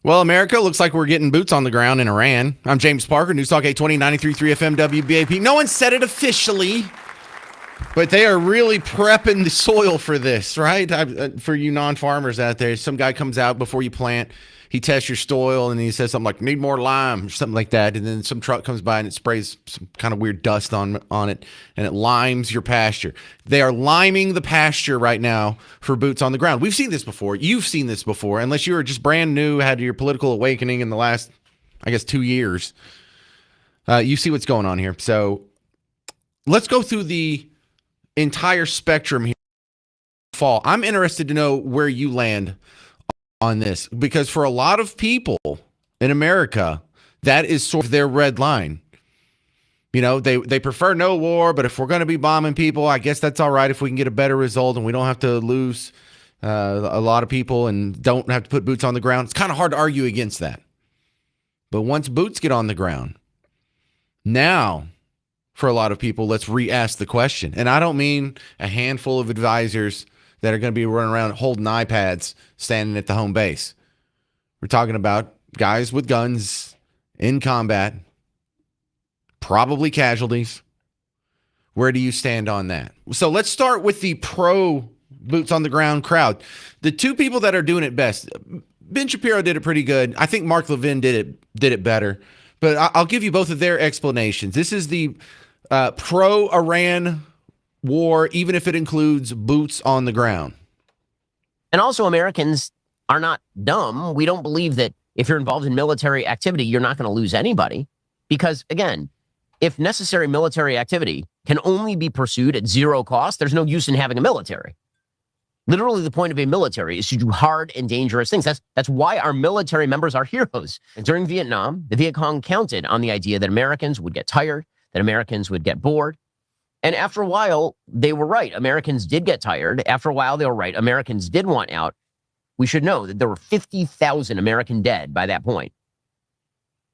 Well, America, looks like we're getting boots on the ground in Iran. I'm James Parker, News Talk 820, 93.3 FM WBAP. No one said it officially, but they are really prepping the soil for this, right? For you non-farmers out there, some guy comes out before you plant, he tests your soil, and he says something like, need more lime, or something like that, and then some truck comes by and it sprays some kind of weird dust on it, and it limes your pasture. They are liming the pasture right now for boots on the ground. We've seen this before. You've seen this before, unless you were just brand new, had your political awakening in the last, I guess, 2 years. You see what's going on here. So let's go through the entire spectrum here. Fall. I'm interested to know where you land on this, because for a lot of people in America, that is sort of their red line. You know, they prefer no war, but if we're going to be bombing people, I guess that's all right if we can get a better result and we don't have to lose a lot of people and don't have to put boots on the ground. It's kind of hard to argue against that. But once boots get on the ground, now, for a lot of people, let's re-ask the question. And I don't mean a handful of advisors that are going to be running around holding iPads standing at the home base. We're talking about guys with guns in combat, probably casualties. Where do you stand on that? So let's start with the pro boots on the ground crowd. The two people that are doing it best, Ben Shapiro did it pretty good. I think Mark Levin did it better. But I'll give you both of their explanations. This is the pro-Iran war, even if it includes boots on the ground. And also, Americans are not dumb. We don't believe that if you're involved in military activity, you're not going to lose anybody. Because, again, if necessary military activity can only be pursued at zero cost, there's no use in having a military. Literally, the point of a military is to do hard and dangerous things. That's why our military members are heroes. And during Vietnam, the Viet Cong counted on the idea that Americans would get tired, that Americans would get bored. And after a while, they were right. Americans did get tired. After a while, they were right. Americans did want out. We should know that there were 50,000 American dead by that point.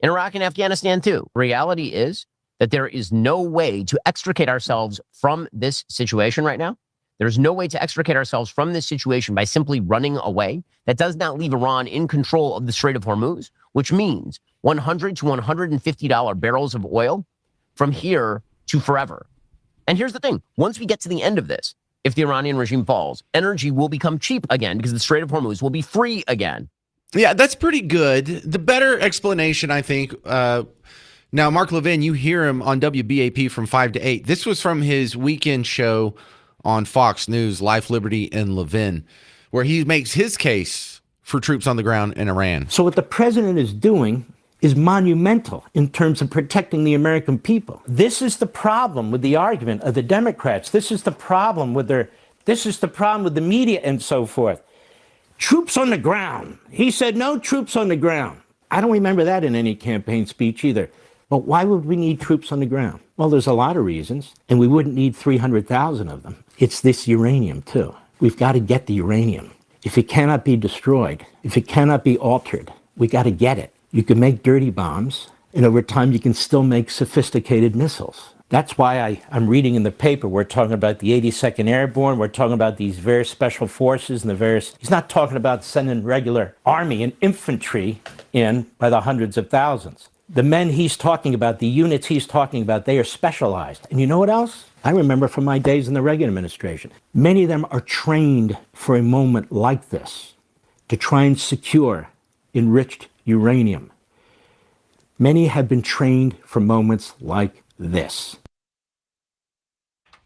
In Iraq and Afghanistan, too. Reality is that there is no way to extricate ourselves from this situation right now. There's no way to extricate ourselves from this situation by simply running away. That does not leave Iran in control of the Strait of Hormuz, which means $100 to $150 barrels of oil from here to forever. And here's the thing. Once we get to the end of this, if the Iranian regime falls, energy will become cheap again because the Strait of Hormuz will be free again. Yeah, that's pretty good. The better explanation, I think, now, Mark Levin, you hear him on WBAP from 5 to 8. This was from his weekend show on Fox News, Life, Liberty, and Levin, where he makes his case for troops on the ground in Iran. So what the president is doing is monumental in terms of protecting the American people. This is the problem with the argument of the Democrats. This is the problem with the media and so forth. Troops on the ground. He said no troops on the ground. I don't remember that in any campaign speech either. But why would we need troops on the ground? Well, there's a lot of reasons, and we wouldn't need 300,000 of them. It's this uranium, too. We've got to get the uranium. If it cannot be destroyed, if it cannot be altered, we got to get it. You can make dirty bombs, and over time you can still make sophisticated missiles. That's why I'm reading in the paper, we're talking about the 82nd Airborne, we're talking about these various special forces and the various, he's not talking about sending regular army and infantry in by the hundreds of thousands. The men he's talking about, the units he's talking about, they are specialized. And you know what else? I remember from my days in the Reagan administration, many of them are trained for a moment like this, to try and secure enriched uranium. Many have been trained for moments like this.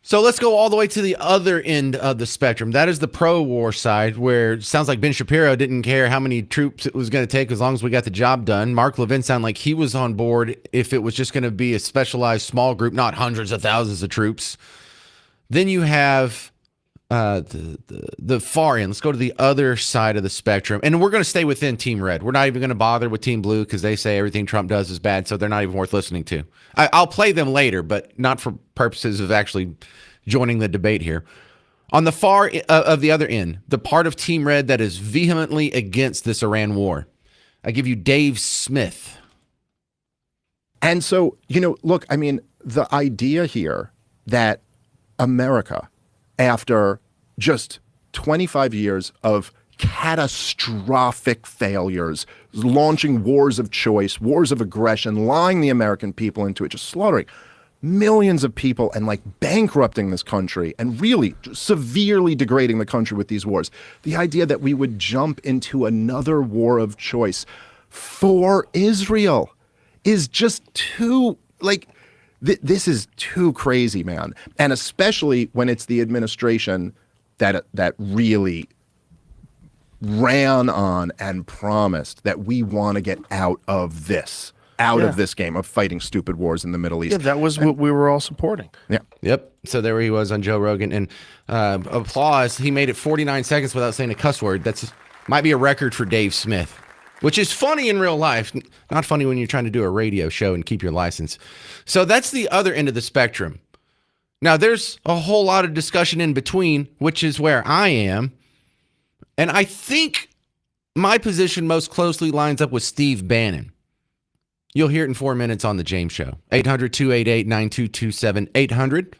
So let's go all the way to the other end of the spectrum. That is the pro-war side, where it sounds like Ben Shapiro didn't care how many troops it was going to take as long as we got the job done. Mark Levin sounded like he was on board if it was just going to be a specialized small group, not hundreds of thousands of troops. Then you have the far end. Let's go to the other side of the spectrum. And we're going to stay within Team Red. We're not even going to bother with Team Blue because they say everything Trump does is bad, so they're not even worth listening to. I'll play them later, but not for purposes of actually joining the debate here. On the far of the other end, the part of Team Red that is vehemently against this Iran war, I give you Dave Smith. And so, look, I mean, the idea here that America, after just 25 years of catastrophic failures, launching wars of choice, wars of aggression, lying the American people into it, just slaughtering millions of people and like bankrupting this country and really severely degrading the country with these wars. The idea that we would jump into another war of choice for Israel is just too, like, this is too crazy, man. And especially when it's the administration that really ran on and promised that we want to get out of this game of fighting stupid wars in the Middle East. Yeah, that was what we were all supporting. Yeah. Yep. So there he was on Joe Rogan, and applause. He made it 49 seconds without saying a cuss word. That's might be a record for Dave Smith, which is funny in real life, not funny when you're trying to do a radio show and keep your license. So that's the other end of the spectrum. Now, there's a whole lot of discussion in between, which is where I am. And I think my position most closely lines up with Steve Bannon. You'll hear it in 4 minutes on The James Show. 800-288-9227.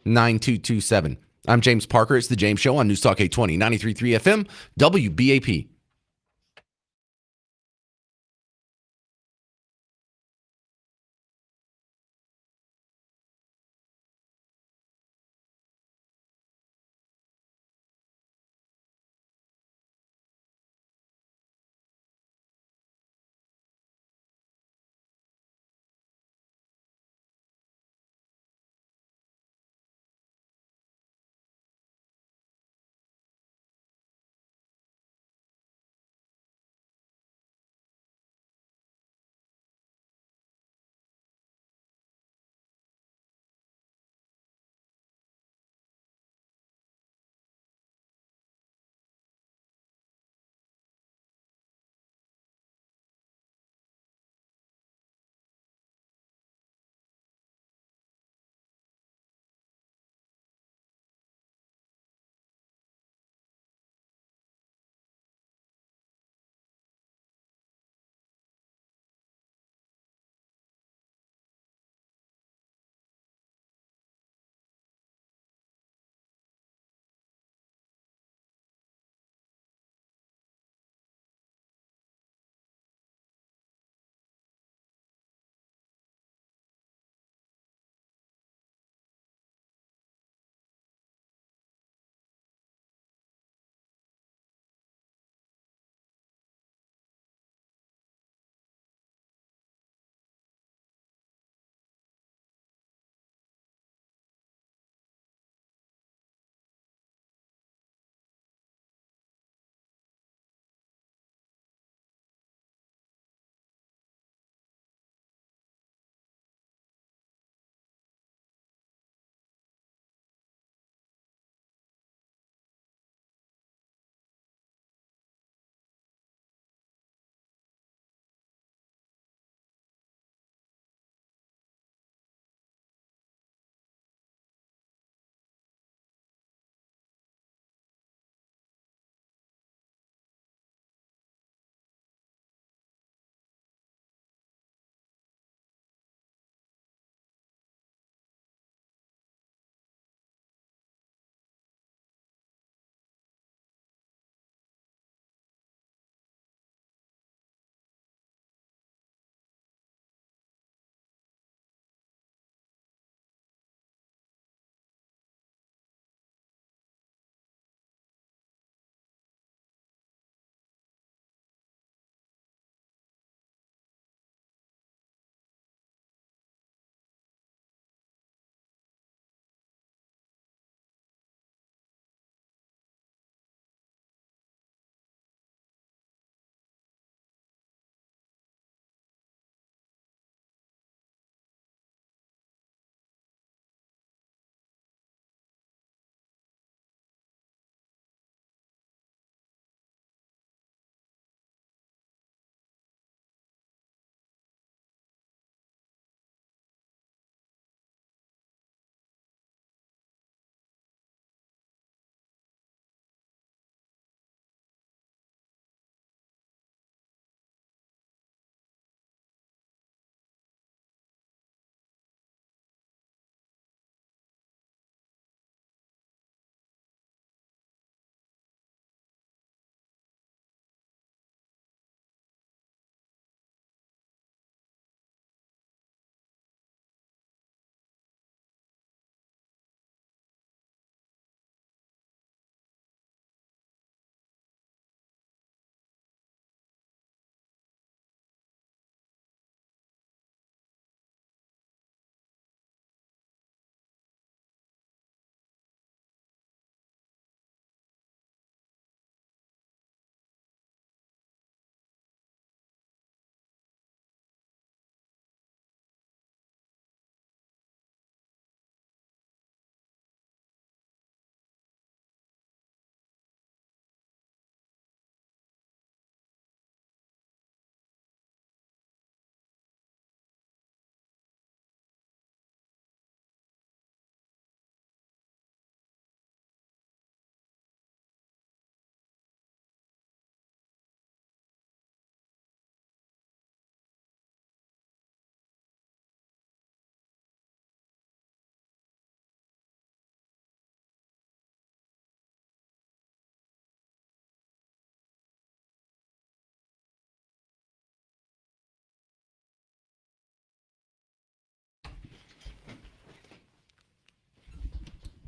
800-288-9227. I'm James Parker. It's The James Show on News Talk 820, 93.3 FM, WBAP.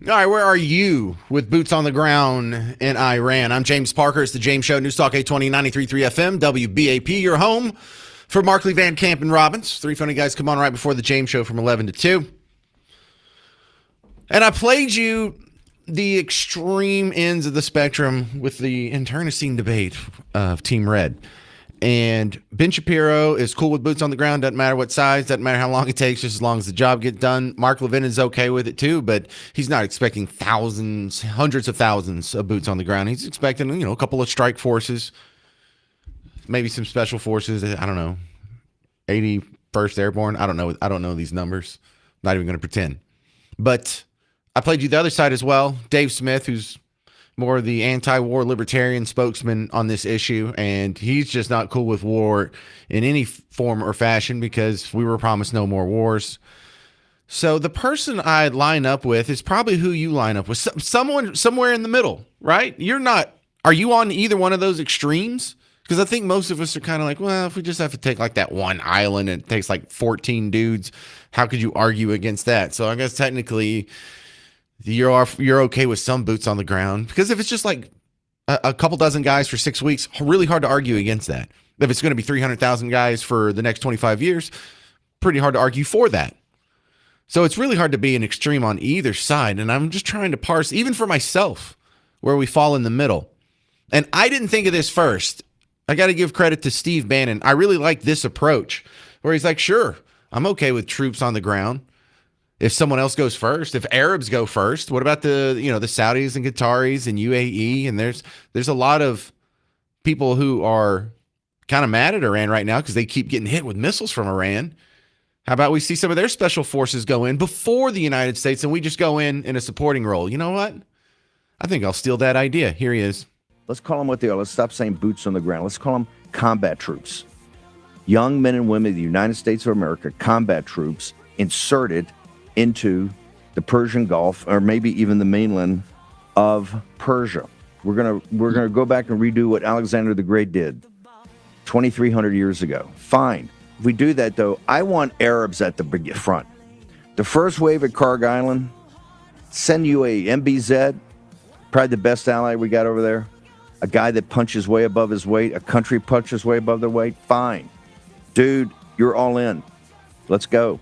All right, where are you with boots on the ground in Iran? I'm James Parker. It's the James Show, News Talk 820, 93.3 FM, WBAP, your home for Markley, Van Camp, and Robbins. Three funny guys come on right before the James Show from 11 to 2. And I played you the extreme ends of the spectrum with the internecine debate of Team Red. And Ben Shapiro is cool with boots on the ground. Doesn't matter what size. Doesn't matter how long it takes, just as long as the job gets done. Mark Levin is okay with it too, but he's not expecting thousands, hundreds of thousands of boots on the ground. He's expecting, a couple of strike forces, maybe some special forces. I don't know, 81st Airborne. I don't know. I don't know these numbers. Not even going to pretend. But I played you the other side as well. Dave Smith, who's more the anti-war libertarian spokesman on this issue, and he's just not cool with war in any form or fashion because we were promised no more wars. So the person I line up with is probably who you line up with, someone somewhere in the middle, right? Are you on either one of those extremes? Because I think most of us are kind of like, well, if we just have to take like that one island and it takes like 14 dudes, how could you argue against that? So I guess technically you're okay with some boots on the ground, because if it's just like a couple dozen guys for 6 weeks, really hard to argue against that. If it's going to be 300,000 guys for the next 25 years, pretty hard to argue for that. So it's really hard to be an extreme on either side. And I'm just trying to parse, even for myself, where we fall in the middle. And I didn't think of this first. I got to give credit to Steve Bannon. I really like this approach where he's like, sure, I'm okay with troops on the ground. If someone else goes first, if Arabs go first, what about the Saudis and Qataris and UAE? And there's a lot of people who are kind of mad at Iran right now because they keep getting hit with missiles from Iran. How about we see some of their special forces go in before the United States and we just go in a supporting role? You know what? I think I'll steal that idea. Here he is. Let's call them what they are. Let's stop saying boots on the ground. Let's call them combat troops. Young men and women of the United States of America, combat troops inserted into the Persian Gulf, or maybe even the mainland of Persia. We're gonna go back and redo what Alexander the Great did 2,300 years ago. Fine. If we do that, though, I want Arabs at the front. The first wave at Karg Island, send you a MBZ, probably the best ally we got over there. A guy that punches way above his weight, a country punches way above their weight. Fine. Dude, you're all in. Let's go.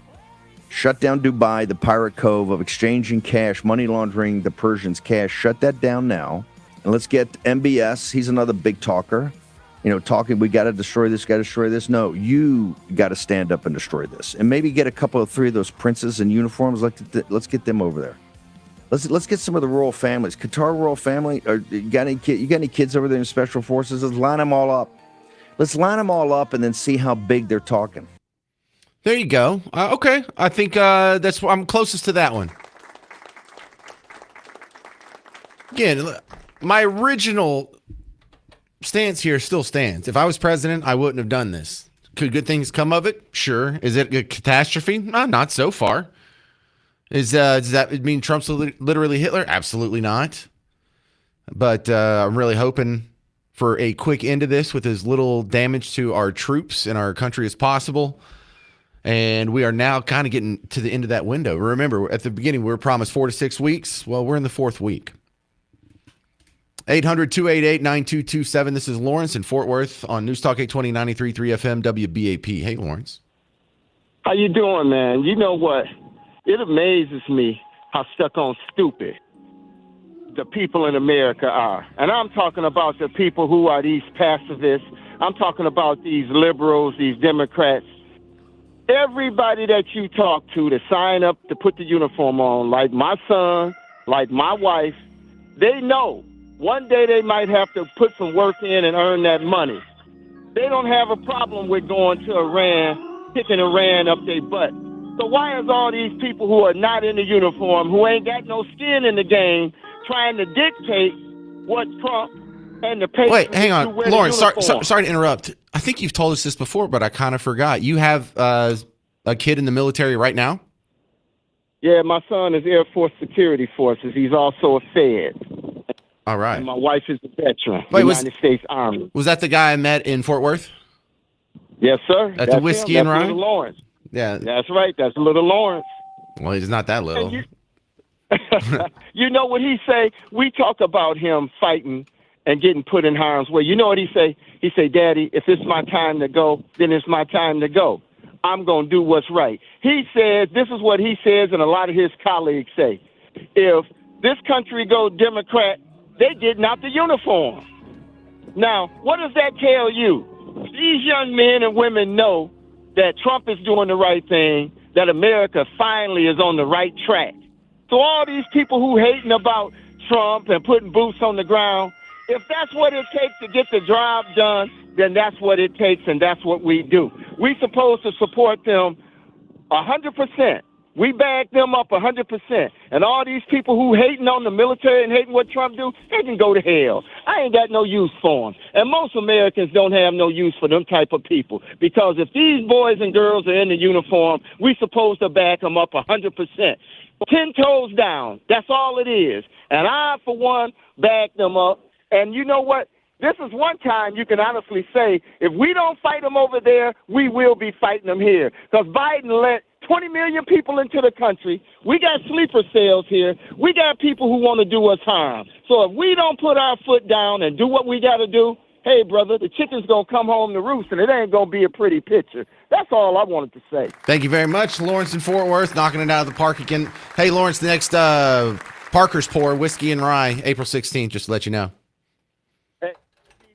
Shut down Dubai, the pirate cove of exchanging cash, money laundering the Persians' cash. Shut that down now. And let's get MBS. He's another big talker. Talking, we got to destroy this, got to destroy this. No, you got to stand up and destroy this. And maybe get a couple of three of those princes in uniforms. Let's get them over there. Let's get some of the royal families. Qatar royal family. Or you got any kids over there in special forces? Let's line them all up. Let's line them all up and then see how big they're talking. There you go. Okay. I think that's I'm closest to that one. Again, my original stance here still stands. If I was president, I wouldn't have done this. Could good things come of it? Sure. Is it a catastrophe? No, not so far. Does that mean Trump's literally Hitler? Absolutely not. But I'm really hoping for a quick end to this with as little damage to our troops and our country as possible. And we are now kind of getting to the end of that window. Remember, at the beginning, we were promised 4 to 6 weeks. Well, we're in the fourth week. 800-288-9227. This is Lawrence in Fort Worth on News Talk 820, 93.3 FM, WBAP. Hey, Lawrence. How you doing, man? You know what? It amazes me how stuck on stupid the people in America are. And I'm talking about the people who are these pacifists. I'm talking about these liberals, these Democrats. Everybody that you talk to sign up to put the uniform on, like my son, like my wife, they know one day they might have to put some work in and earn that money. They don't have a problem with going to Iran, kicking Iran up their butt. So why is all these people who are not in the uniform, who ain't got no skin in the game, trying to dictate what Trump and the patriots Wait, hang on. Lawrence, uniform? sorry to interrupt. I think you've told us this before, but I kind of forgot. You have a kid in the military right now? Yeah, my son is Air Force Security Forces. He's also a Fed. All right. And my wife is a veteran, Wait, United States Army. Was that the guy I met in Fort Worth? Yes, sir. That's a Whiskey and That's Rye? Little Lawrence. Yeah. That's right. That's Little Lawrence. Well, he's not that little. You know what he say? We talk about him fighting and getting put in harm's way. You know what he say? He say, Daddy, if it's my time to go, then it's my time to go. I'm going to do what's right. He says, this is what he says, and a lot of his colleagues say. If this country go Democrat, they getting out the uniform. Now, what does that tell you? These young men and women know that Trump is doing the right thing, that America finally is on the right track. So all these people who hating about Trump and putting boots on the ground, if that's what it takes to get the job done, then that's what it takes, and that's what we do. We supposed to support them 100%. We back them up 100%. And all these people who hating on the military and hating what Trump do, they can go to hell. I ain't got no use for them. And most Americans don't have no use for them type of people. Because if these boys and girls are in the uniform, we supposed to back them up 100%. 10 toes down. That's all it is. And I, for one, back them up. And you know what? This is one time you can honestly say, if we don't fight them over there, we will be fighting them here. Because Biden let 20 million people into the country. We got sleeper cells here. We got people who want to do us harm. So if we don't put our foot down and do what we got to do, hey, brother, the chicken's going to come home to roost, and it ain't going to be a pretty picture. That's all I wanted to say. Thank you very much, Lawrence in Fort Worth, knocking it out of the park again. Hey, Lawrence, the next Parker's Pour, Whiskey and Rye, April 16th, just to let you know.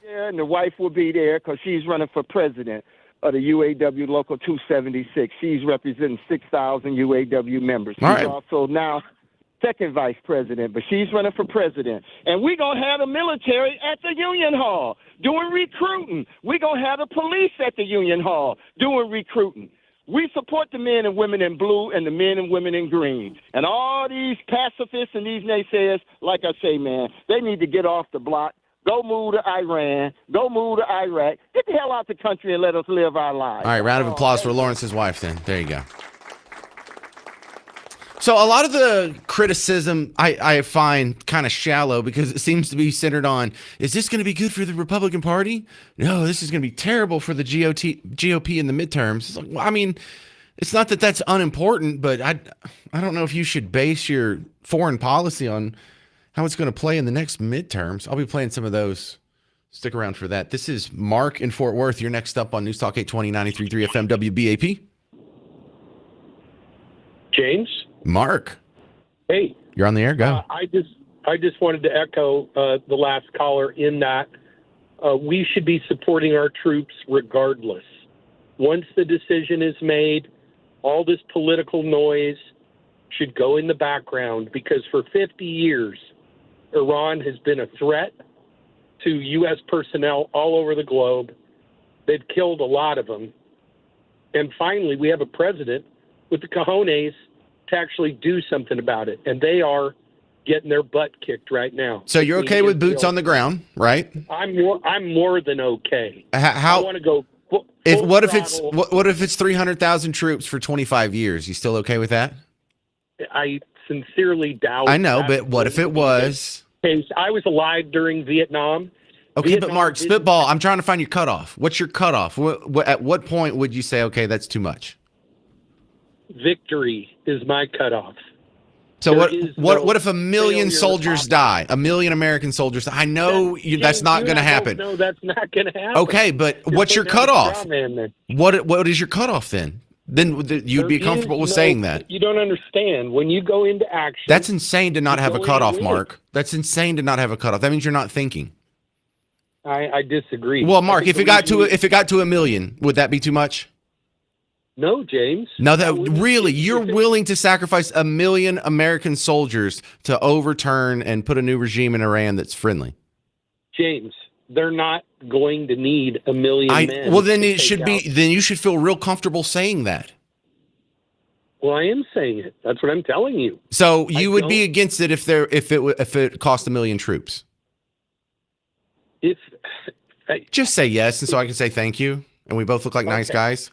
And the wife will be there because she's running for president of the UAW Local 276. She's representing 6,000 UAW members. She's All right. also now second vice president, but she's running for president. And we're going to have the military at the Union Hall doing recruiting. We're going to have the police at the Union Hall doing recruiting. We support the men and women in blue and the men and women in green. And all these pacifists and these naysayers, like I say, man, they need to get off the block. Go move to Iran. Go move to Iraq. Get the hell out the country and let us live our lives. All right, round of applause for Lawrence's wife then. There you go. So a lot of the criticism I find kind of shallow because it seems to be centered on, is this going to be good for the Republican Party? No, this is going to be terrible for the GOP in the midterms. It's like, well, I mean, it's not that that's unimportant, but I don't know if you should base your foreign policy on how it's going to play in the next midterms. I'll be playing some of those. Stick around for that. This is Mark in Fort Worth. You're next up on News Talk 820 93.3 FM WBAP. James? Mark. Hey. You're on the air. Go. I just wanted to echo the last caller in that we should be supporting our troops regardless. Once the decision is made, all this political noise should go in the background because for 50 years, Iran has been a threat to U.S. personnel all over the globe. They've killed a lot of them. And finally, we have a president with the cojones to actually do something about it. And they are getting their butt kicked right now. So you're okay with boots on the ground, right? I'm more than okay. How? I want to go. What if it's 300,000 troops for 25 years? You still okay with that? I sincerely doubt. I know, but what if it was? I was alive during Vietnam. Okay, but Mark, spitball. I'm trying to find your cutoff. What's your cutoff? At what point would you say, okay, that's too much? Victory is my cutoff. So what if 1 million soldiers die? 1 million American soldiers die? I know that's not going to happen. No, that's not going to happen. Okay, but what's your cutoff? What is your cutoff then? Then you'd be comfortable with saying that. You don't understand. When you go into action... That's insane to not have a cutoff, Mark. That's insane to not have a cutoff. That means you're not thinking. I disagree. Well, Mark, if it got to 1 million, would that be too much? No, James. No, you're willing to sacrifice 1 million American soldiers to overturn and put a new regime in Iran that's friendly? James, they're not going to need 1 million men. Well, then it should be. Then you should feel real comfortable saying that. Well, I am saying it. That's what I'm telling you. So you would be against it if it cost 1 million troops. Just say yes, and so I can say thank you, and we both look like nice guys.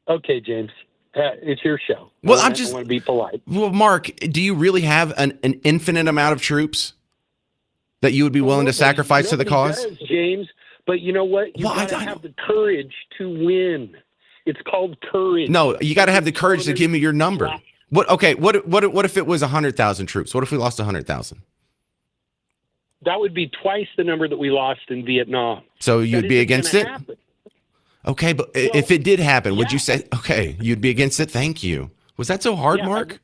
Okay, James. It's your show. Well, I want to be polite. Well, Mark, do you really have an infinite amount of troops that you would be willing to sacrifice to the cause? Does, James, but you know what? You got to have the courage to win. It's called courage. No, you got to have the courage to give me your number. What? Okay. What if it was 100,000 troops? What if we lost 100,000? That would be twice the number that we lost in Vietnam. So you'd That be isn't against gonna it? happen. Okay, but if it did happen, would you say, okay, you'd be against it? Thank you. Was that so hard, Yeah, Mark?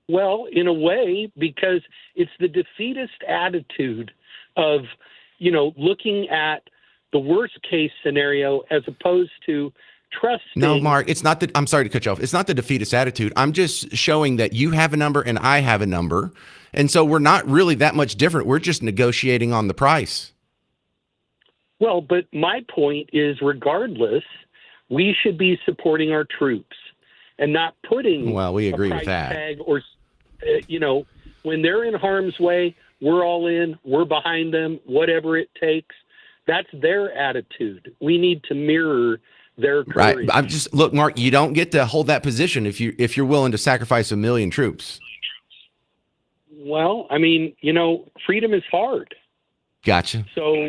Well, in a way, because it's the defeatist attitude of, looking at the worst case scenario as opposed to trusting. No, Mark, it's not that. I'm sorry to cut you off. It's not the defeatist attitude. I'm just showing that you have a number and I have a number. And so we're not really that much different. We're just negotiating on the price. Well, but my point is, regardless, we should be supporting our troops and not putting. Well, we agree a with price that. Tag or, when they're in harm's way, we're all in. We're behind them. Whatever it takes. That's their attitude. We need to mirror their courage. Right. I'm just look, Mark. You don't get to hold that position if you're willing to sacrifice 1 million troops. Well, I mean, freedom is hard. Gotcha. So,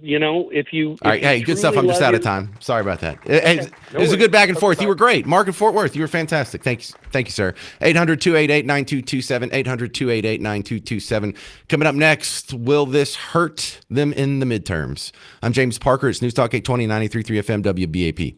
if you. All right. Hey, good stuff. I'm just out of time. Sorry about that. It was a good back and forth. You were great. Mark in Fort Worth, you were fantastic. Thank you, sir. 800-288-9227, 800-288-9227. Coming up next, will this hurt them in the midterms? I'm James Parker. It's News Talk 820, 93.3 FM WBAP.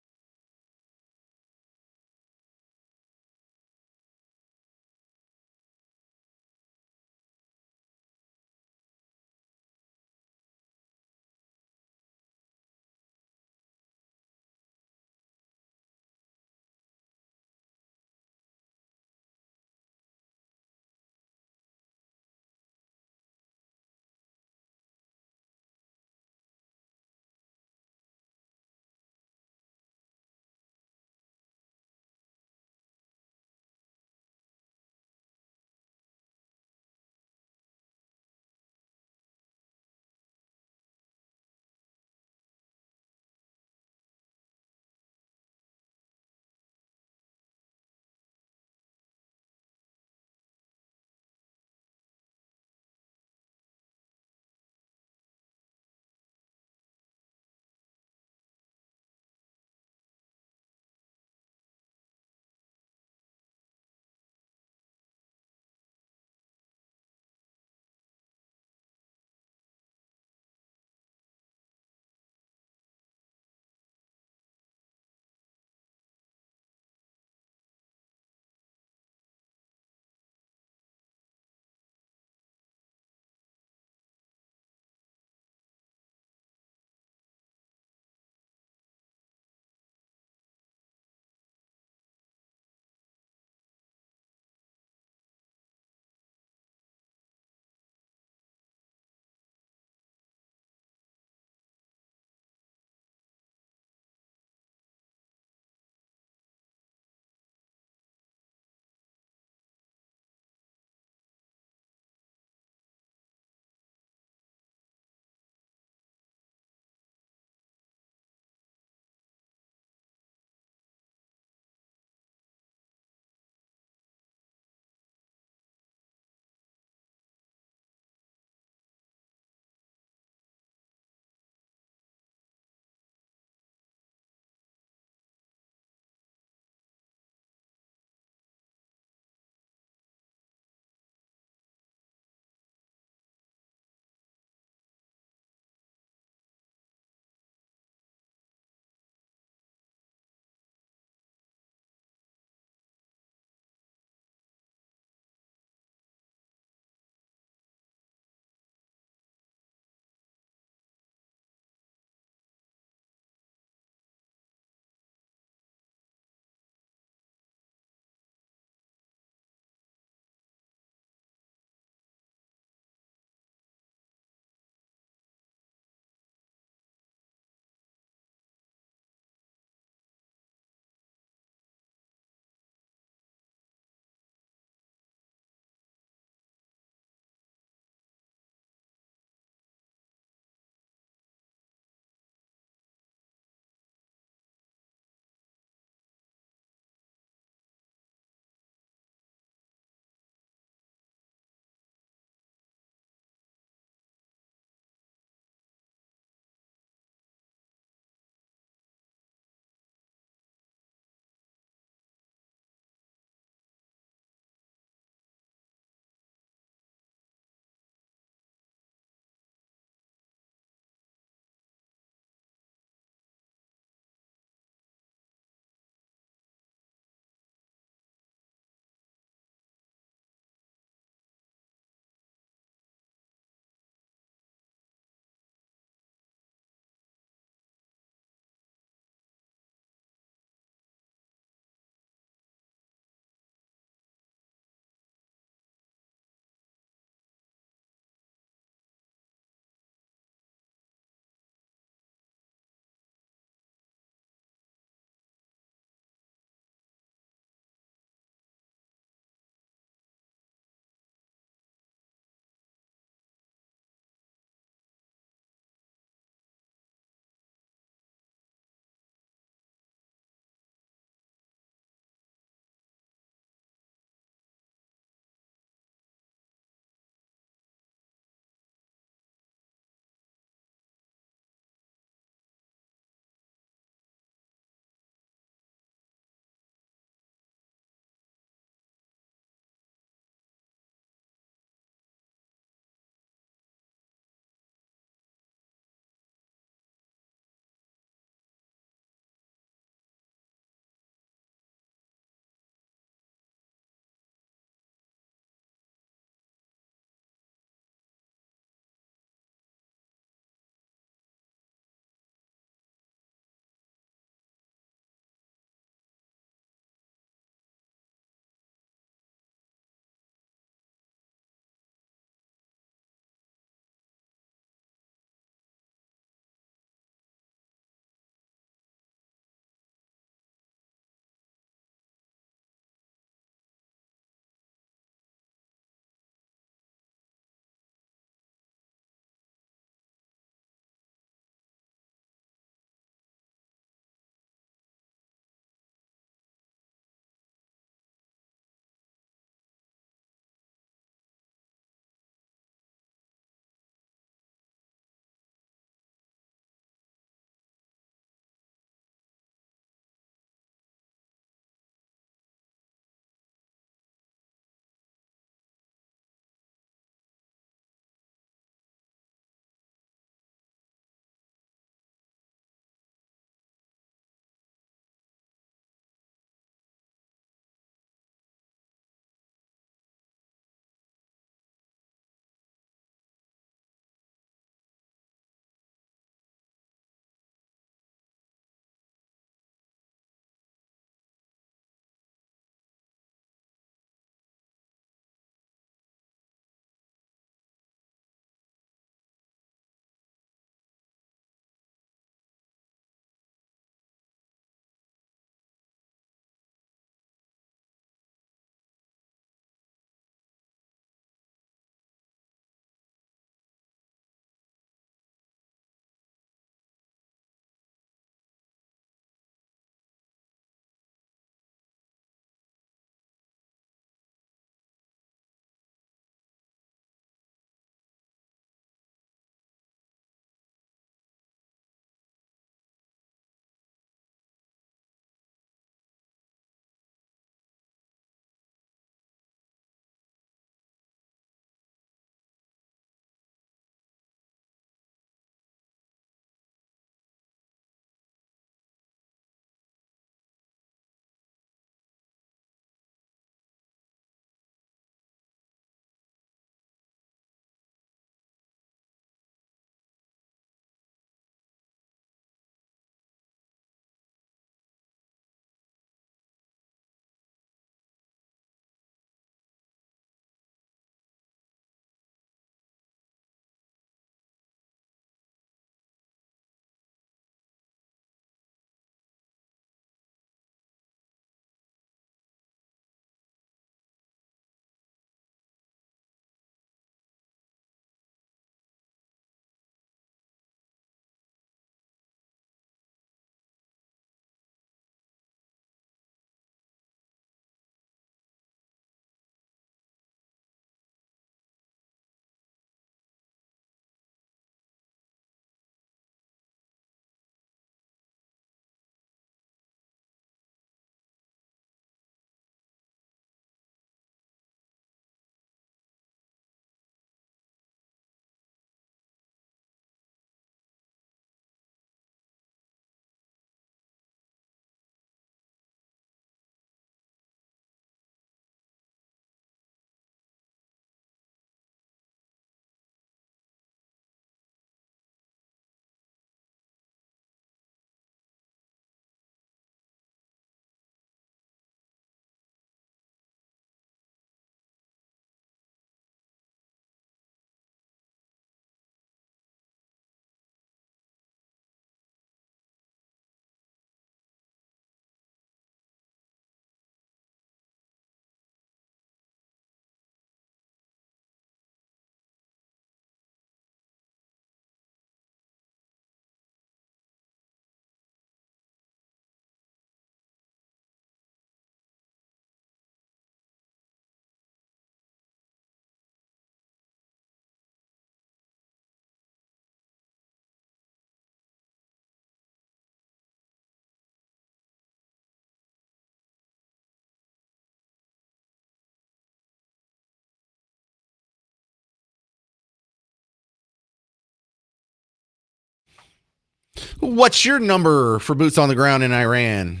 What's your number for boots on the ground in Iran?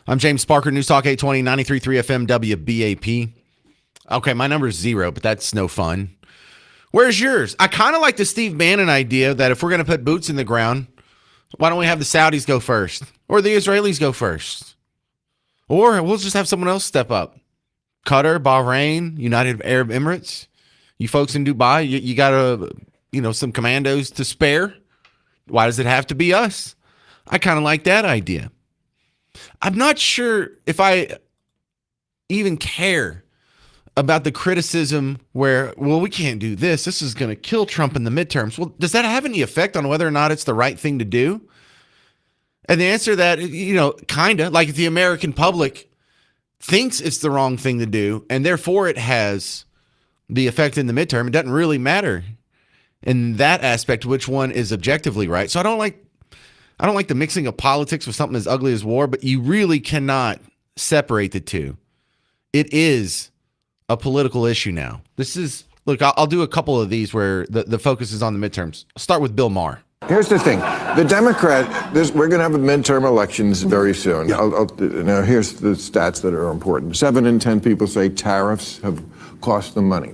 I'm James Parker, News Talk 820, 93.3 FM WBAP. Okay, my number is 0, but that's no fun. Where's yours? I kind of like the Steve Bannon idea that if we're going to put boots in the ground, why don't we have the Saudis go first? Or the Israelis go first? Or we'll just have someone else step up. Qatar, Bahrain, United Arab Emirates. You folks in Dubai, you got some commandos to spare. Why does it have to be us? I kind of like that idea. I'm not sure if I even care about the criticism where, well, we can't do this. This is going to kill Trump in the midterms. Well, does that have any effect on whether or not it's the right thing to do? And the answer to that, kind of, like if the American public thinks it's the wrong thing to do, and therefore it has the effect in the midterm, it doesn't really matter in that aspect which one is objectively right. So I don't like the mixing of politics with something as ugly as war, but you really cannot separate the two. It is a political issue now. Look, I'll do a couple of these where the focus is on the midterms. I'll start with Bill Maher. Here's the thing. The we're going to have midterm elections very soon. Now, here's the stats that are important. 7 in 10 people say tariffs have cost them money.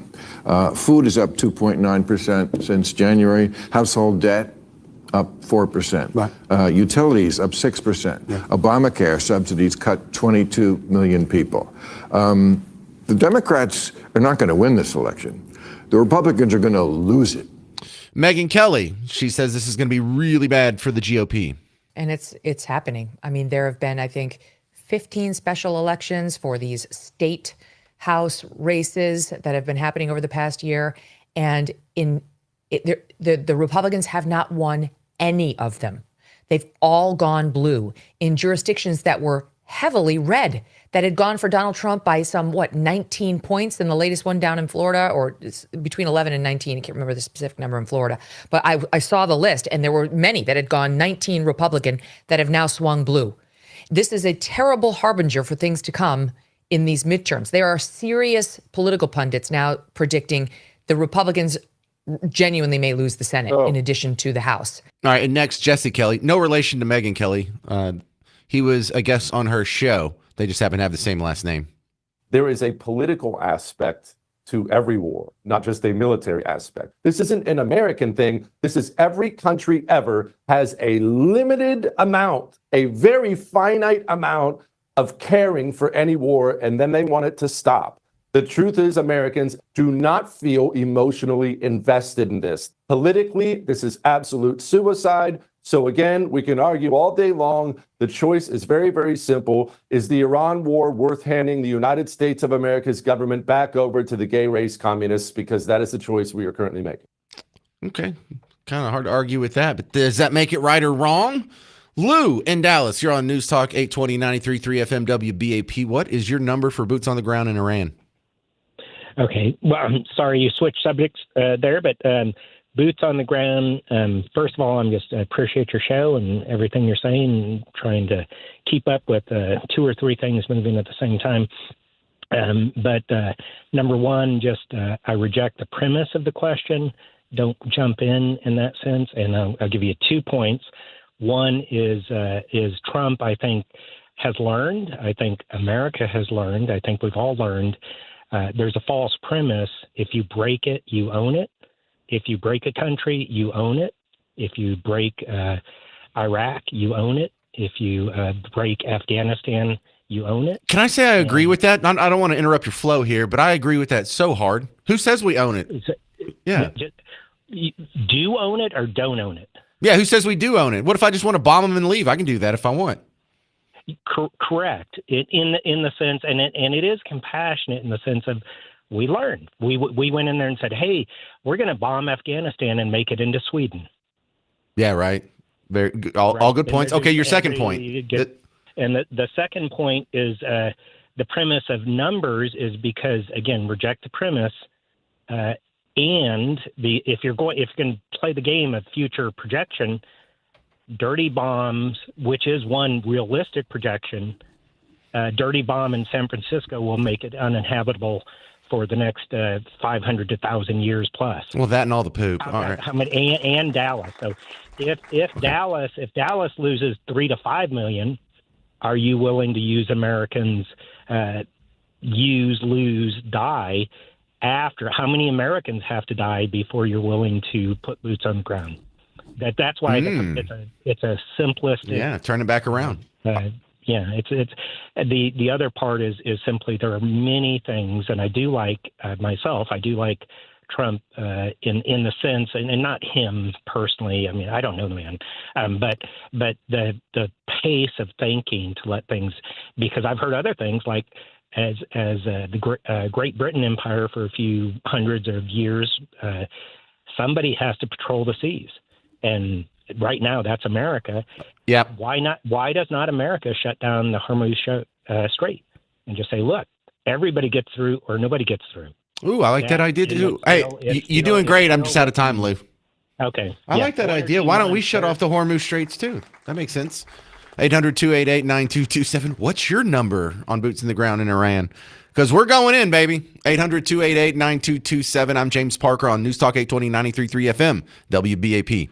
Food is up 2.9% since January. Household debt up 4%. Right. Utilities up 6%. Yeah. Obamacare subsidies cut 22 million people. The Democrats are not going to win this election. The Republicans are going to lose it. Megyn Kelly, she says this is going to be really bad for the GOP. And it's happening. I mean, there have been, I think, 15 special elections for these state house races that have been happening over the past year. And the Republicans have not won any of them. They've all gone blue in jurisdictions that were heavily red, that had gone for Donald Trump by 19 points in the latest one down in Florida, or between 11 and 19. I can't remember the specific number in Florida, but I saw the list, and there were many that had gone 19 Republican that have now swung blue. This is a terrible harbinger for things to come in these midterms. There are serious political pundits now predicting the Republicans genuinely may lose the Senate in addition to the House. All right, and next, Jesse Kelly. No relation to Megyn Kelly. He was a guest on her show. They just happen to have the same last name. There is a political aspect to every war, not just a military aspect. This isn't an American thing. This is every country ever has a limited amount, a very finite amount of caring for any war, and then they want it to stop. The truth is, Americans do not feel emotionally invested in this. Politically, this is absolute suicide. So again, we can argue all day long. The choice is very, very simple. Is the Iran war worth handing the United States of America's government back over to the gay race communists? Because that is the choice we are currently making. Okay. Kind of hard to argue with that, but does that make it right or wrong? Lou in Dallas, you're on News Talk 820 93.3 FM WBAP. What is your number for boots on the ground in Iran? Okay. Well, I'm sorry you switched subjects there, but boots on the ground. First of all, I appreciate your show and everything you're saying, and trying to keep up with 2 or 3 things moving at the same time. But number one, I reject the premise of the question. Don't jump in that sense. And I'll give you 2 points. One is Trump, I think, has learned. I think America has learned. I think we've all learned. There's a false premise. If you break it, you own it. If you break a country, you own it. If you break Iraq, you own it. If you break Afghanistan, you own it. Can I say I agree with that? I don't want to interrupt your flow here, but I agree with that so hard. Who says we own it? Yeah. Do you own it or don't own it? Yeah, who says we do own it? What if I just want to bomb them and leave? I can do that if I want. Correct. In the sense, and it is compassionate in the sense of, we learned. We went in there and said, hey, we're going to bomb Afghanistan and make it into Sweden. Yeah, right. Very good. All good points. Okay, your second point. And the second point is the premise of numbers is because, again, reject the premise. And if you're going to play the game of future projection, dirty bombs, which is one realistic projection, dirty bomb in San Francisco will make it uninhabitable for the next 500 to 1,000 years plus. Well, that and all the poop. All right. How many, and Dallas. So if Dallas loses 3 to 5 million, are you willing to use Americans use, lose, die after? How many Americans have to die before you're willing to put boots on the ground? That's why it's a simplistic. Yeah, turn it back around. It's the other part is simply there are many things, and I do like myself. I do like Trump in the sense, and not him personally. I mean, I don't know the man, but the pace of thinking to let things, because I've heard other things like as the Great Britain Empire for a few hundreds of years, somebody has to patrol the seas, and right now that's America. Yep. Why not? Why does not America shut down the Hormuz Strait and just say, look, everybody gets through or nobody gets through? Ooh, I like that idea too. Hey, you're doing great. I'm just out of time, Lou. Okay. I like that idea. Why don't we shut off the Hormuz Straits too? That makes sense. 800-288-9227. What's your number on Boots in the Ground in Iran? Because we're going in, baby. 800-288-9227. I'm James Parker on News Talk 820 93.3 FM, WBAP.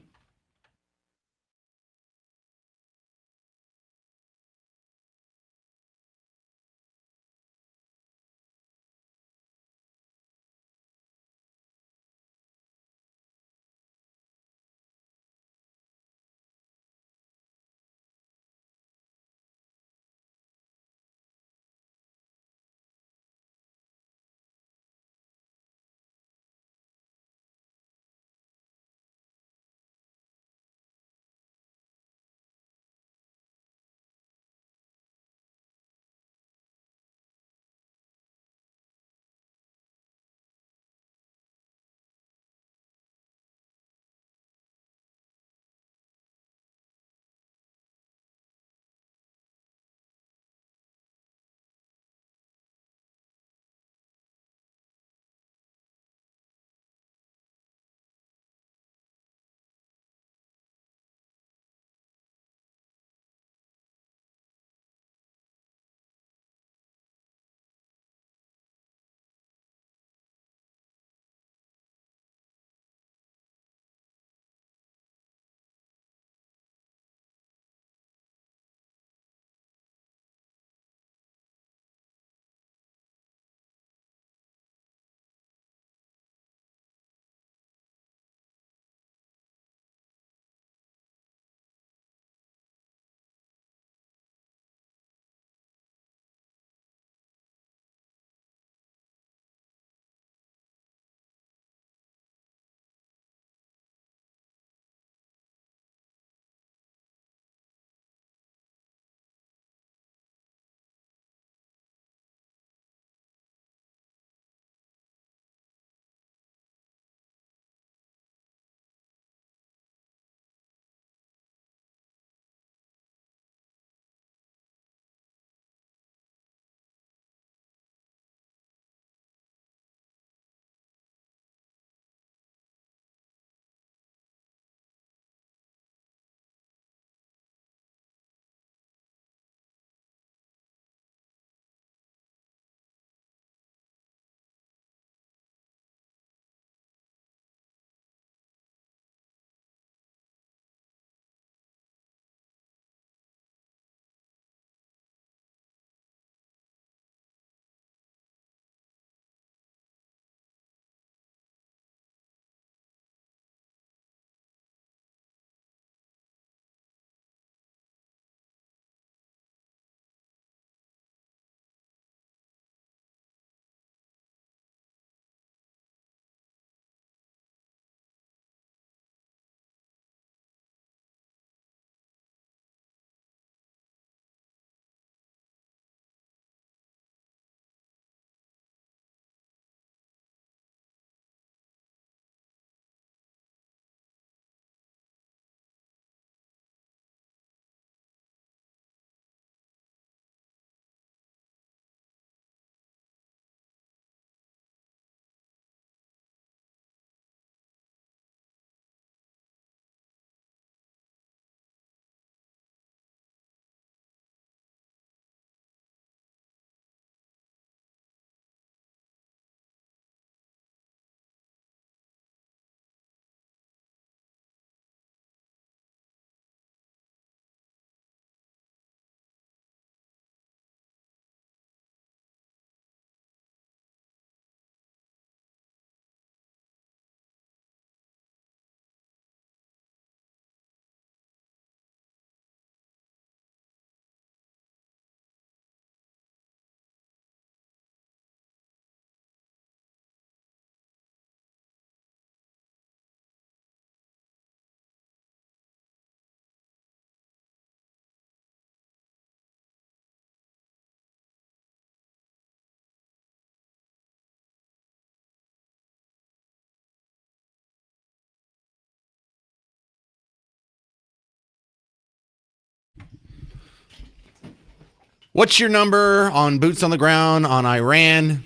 What's your number on boots on the ground on Iran?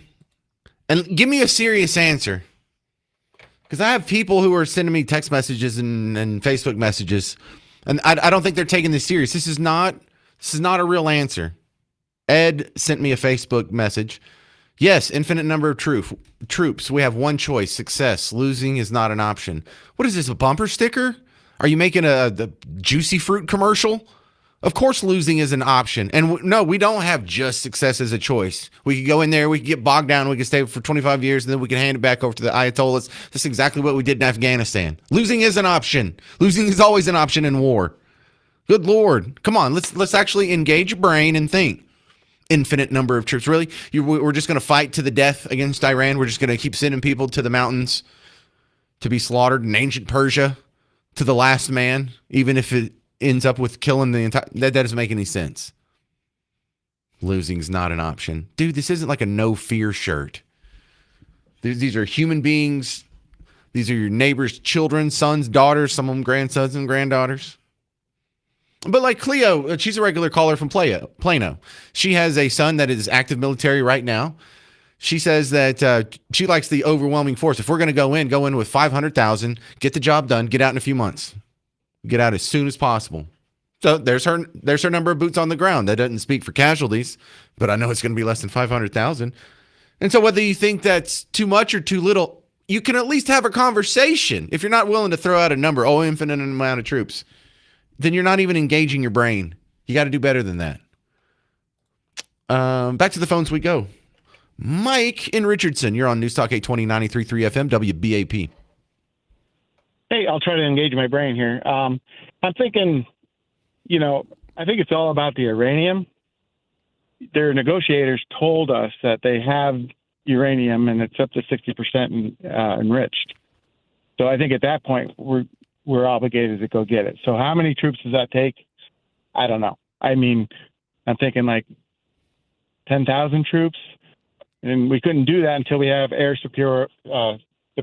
And give me a serious answer. Because I have people who are sending me text messages and Facebook messages, and I don't think they're taking this serious. This is not a real answer. Ed sent me a Facebook message. Yes, infinite number of troops. We have one choice: success. Losing is not an option. What is this, a bumper sticker? Are you making the Juicy Fruit commercial? Of course, losing is an option. And no, we don't have just success as a choice. We could go in there, we could get bogged down, we could stay for 25 years, and then we can hand it back over to the Ayatollahs. That's exactly what we did in Afghanistan. Losing is an option. Losing is always an option in war. Good Lord. Come on, let's actually engage your brain and think. Infinite number of troops. Really? We're just going to fight to the death against Iran? We're just going to keep sending people to the mountains to be slaughtered in ancient Persia to the last man, even if it ends up with killing the entire... That doesn't make any sense. Losing's not an option. Dude, this isn't like a no fear shirt. These are human beings. These are your neighbors' children, sons, daughters, some of them grandsons and granddaughters. But like Cleo, she's a regular caller from Plano. She has a son that is active military right now. She says that she likes the overwhelming force. If we're going to go in with 500,000, get the job done, get out in a few months. Get out as soon as possible. So there's her number of boots on the ground. That doesn't speak for casualties, but I know it's going to be less than 500,000. And so whether you think that's too much or too little, you can at least have a conversation. If you're not willing to throw out a number, infinite amount of troops, then you're not even engaging your brain. You got to do better than that. Back to the phones we go. Mike in Richardson, you're on News Talk 820 93.3 FM WBAP. Hey, I'll try to engage my brain here. I'm thinking, I think it's all about the uranium. Their negotiators told us that they have uranium and it's up to 60% enriched. So I think at that point, we're obligated to go get it. So how many troops does that take? I don't know. I mean, I'm thinking like 10,000 troops. And we couldn't do that until we have air superior. I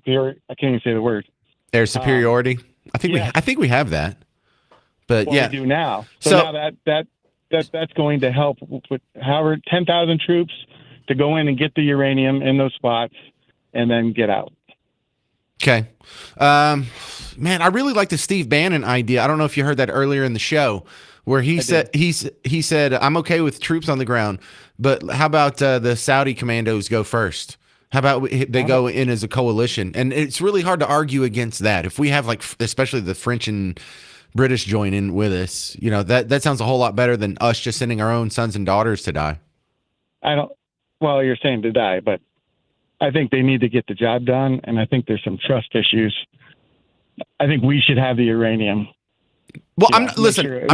can't even say the word. Air superiority. I think we have that. But we do now. So now that's going to help with 10,000 troops to go in and get the uranium in those spots and then get out. Okay. Man, I really like the Steve Bannon idea. I don't know if you heard that earlier in the show where he said, I'm okay with troops on the ground, but how about the Saudi commandos go first? How about they go in as a coalition? And it's really hard to argue against that. If we have especially the French and British join in with us, that sounds a whole lot better than us just sending our own sons and daughters to die. Well, you're saying to die, but I think they need to get the job done. And I think there's some trust issues. I think we should have the uranium. Well, I'm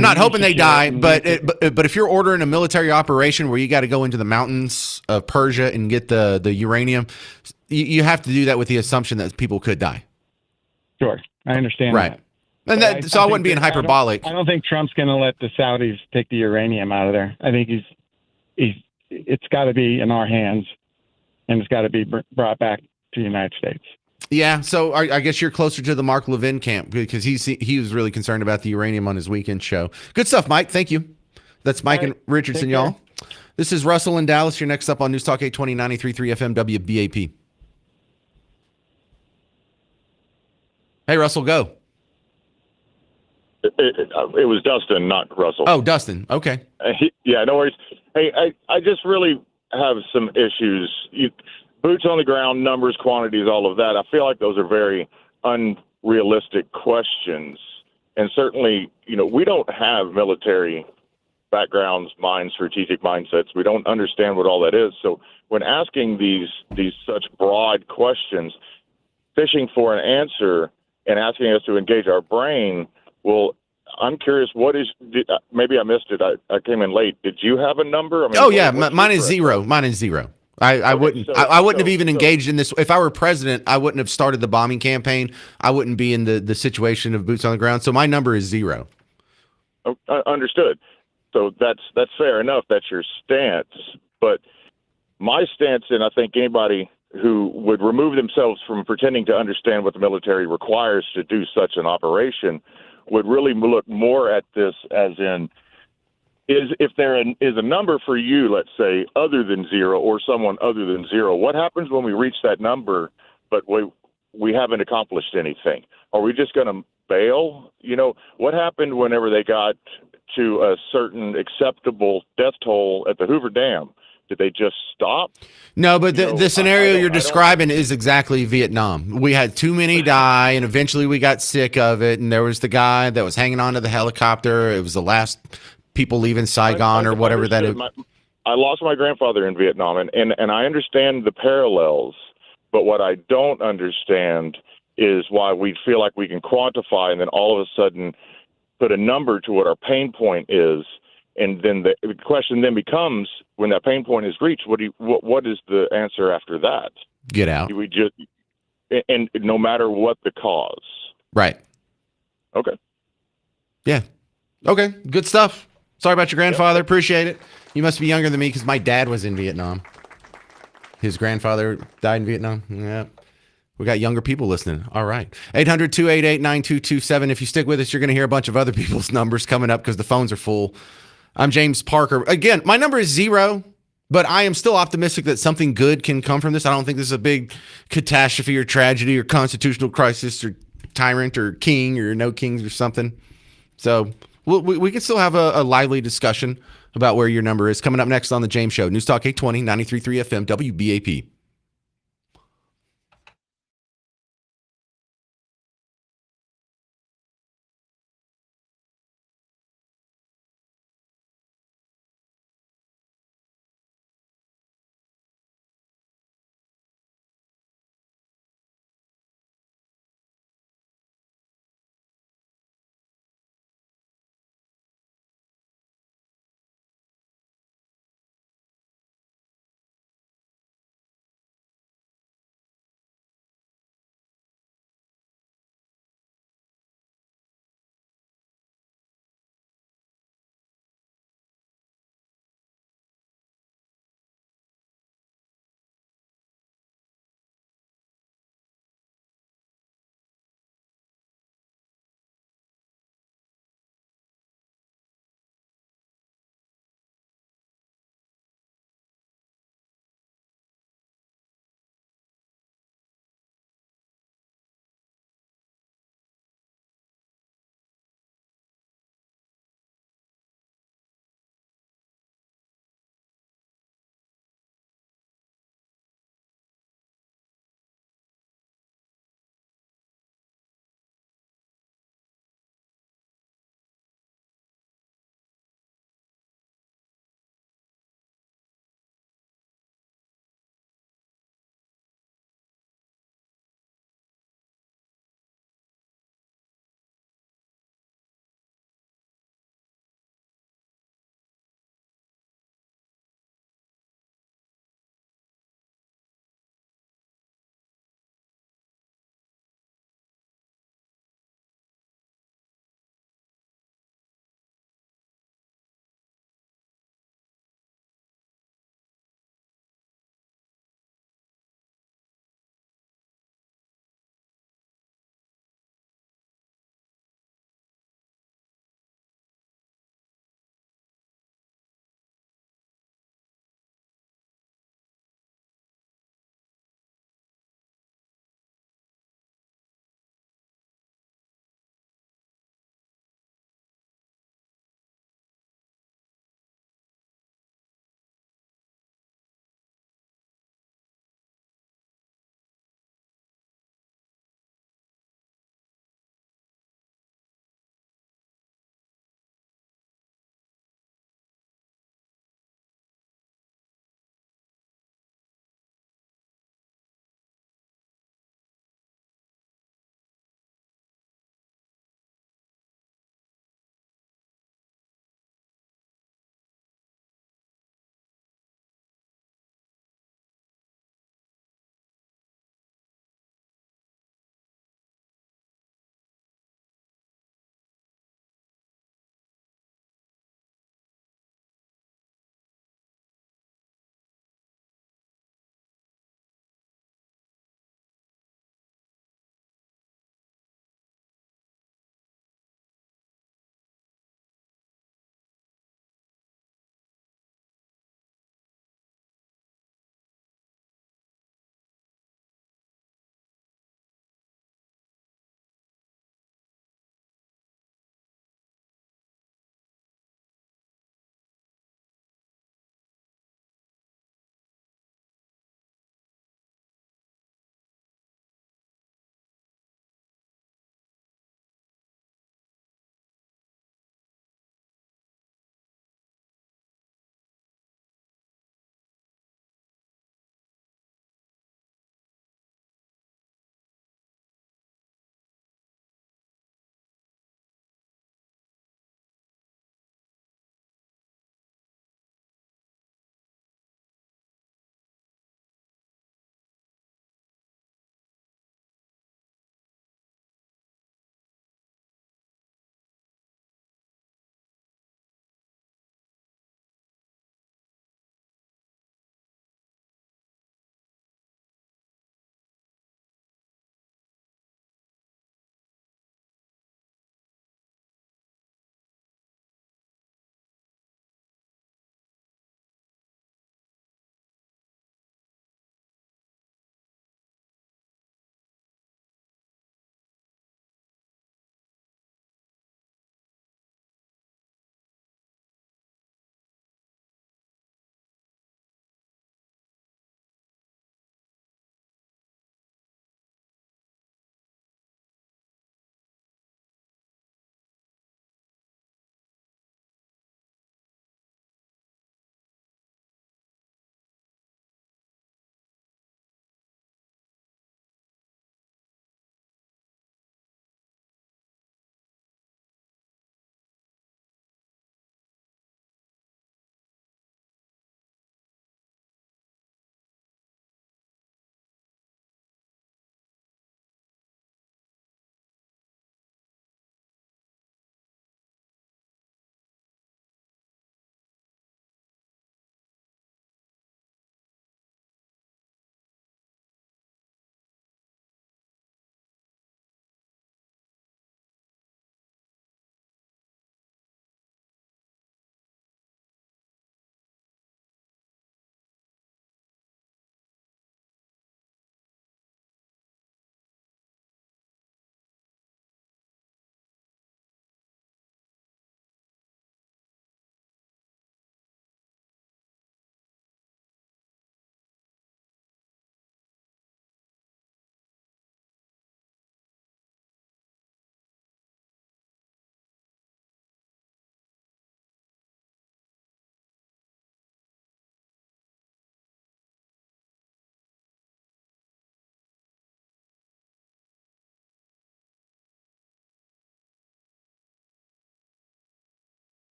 not hoping they die, but if you're ordering a military operation where you got to go into the mountains of Persia and get the uranium, you have to do that with the assumption that people could die. Sure, I understand. Right, and so I wouldn't be hyperbolic. I don't think Trump's going to let the Saudis take the uranium out of there. I think it's got to be in our hands, and it's got to be brought back to the United States. Yeah, so I guess you're closer to the Mark Levin camp because he was really concerned about the uranium on his weekend show. Good stuff, Mike. Thank you. That's Mike and Richardson, y'all. This is Russell in Dallas. You're next up on News Talk 820 93.3 FM WBAP. Hey, Russell, go. It was Dustin, not Russell. Oh, Dustin. Okay. Yeah, no worries. Hey, I just really have some issues. Boots on the ground, numbers, quantities, all of that. I feel like those are very unrealistic questions. And certainly, we don't have military backgrounds, strategic mindsets. We don't understand what all that is. So when asking these such broad questions, fishing for an answer and asking us to engage our brain, well, I'm curious, maybe I missed it. I came in late. Did you have a number? Mine is zero. Mine is zero. I wouldn't have even engaged in this. If I were president, I wouldn't have started the bombing campaign. I wouldn't be in the situation of boots on the ground. So my number is zero. Understood. So that's fair enough. That's your stance. But my stance, and I think anybody who would remove themselves from pretending to understand what the military requires to do such an operation would really look more at this as in is if there is a number for you, let's say, other than zero or someone other than zero, what happens when we reach that number, but we haven't accomplished anything? Are we just going to bail? You know, what happened whenever they got to a certain acceptable death toll at the Hoover Dam? Did they just stop? No, but the scenario you're describing is exactly Vietnam. We had too many die, and eventually we got sick of it. And there was the guy that was hanging onto the helicopter. It was the last people leaving Saigon or whatever that is. I lost my grandfather in Vietnam, and I understand the parallels, but what I don't understand is why we feel like we can quantify and then all of a sudden put a number to what our pain point is. And then the question then becomes, when that pain point is reached, what is the answer after that? Get out. Do we just, and no matter what the cause. Right. Okay. Yeah. Okay. Good stuff. Sorry about your grandfather. Appreciate it. You must be younger than me because my dad was in Vietnam. His grandfather died in Vietnam. Yeah. We got younger people listening. All right. 800-288-9227. If you stick with us, you're going to hear a bunch of other people's numbers coming up because the phones are full. I'm James Parker. Again, my number is 0, but I am still optimistic that something good can come from this. I don't think this is a big catastrophe or tragedy or constitutional crisis or tyrant or king or no kings or something. So we can still have a lively discussion about where your number is. Coming up next on The James Show. News Talk 820, 93.3 FM, WBAP.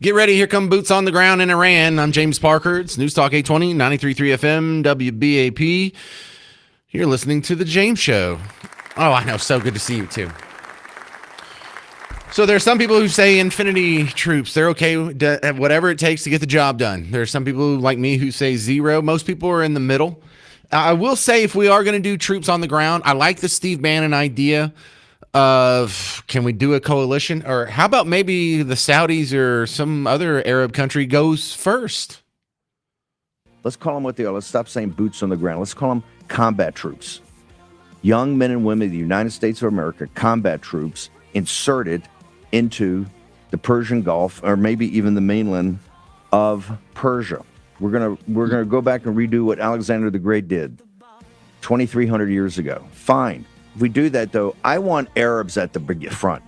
Get ready. Here come boots on the ground in Iran. I'm James Parker. It's News Talk 820, 93.3 FM, WBAP. You're listening to The James Show. Oh, I know. So good to see you, too. So there are some people who say infinity troops. They're okay with whatever it takes to get the job done. There are some people like me who say zero. Most people are in the middle. I will say if we are going to do troops on the ground, I like the Steve Bannon idea of can we do a coalition? Or how about maybe the Saudis or some other Arab country goes first? Let's call them what they are. Let's stop saying boots on the ground. Let's call them combat troops. Young men and women of the United States of America, combat troops inserted into the Persian Gulf or maybe even the mainland of Persia. We're gonna go back and redo what Alexander the Great did 2,300 years ago. Fine. If we do that, though, I want Arabs at the front.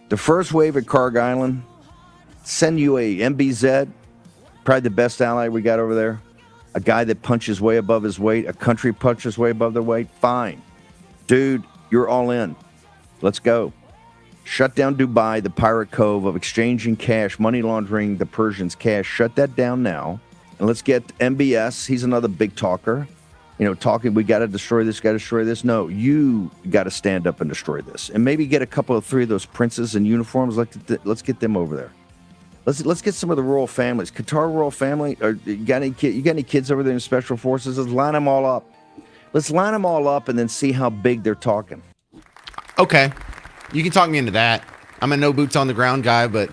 The first wave at Karg Island, send you a MBZ, probably the best ally we got over there. A guy that punches way above his weight, a country punches way above their weight. Fine. Dude, you're all in. Let's go. Shut down Dubai, the pirate cove of exchanging cash, money laundering the Persians' cash. Shut that down now. And let's get MBS. He's another big talker. Talking, we got to destroy this, got to destroy this. No, you got to stand up and destroy this. And maybe get a couple of three of those princes in uniforms. Let's get them over there. Let's get some of the royal families. Qatar royal family. Or you got any kids over there in special forces? Let's line them all up. Let's line them all up and then see how big they're talking. Okay. You can talk me into that. I'm a no boots on the ground guy, but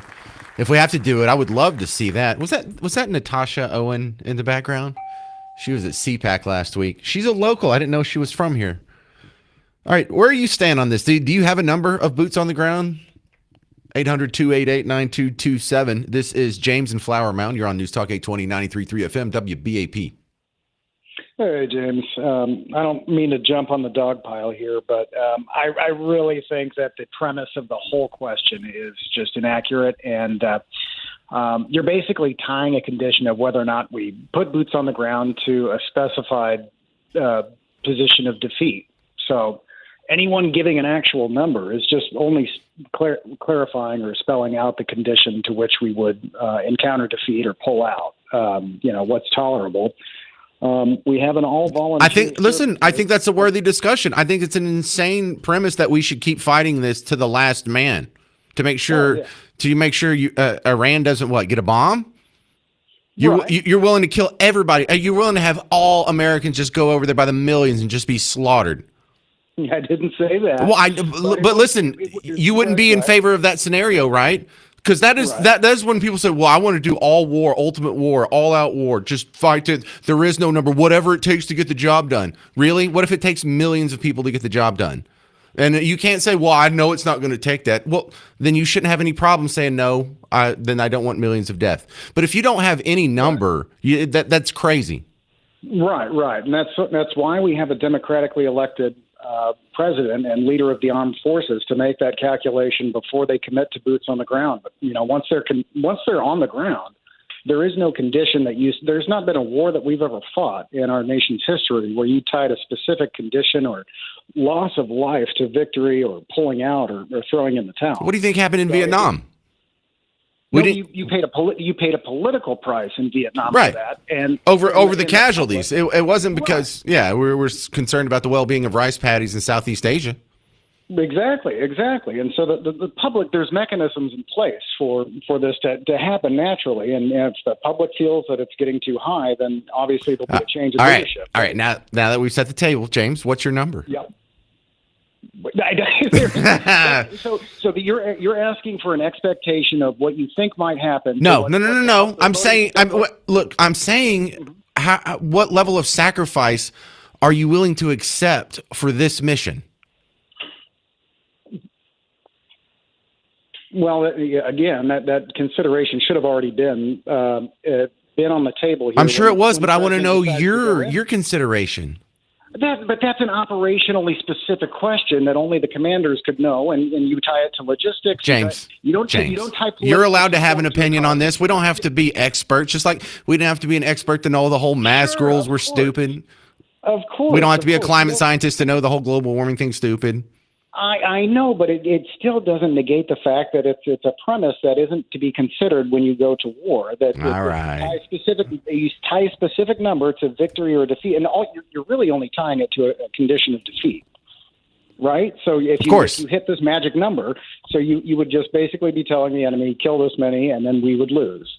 if we have to do it, I would love to see that. Was that Natasha Owen in the background? She was at CPAC last week. She's a local. I didn't know she was from here. All right, where are you stand on this? Do you have a number of boots on the ground? 800-288-9227. This is James and Flower Mound. You're on News Talk 820, 93.3 FM, WBAP. Hey, James. I don't mean to jump on the dog pile here, but I really think that the premise of the whole question is just inaccurate. And you're basically tying a condition of whether or not we put boots on the ground to a specified position of defeat. So anyone giving an actual number is just only clarifying or spelling out the condition to which we would encounter defeat or pull out, what's tolerable. We have an all-volunteer. I think that's a worthy discussion. I think it's an insane premise that we should keep fighting this to the last man to make sure Iran doesn't get a bomb. You're willing to kill everybody. Are you willing to have all Americans just go over there by the millions and just be slaughtered? I didn't say that. Well, but listen, you wouldn't be in favor of that scenario, right? Because that is when people say, well, I want to do all war, ultimate war, all out war, just fight it. There is no number, whatever it takes to get the job done. Really? What if it takes millions of people to get the job done? And you can't say, well, I know it's not going to take that. Well, then you shouldn't have any problem saying no. Then I don't want millions of death. But if you don't have any number, that's crazy. Right. And that's why we have a democratically elected president and leader of the armed forces to make that calculation before they commit to boots on the ground. But once they're on the ground, there is no condition there's not been a war that we've ever fought in our nation's history where you tied a specific condition or loss of life to victory or pulling out or throwing in the towel. What do you think happened in Vietnam? You paid a political price in Vietnam for that, and over the casualties. It wasn't because we were concerned about the well-being of rice paddies in Southeast Asia. Exactly. And so the public, there's mechanisms in place for this to happen naturally. And if the public feels that it's getting too high, then obviously there'll be a change in leadership. All right. Now that we've set the table, James, what's your number? Yep. So you're asking for an expectation of what you think might happen. No. I'm saying, what level of sacrifice are you willing to accept for this mission? Well, again, that consideration should have already been on the table here. I'm sure it was, but I want to know your consideration. But that's an operationally specific question that only the commanders could know, and you tie it to logistics. James, you don't type. You're allowed to have an opinion on this. We don't have to be experts. Just like we didn't have to be an expert to know the whole mask rules were stupid. Of course. We don't have to be a climate scientist to know the whole global warming thing's stupid. I know, but it still doesn't negate the fact that it's a premise that isn't to be considered when you go to war. That All right. you tie a specific number to victory or defeat, and you're really only tying it to a condition of defeat, right? So if you hit this magic number, so you would just basically be telling the enemy, kill this many, and then we would lose.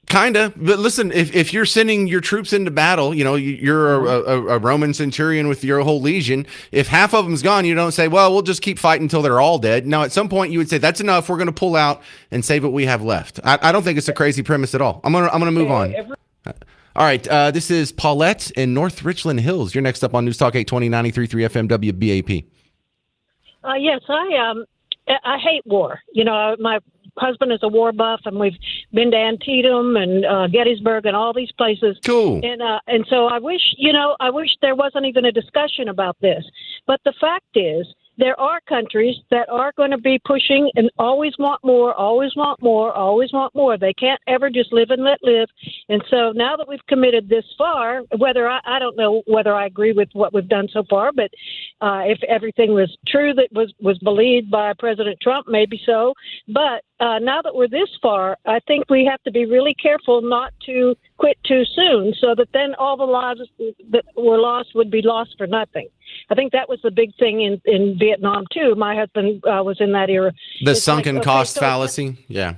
Kinda, but listen, if you're sending your troops into battle, you're a Roman centurion with your whole legion. If half of them's gone, you don't say, "Well, we'll just keep fighting until they're all dead." No, at some point you would say, "That's enough. We're going to pull out and save what we have left." I don't think it's a crazy premise at all. I'm gonna move on. All right, this is Paulette in North Richland Hills. You're next up on News Talk 820 93.3 FM WBAP. Yes, I hate war. My husband is a war buff, and we've been to Antietam and Gettysburg and all these places. Cool. And so I wish there wasn't even a discussion about this. But the fact is, there are countries that are going to be pushing and always want more, always want more, always want more. They can't ever just live and let live. And so now that we've committed this far, whether I don't know whether I agree with what we've done so far, but if everything was true that was believed by President Trump, maybe so. But now that we're this far, I think we have to be really careful not to quit too soon, so that then all the lives that were lost would be lost for nothing. I think that was the big thing in Vietnam, too. My husband was in that era. The sunken cost fallacy? Yeah.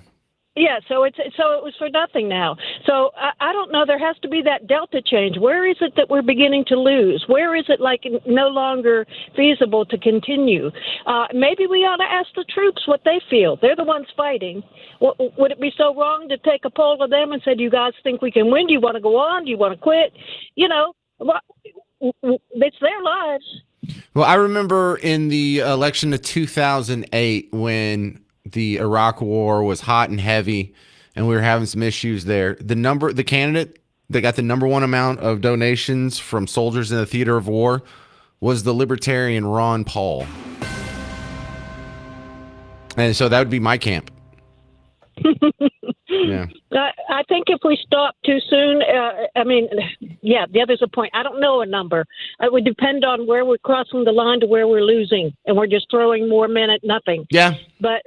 Yeah, so it was for nothing now. So I don't know. There has to be that delta change. Where is it that we're beginning to lose? Where is it like no longer feasible to continue? Maybe we ought to ask the troops what they feel. They're the ones fighting. Would it be so wrong to take a poll of them and say, "Do you guys think we can win? Do you want to go on? Do you want to quit?" It's their lives. Well, I remember in the election of 2008 when the Iraq War was hot and heavy, and we were having some issues there. The candidate that got the number one amount of donations from soldiers in the theater of war was the libertarian Ron Paul. And so that would be my camp. Yeah. I think if we stop too soon, there's a point. I don't know a number. It would depend on where we're crossing the line to where we're losing, and we're just throwing more men at nothing. Yeah. But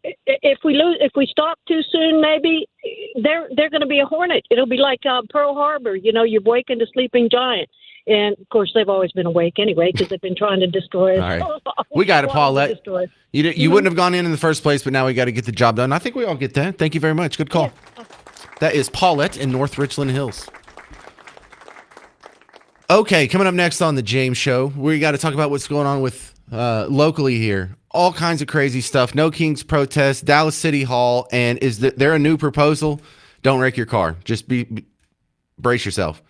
if we stop too soon, maybe they're going to be a hornet. It'll be like Pearl Harbor. You've wakened a sleeping giant. And, of course, they've always been awake anyway because they've been trying to destroy us. All right. We got it, Paulette. You wouldn't have gone in the first place, but now we got to get the job done. I think we all get that. Thank you very much. Good call. Yeah. That is Paulette in North Richland Hills. Okay, coming up next on the James Show, we got to talk about what's going on with locally here. All kinds of crazy stuff. No Kings protest, Dallas City Hall, and is there a new proposal? Don't wreck your car. Just brace yourself.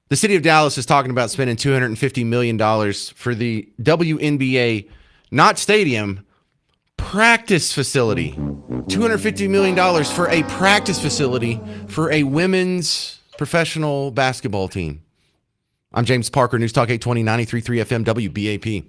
The city of Dallas is talking about spending $250 million for the WNBA, not stadium, practice facility. $250 million for a practice facility for a women's professional basketball team. I'm James Parker, News Talk 820 93.3 FM WBAP.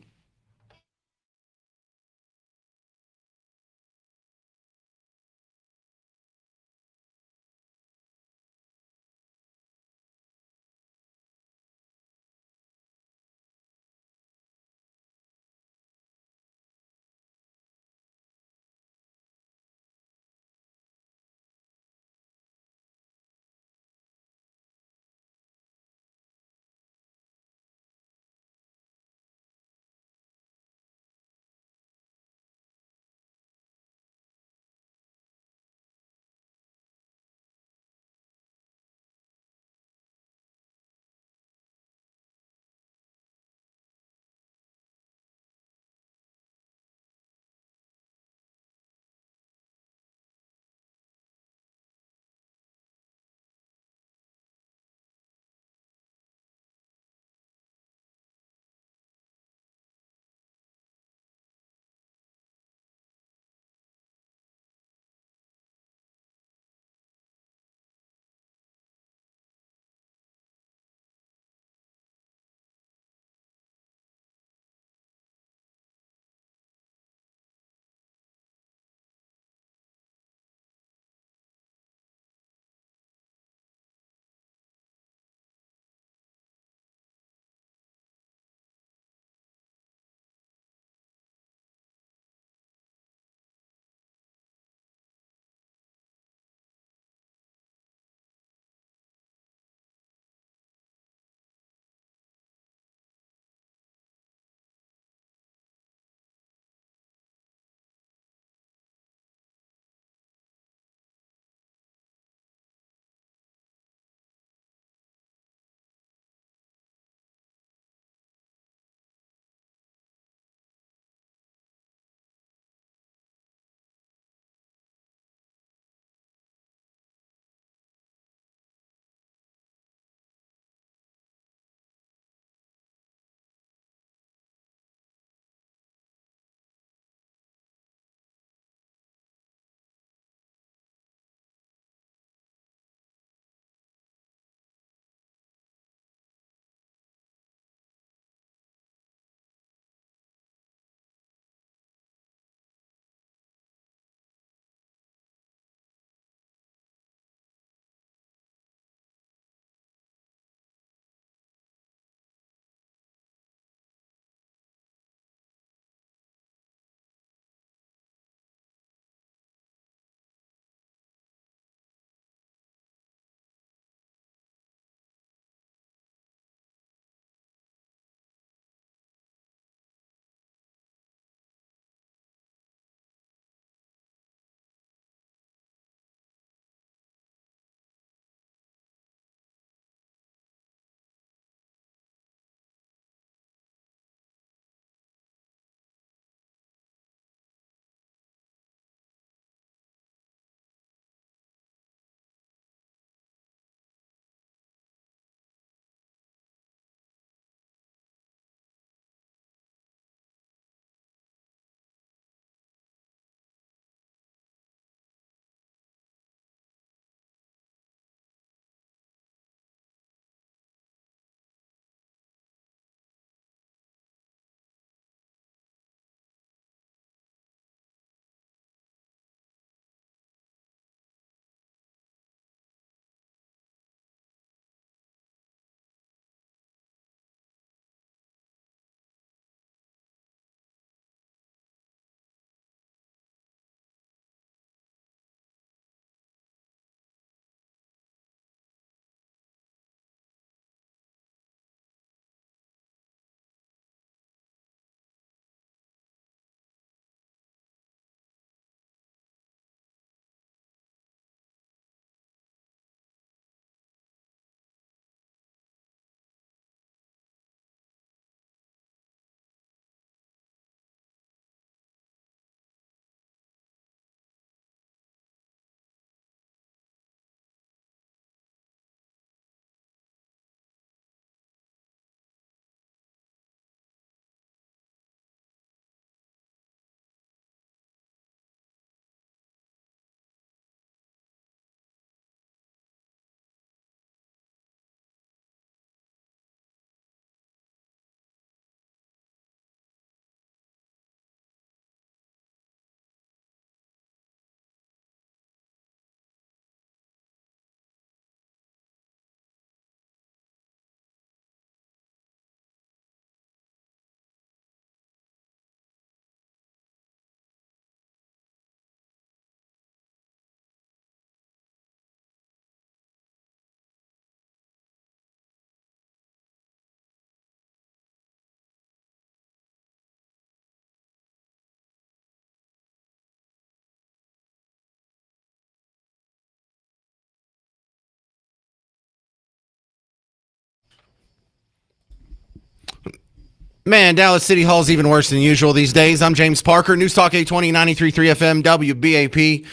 Man, Dallas City Hall's even worse than usual these days. I'm James Parker, News Talk 820, 93.3 FM, WBAP.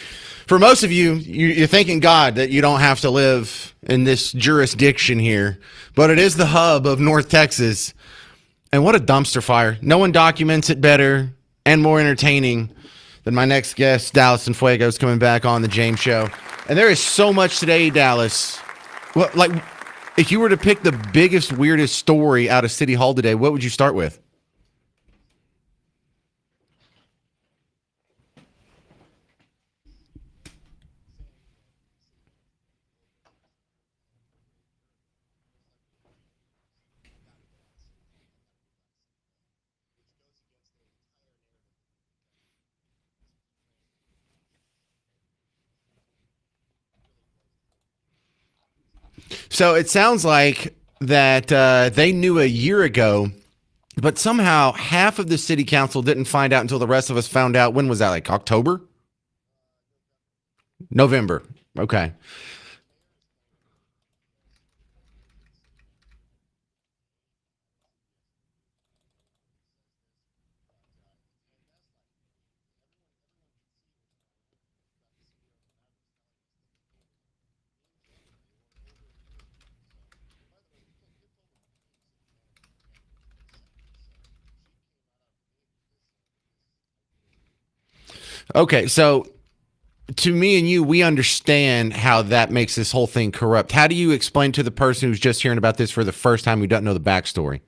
For most of you, you're thanking God that you don't have to live in this jurisdiction here, but it is the hub of North Texas. And what a dumpster fire. No one documents it better and more entertaining than my next guest, Dallas and Fuego, is coming back on the James Show. And there is so much today, Dallas. Well, like, if you were to pick the biggest, weirdest story out of City Hall today, what would you start with? So it sounds like that they knew a year ago, but somehow half of the city council didn't find out until the rest of us found out. When was that? Like October? November. Okay. Okay, so to me and you, we understand how that makes this whole thing corrupt. How do you explain to the person who's just hearing about this for the first time who doesn't know the backstory?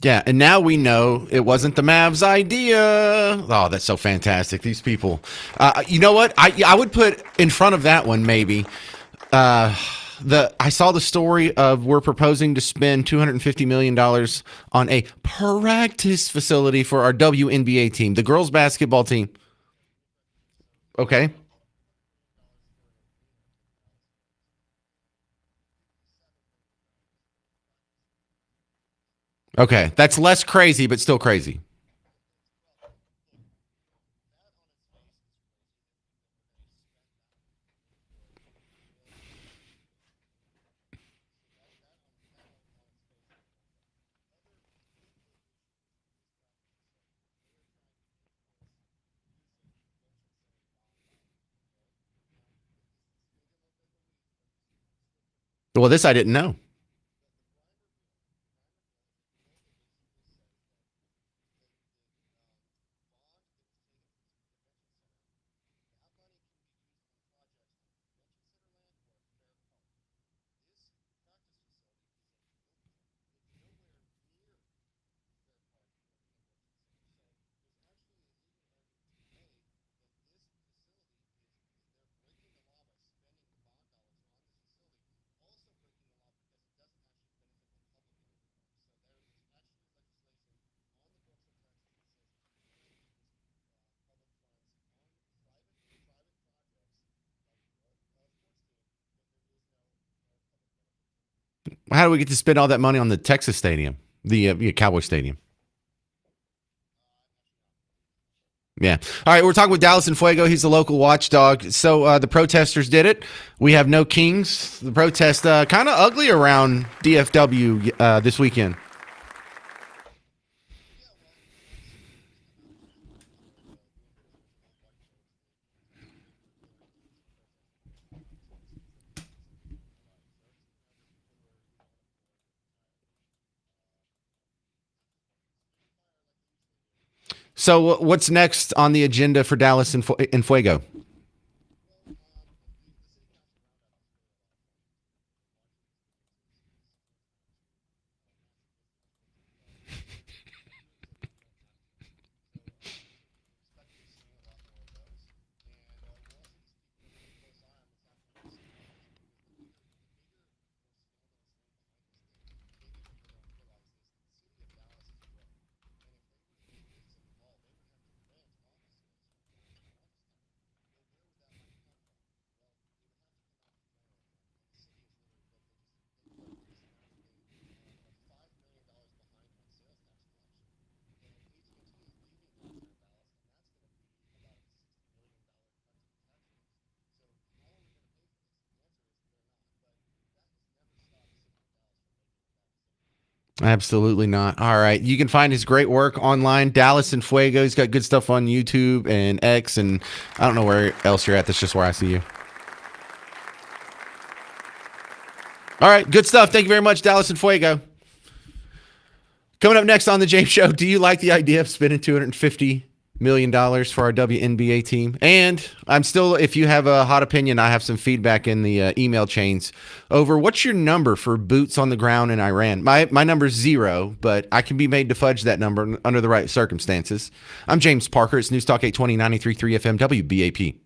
Yeah, and now we know it wasn't the Mavs' idea. Oh, that's so fantastic. These people. You know what? I would put in front of that one maybe. I saw the story of we're proposing to spend $250 million on a practice facility for our WNBA team, the girls basketball team. Okay. Okay, that's less crazy, but still crazy. Well, this I didn't know. How do we get to spend all that money on the Texas stadium, the Cowboy Stadium? Yeah. All right. We're talking with Dallas and Fuego. He's the local watchdog. So the protesters did it. We have no kings. The protest kind of ugly around DFW this weekend. So what's next on the agenda for Dallas and Fuego? Absolutely not. All right. You can find his great work online, Dallas and Fuego. He's got good stuff on YouTube and X, and I don't know where else you're at. That's just where I see you. All right. Good stuff. Thank you very much, Dallas and Fuego. Coming up next on the James Show, do you like the idea of spending $250 million for our WNBA team? And I'm still, if you have a hot opinion, I have some feedback in the email chains over what's your number for boots on the ground in Iran. My number's 0, but I can be made to fudge that number under the right circumstances. I'm James Parker. It's News Talk 820 93.3 FM WBAP.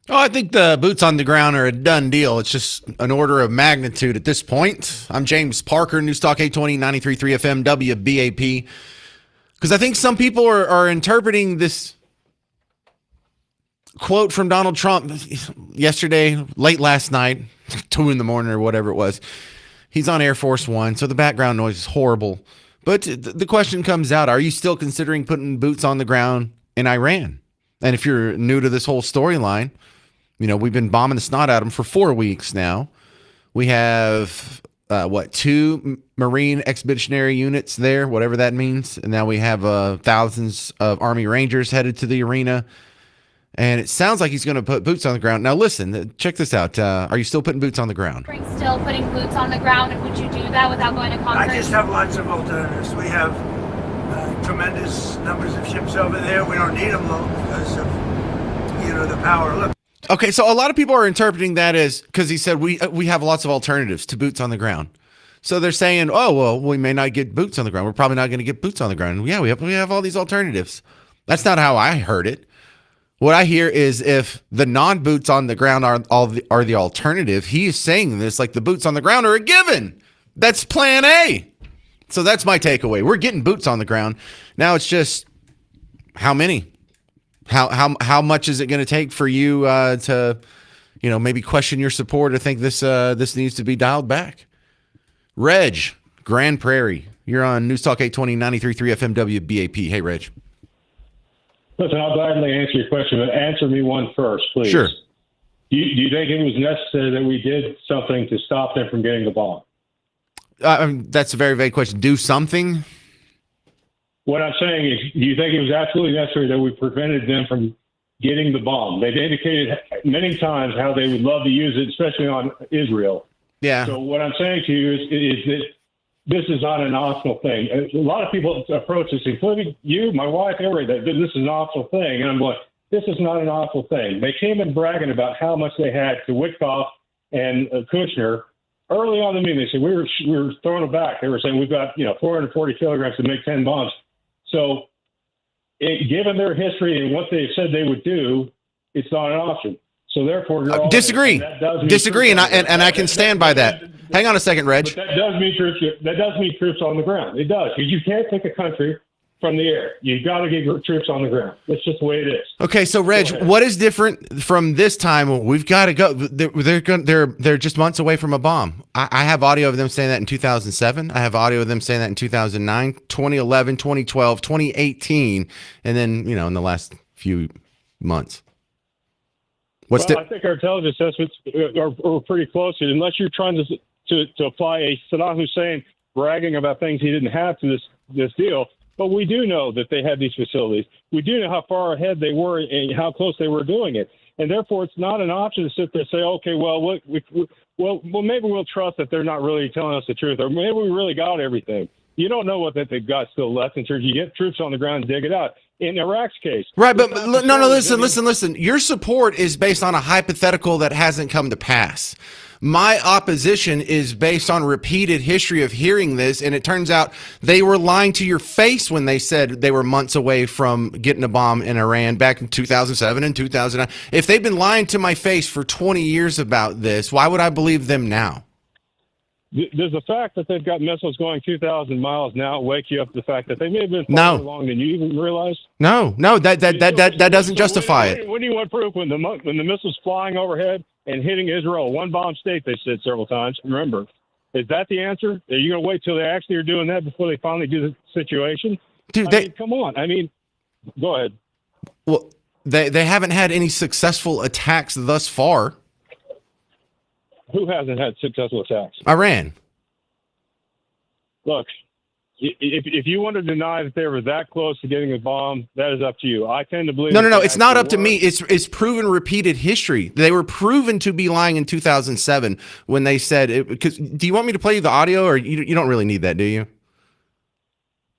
Oh, I think the boots on the ground are a done deal. It's just an order of magnitude at this point. I'm James Parker, News Talk 820, 93.3 FM, WBAP. Because I think some people are interpreting this quote from Donald Trump yesterday, late last night, 2 a.m. or whatever it was. He's on Air Force One, so the background noise is horrible. But the question comes out, are you still considering putting boots on the ground in Iran? And if you're new to this whole storyline, you know, we've been bombing the snot out of them for 4 weeks now. We have, 2 Marine Expeditionary Units there, whatever that means. And now we have thousands of Army Rangers headed to the arena. And it sounds like he's going to put boots on the ground. Now, listen, check this out. Are you still putting boots on the ground? Still putting boots on the ground, and would you do that without going to Congress? I just have lots of alternatives. We have tremendous numbers of ships over there. We don't need them though because of, the power. Look. Okay, so a lot of people are interpreting that as because he said we have lots of alternatives to boots on the ground. So they're saying, oh, well, we may not get boots on the ground. We're probably not going to get boots on the ground. Yeah, we have all these alternatives. That's not how I heard it. What I hear is if the non-boots on the ground are the alternative, he is saying this like the boots on the ground are a given. That's plan A. So that's my takeaway. We're getting boots on the ground. Now it's just how many? How much is it going to take for you to, maybe question your support or think this needs to be dialed back? Reg, Grand Prairie, you're on News Talk 820, 93.3 FM WBAP. Hey, Reg. Listen, I'll gladly answer your question, but answer me one first, please. Sure. Do you think it was necessary that we did something to stop them from getting the bomb? That's a very vague question. Do something? What I'm saying is, do you think it was absolutely necessary that we prevented them from getting the bomb? They've indicated many times how they would love to use it, especially on Israel. Yeah. So what I'm saying to you is that this is not an optional thing. A lot of people approach this, including you, my wife, everybody, that this is an optional thing. And I'm like, this is not an optional thing. They came in bragging about how much they had to Witkoff and Kushner. Early on in the meeting, they said, we were throwing it back. They were saying, we've got 440 kilograms to make 10 bombs. So given their history and what they said they would do, it's not an option. So therefore, you're disagree. Disagree, and I can stand by that. Hang on a second, Reg. But that does mean troops on the ground. It does. You can't take a country from the air. You've got to get troops on the ground. That's just the way it is. Okay, so Reg, what is different from this time? We've got to go. They're just months away from a bomb. I have audio of them saying that in 2007. I have audio of them saying that in 2009, 2011, 2012, 2018, and then in the last few months. I think our intelligence assessments are pretty close. Unless you're trying to apply a Saddam Hussein bragging about things he didn't have to this deal. But we do know that they had these facilities. We do know how far ahead they were and how close they were doing it. And therefore, it's not an option to sit there and say, okay, well, maybe we'll trust that they're not really telling us the truth, or maybe we really got everything. You don't know what that they've got still left in terms of you get troops on the ground and dig it out. In Iraq's case. Right, but no, listen. Your support is based on a hypothetical that hasn't come to pass. My opposition is based on repeated history of hearing this, and it turns out they were lying to your face when they said they were months away from getting a bomb in Iran back in 2007 and 2009. If they've been lying to my face for 20 years about this, why would I believe them now? Does the fact that they've got missiles going 2,000 miles now wake you up to the fact that they may have been farther along than you even realized? No, that doesn't justify it. When do you want proof? When the missile's flying overhead and hitting Israel, one bomb state, they said several times. Remember, is that the answer? Are you going to wait till they actually are doing that before they finally do the situation? Dude, come on. Go ahead. Well, they haven't had any successful attacks thus far. Who hasn't had successful attacks? Iran. Look, if you want to deny that they were that close to getting a bomb, that is up to you. I tend to believe. No. It's not up to me. It's proven repeated history. They were proven to be lying in 2007 when they said it. Because do you want me to play you the audio, or you don't really need that, do you?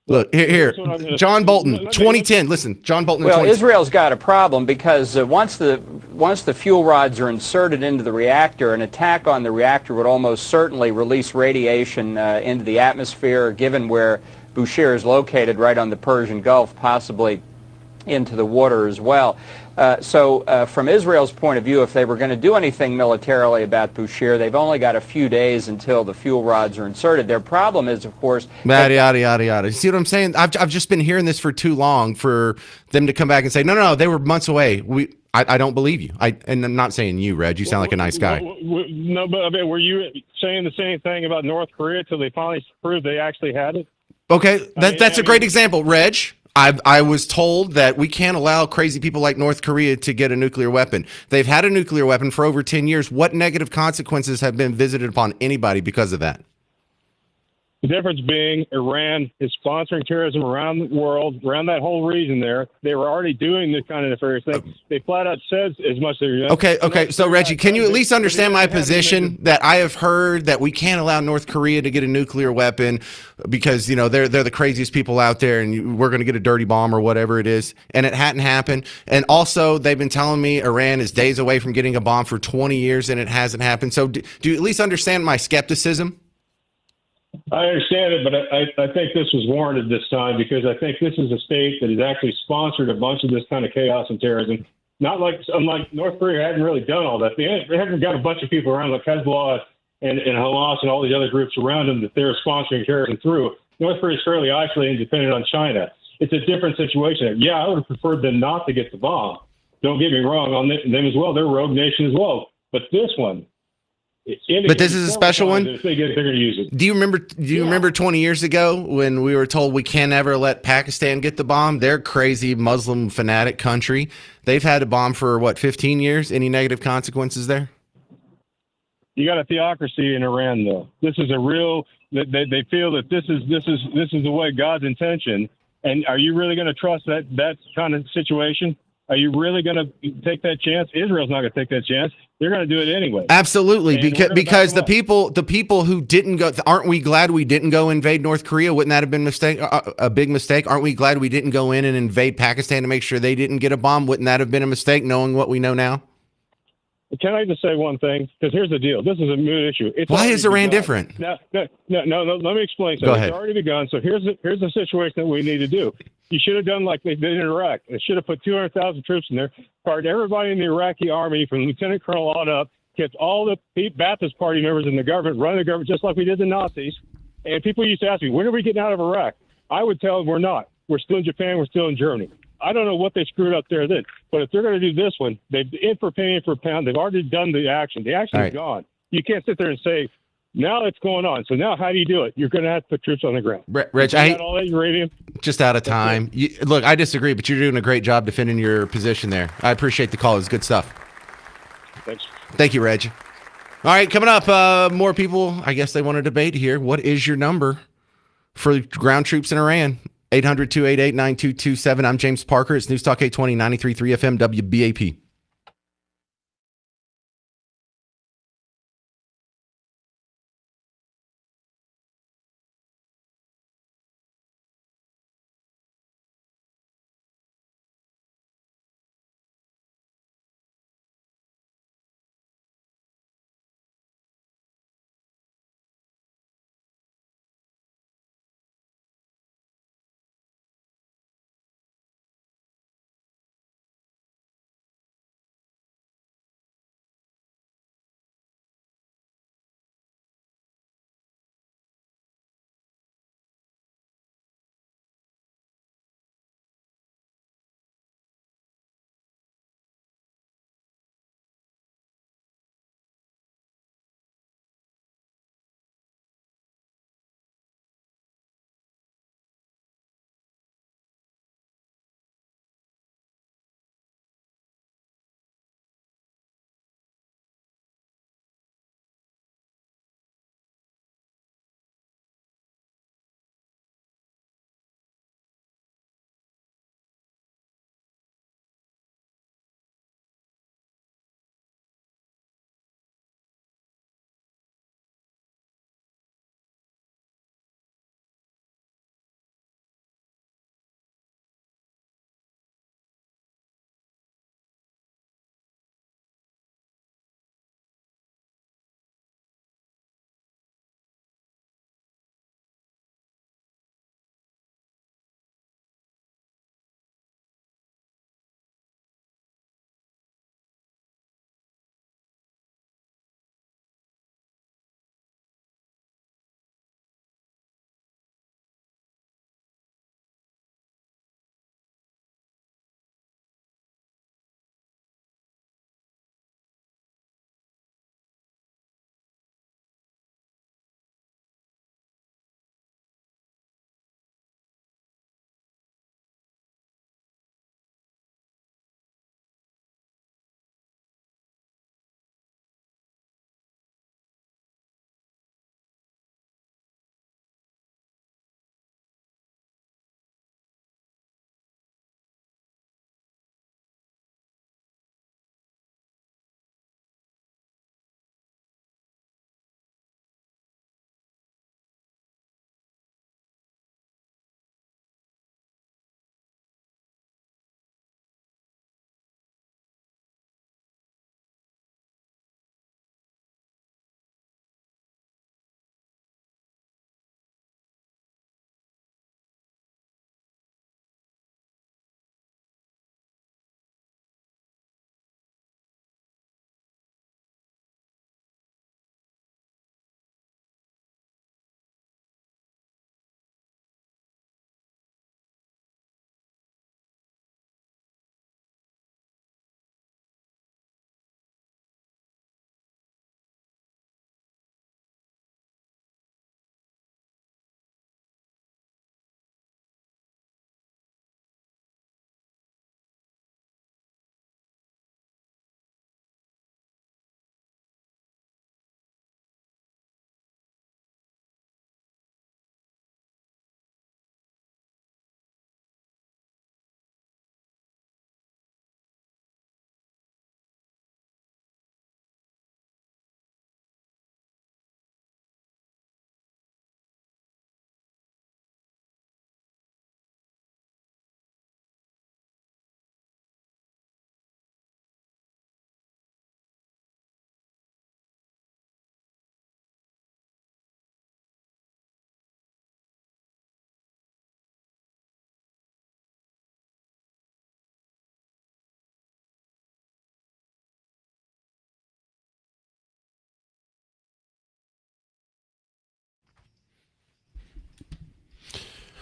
Look, here. John Bolton, 2010. Listen, John Bolton. Well, Israel's got a problem because once the fuel rods are inserted into the reactor, an attack on the reactor would almost certainly release radiation into the atmosphere, given where Bushehr is located, right on the Persian Gulf, possibly into the water as well. So from Israel's point of view, if they were going to do anything militarily about Bushehr, they've only got a few days until the fuel rods are inserted. Their problem is, of course, Yada, yada, yada, yada. You see what I'm saying? I've just been hearing this for too long for them to come back and say, no, they were months away. I don't believe you. And I'm not saying you, Reg. You sound like a nice guy. No, but I mean, were you saying the same thing about North Korea till they finally proved they actually had it? Okay, that's a great example, Reg. I was told that we can't allow crazy people like North Korea to get a nuclear weapon. They've had a nuclear weapon for over 10 years. What negative consequences have been visited upon anybody because of that? The difference being Iran is sponsoring terrorism around the world, around that whole region there. They were already doing this kind of nefarious thing. They flat out said as much as Okay. So, Reggie, can you at least understand my position that I have heard that we can't allow North Korea to get a nuclear weapon because, they're the craziest people out there and we're going to get a dirty bomb or whatever it is. And it hadn't happened. And also, they've been telling me Iran is days away from getting a bomb for 20 years and it hasn't happened. So do you at least understand my skepticism? I understand it, but I think this was warranted this time because I think this is a state that has actually sponsored a bunch of this kind of chaos and terrorism. Not like, unlike North Korea hadn't really done all that. They haven't got a bunch of people around like Hezbollah and Hamas and all these other groups around them that they're sponsoring terrorism through. North Korea is fairly isolated and dependent on China. It's a different situation. Yeah, I would have preferred them not to get the bomb. Don't get me wrong on them as well. They're a rogue nation as well. But this one, but this is a special one. If they get it, they're going to use it. Do you remember 20 years ago when we were told we can't ever let Pakistan get the bomb? They're crazy Muslim fanatic country. They've had a bomb for 15 years. Any negative consequences there? You got a theocracy in Iran, though. This is a real. They feel that this is the way God's intention. And are you really going to trust that kind of situation? Are you really going to take that chance? Israel's not going to take that chance. They're going to do it anyway. Absolutely, because the people who didn't go, aren't we glad we didn't go invade North Korea? Wouldn't that have been a big mistake? Aren't we glad we didn't go in and invade Pakistan to make sure they didn't get a bomb? Wouldn't that have been a mistake, knowing what we know now? Can I just say one thing? Because here's the deal. This is a moot issue. Why is Iran different? No. Let me explain something. Go ahead. It's already begun. So here's the situation that we need to do. You should have done like they did in Iraq. They should have put 200,000 troops in there, fired everybody in the Iraqi army from lieutenant colonel on up, kept all the Ba'athist Party members in the government, running the government just like we did the Nazis. And people used to ask me, when are we getting out of Iraq? I would tell them we're not. We're still in Japan. We're still in Germany. I don't know what they screwed up there then. But if they're going to do this one, they've in for penny for pound. They've already done the action. The action is gone. You can't sit there and say, now it's going on. So now how do you do it? You're going to have to put troops on the ground. Reg, all that uranium. Just out of time. Look, I disagree, but you're doing a great job defending your position there. I appreciate the call. It's good stuff. Thanks. Thank you, Reg. All right, coming up, more people, I guess they want to debate here. What is your number for ground troops in Iran? 800-288-9227. I'm James Parker. It's News Talk 820, 93.3 FM, WBAP.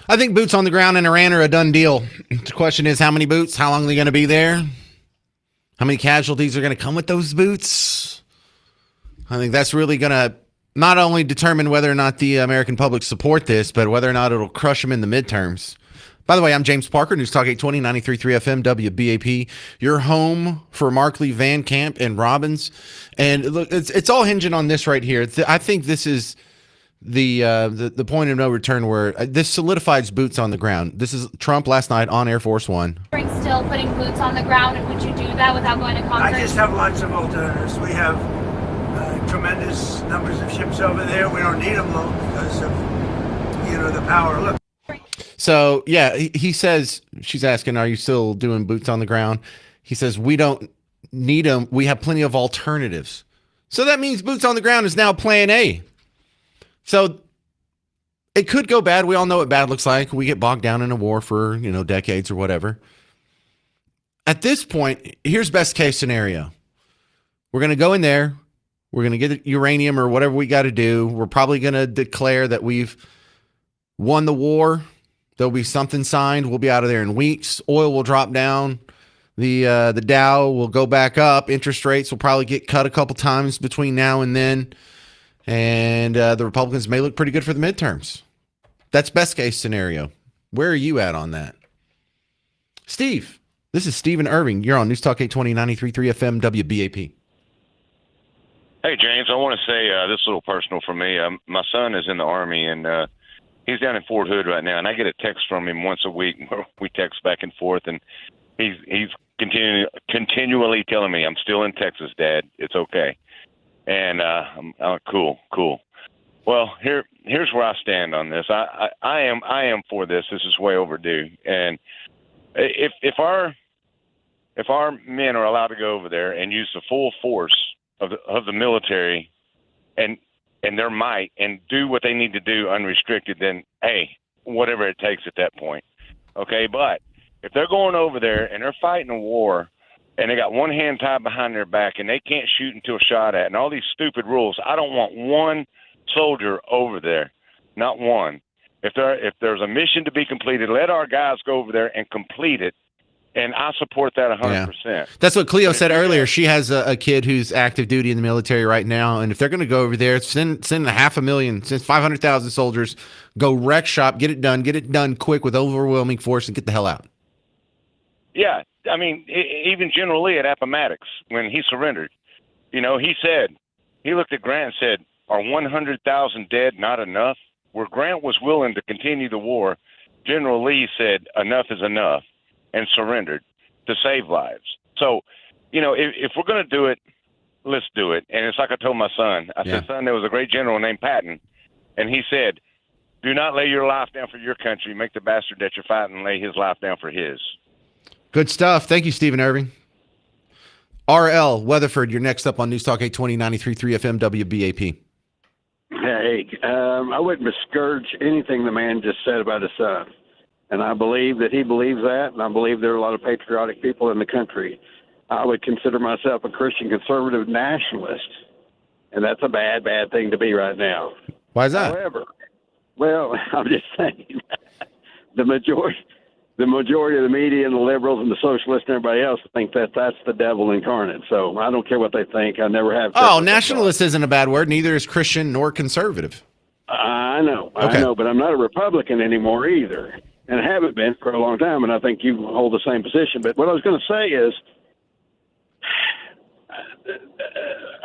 I think boots on the ground in Iran are a done deal. The question is, how many boots? How long are they going to be there? How many casualties are going to come with those boots? I think that's really going to not only determine whether or not the American public support this, but whether or not it'll crush them in the midterms. By the way, I'm James Parker, News Talk 820, 93.3 FM, WBAP, your home for Markley, Van Camp, and Robbins. And look, it's all hinging on this right here. I think this is the point of no return where this solidifies boots on the ground. This is Trump last night on Air Force One. Still putting boots on the ground, and would you do that without going to Congress? I just have lots of alternatives. We have tremendous numbers of ships over there. We don't need them though because of the power. Look. So yeah, he says, she's asking, are you still doing boots on the ground? He says, we don't need them. We have plenty of alternatives. So that means boots on the ground is now plan A. So it could go bad. We all know what bad looks like. We get bogged down in a war for, decades or whatever. At this point, here's best case scenario. We're going to go in there. We're going to get uranium or whatever we got to do. We're probably going to declare that we've won the war. There'll be something signed. We'll be out of there in weeks. Oil will drop down. The Dow will go back up. Interest rates will probably get cut a couple times between now and then. And the Republicans may look pretty good for the midterms. That's best case scenario. Where are you at on that? Steve, this is Stephen Irving. You're on News Talk 820, 93.3 FM, WBAP. Hey, James, I want to say this is a little personal for me. My son is in the Army, and he's down in Fort Hood right now, and I get a text from him once a week. We text back and forth, and he's continually telling me, I'm still in Texas, Dad. It's okay. And cool. Well, here's where I stand on this. I am for this. This is way overdue. And if our men are allowed to go over there and use the full force of the military and their might and do what they need to do unrestricted, then hey, whatever it takes at that point. Okay, but if they're going over there and they're fighting a war and they got one hand tied behind their back and they can't shoot until shot at and all these stupid rules, I don't want one soldier over there, not one. If there's a mission to be completed, let our guys go over there and complete it. And I support that 100%. Yeah. That's what Cleo said earlier. She has a kid who's active duty in the military right now. And if they're going to go over there, send 500,000, send 500,000 soldiers, go wreck shop, get it done quick with overwhelming force and get the hell out. Yeah. I mean, even General Lee at Appomattox, when he surrendered, he looked at Grant and said, are 100,000 dead not enough? Where Grant was willing to continue the war, General Lee said, enough is enough, and surrendered to save lives. So, if we're going to do it, let's do it. And it's like I told my son. I said, son, there was a great general named Patton, and he said, do not lay your life down for your country. Make the bastard that you're fighting lay his life down for his. Good stuff. Thank you, Stephen Irving. R.L. Weatherford, you're next up on News Talk 820, 93.3 FM, WBAP. Hey, I wouldn't discourage anything the man just said about his son. And I believe that he believes that, and I believe there are a lot of patriotic people in the country. I would consider myself a Christian conservative nationalist, and that's a bad thing to be right now. Why is that? However, well, I'm just saying, the majority of the media and the liberals and the socialists and everybody else think that that's the devil incarnate. So I don't care what they think. I never have. Oh, nationalist isn't a bad word. Neither is Christian nor conservative. I know, Okay. I know, but I'm not a Republican anymore either, and I haven't been for a long time. And I think you hold the same position. But what I was going to say is,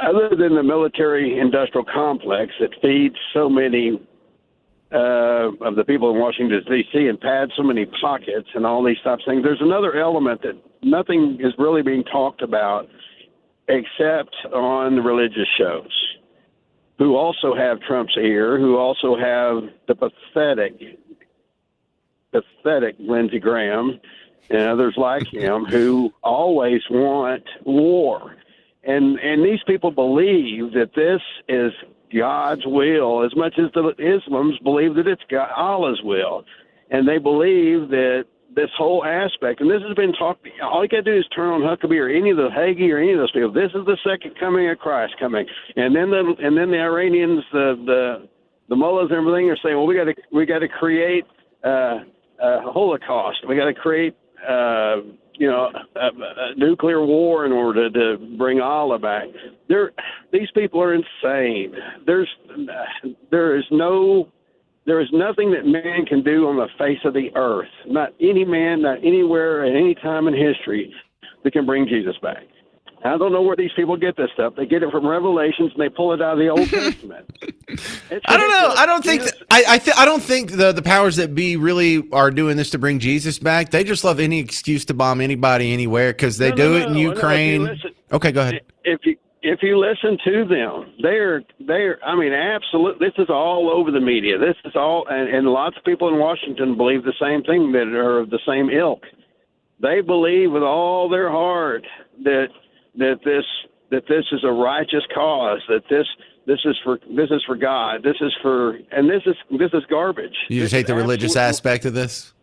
other than the military-industrial complex that feeds so many of the people in Washington, D.C. and pads so many pockets and all these types of things, there's another element that nothing is really being talked about except on the religious shows, who also have Trump's ear, who also have the pathetic Lindsey Graham and others like him who always want war. And these people believe that this is God's will as much as the Islams believe that it's Allah's will. And they believe that this whole aspect, and this has been talked, all you got to do is turn on Huckabee or any of the Hagee or any of those people. This is the second coming of Christ coming. And then the Iranians, the mullahs and everything are saying, well, we got to create Holocaust. We got to create, a nuclear war in order to bring Allah back. These people are insane. There is nothing that man can do on the face of the earth. Not any man, not anywhere, at any time in history, that can bring Jesus back. I don't know where these people get this stuff. They get it from Revelations and they pull it out of the Old Testament. I don't know. I don't think I don't think the powers that be really are doing this to bring Jesus back. They just love any excuse to bomb anybody anywhere because they do it in Ukraine. Okay, go ahead. If you listen to them, they're. I mean, absolutely. This is all over the media. This is all, and lots of people in Washington believe the same thing, that are of the same ilk. They believe with all their heart that this is a righteous cause. That this is for God. This is garbage. You just hate the religious aspect of this.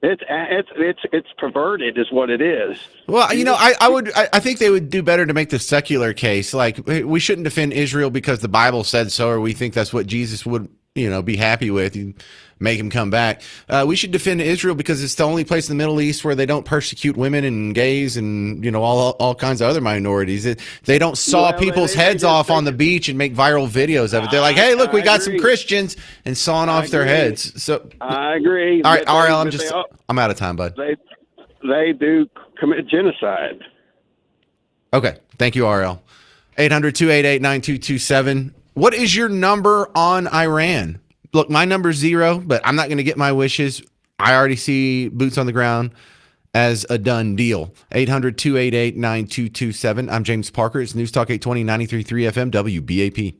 It's perverted, is what it is. Well, I think they would do better to make the secular case. Like, we shouldn't defend Israel because the Bible said so, or we think that's what Jesus would, be happy with. You make him come back. We should defend Israel because it's the only place in the Middle East where they don't persecute women and gays and all kinds of other minorities. They don't saw people's heads off on the beach and make viral videos of it. They're like, hey, look, we got some Christians, and sawing off their heads. So I agree. All right, RL, I'm out of time, bud. They do commit genocide. Okay, thank you, RL. 800-288-9227. What is your number on Iran? Look, my number's 0, but I'm not going to get my wishes. I already see boots on the ground as a done deal. 800-288-9227. I'm James Parker. It's News Talk 820, 93.3 FM, WBAP.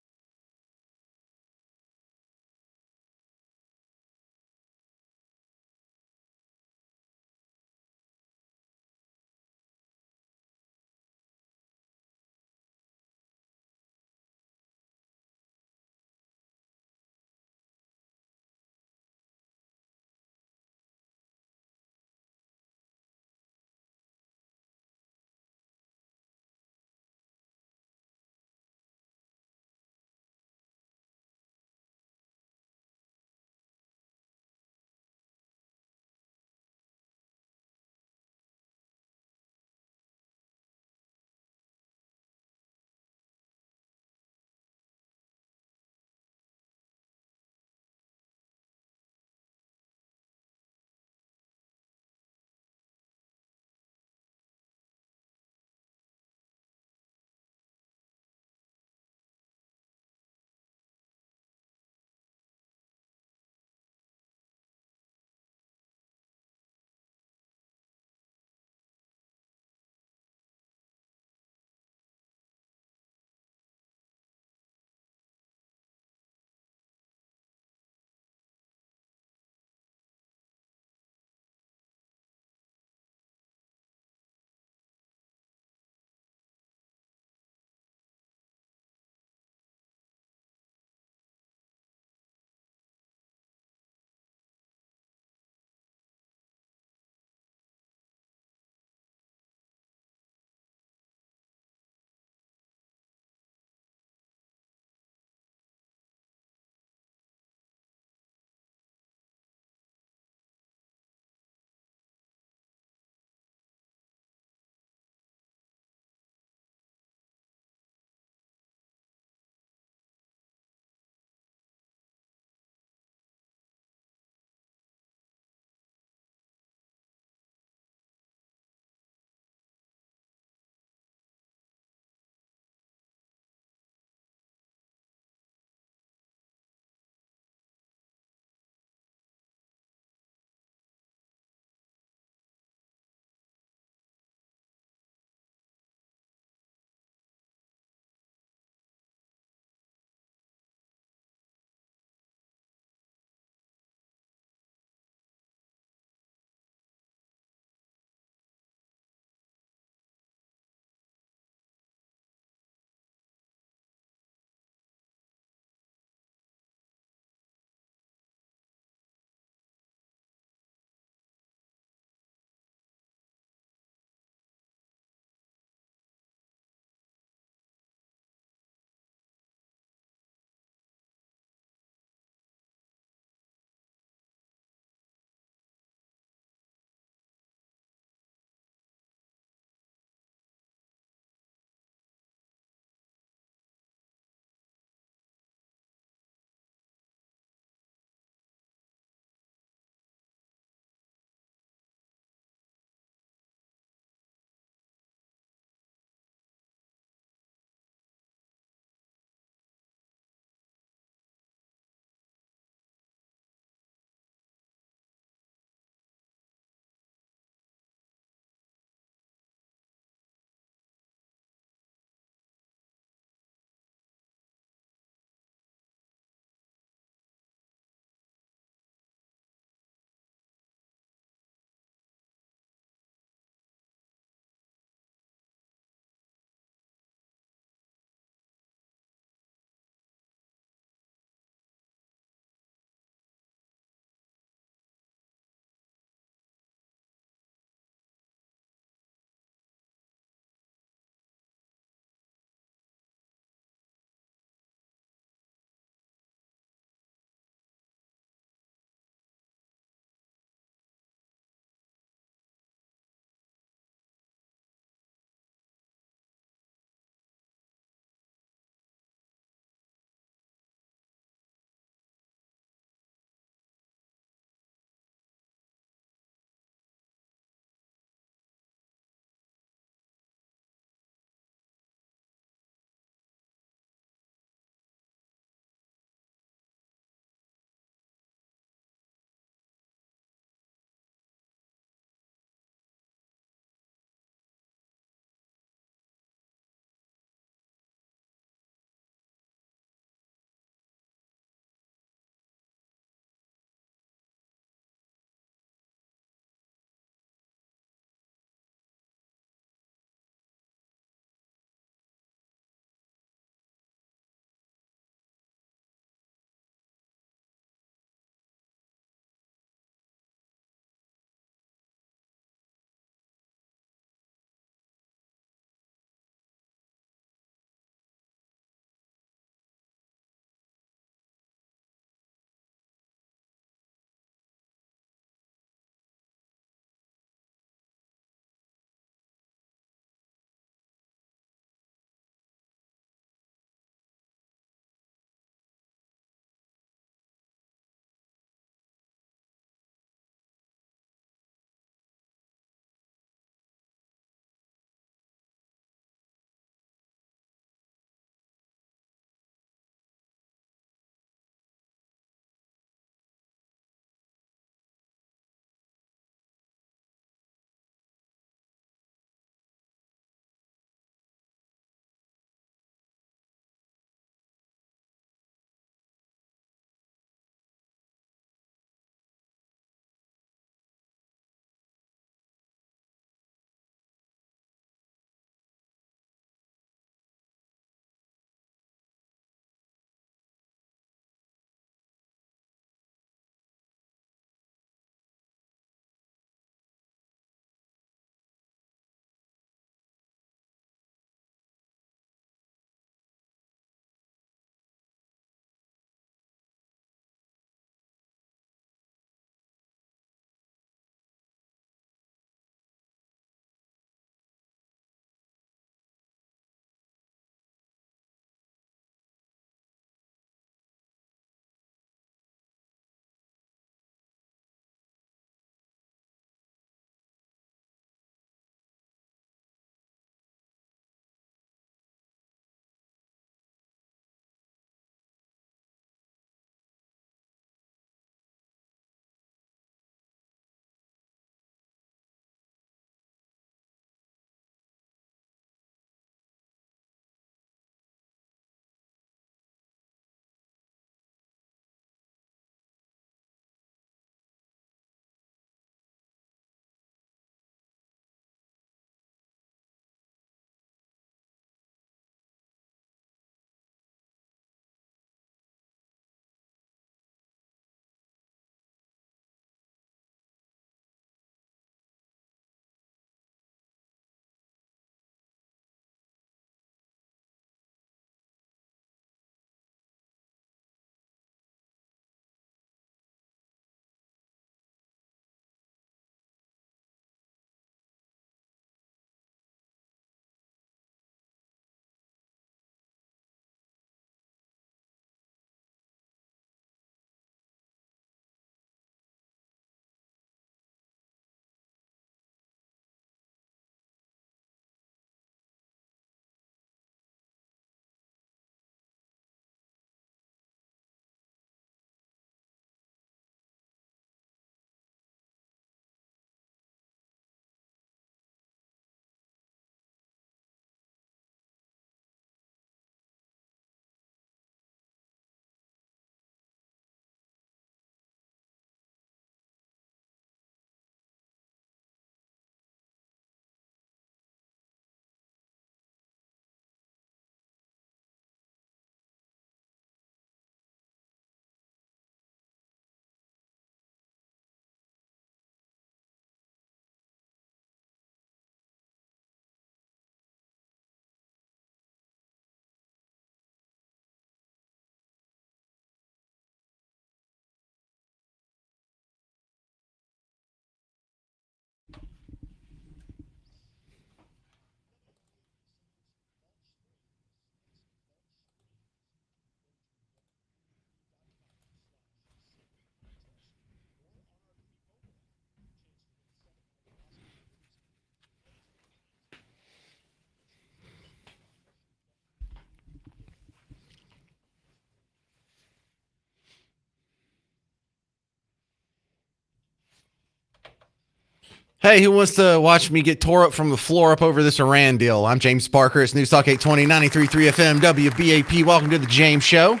Hey, who wants to watch me get tore up from the floor up over this Iran deal? I'm James Parker. It's News Talk 820, 93.3 FM, WBAP. Welcome to the James Show,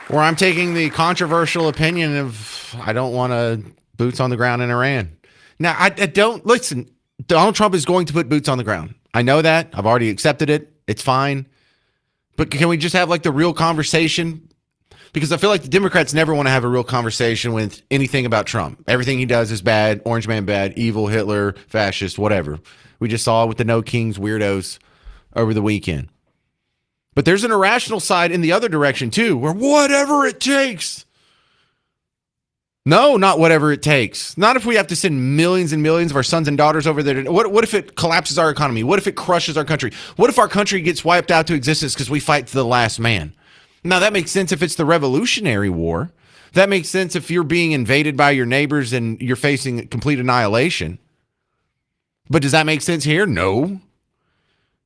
where I'm taking the controversial opinion of I don't want boots on the ground in Iran. Now, I don't, listen, Donald Trump is going to put boots on the ground. I know that. I've already accepted it. It's fine. But can we just have like the real conversation? Because I feel like the Democrats never want to have a real conversation with anything about Trump. Everything he does is bad, orange man bad, evil, Hitler, fascist, whatever. We just saw it with the No Kings weirdos over the weekend. But there's an irrational side in the other direction too, where whatever it takes. No, not whatever it takes. Not if we have to send millions and millions of our sons and daughters over there. What if it collapses our economy? What if it crushes our country? What if our country gets wiped out to existence because we fight to the last man? Now, that makes sense if it's the Revolutionary War. That makes sense if you're being invaded by your neighbors and you're facing complete annihilation. But does that make sense here? No.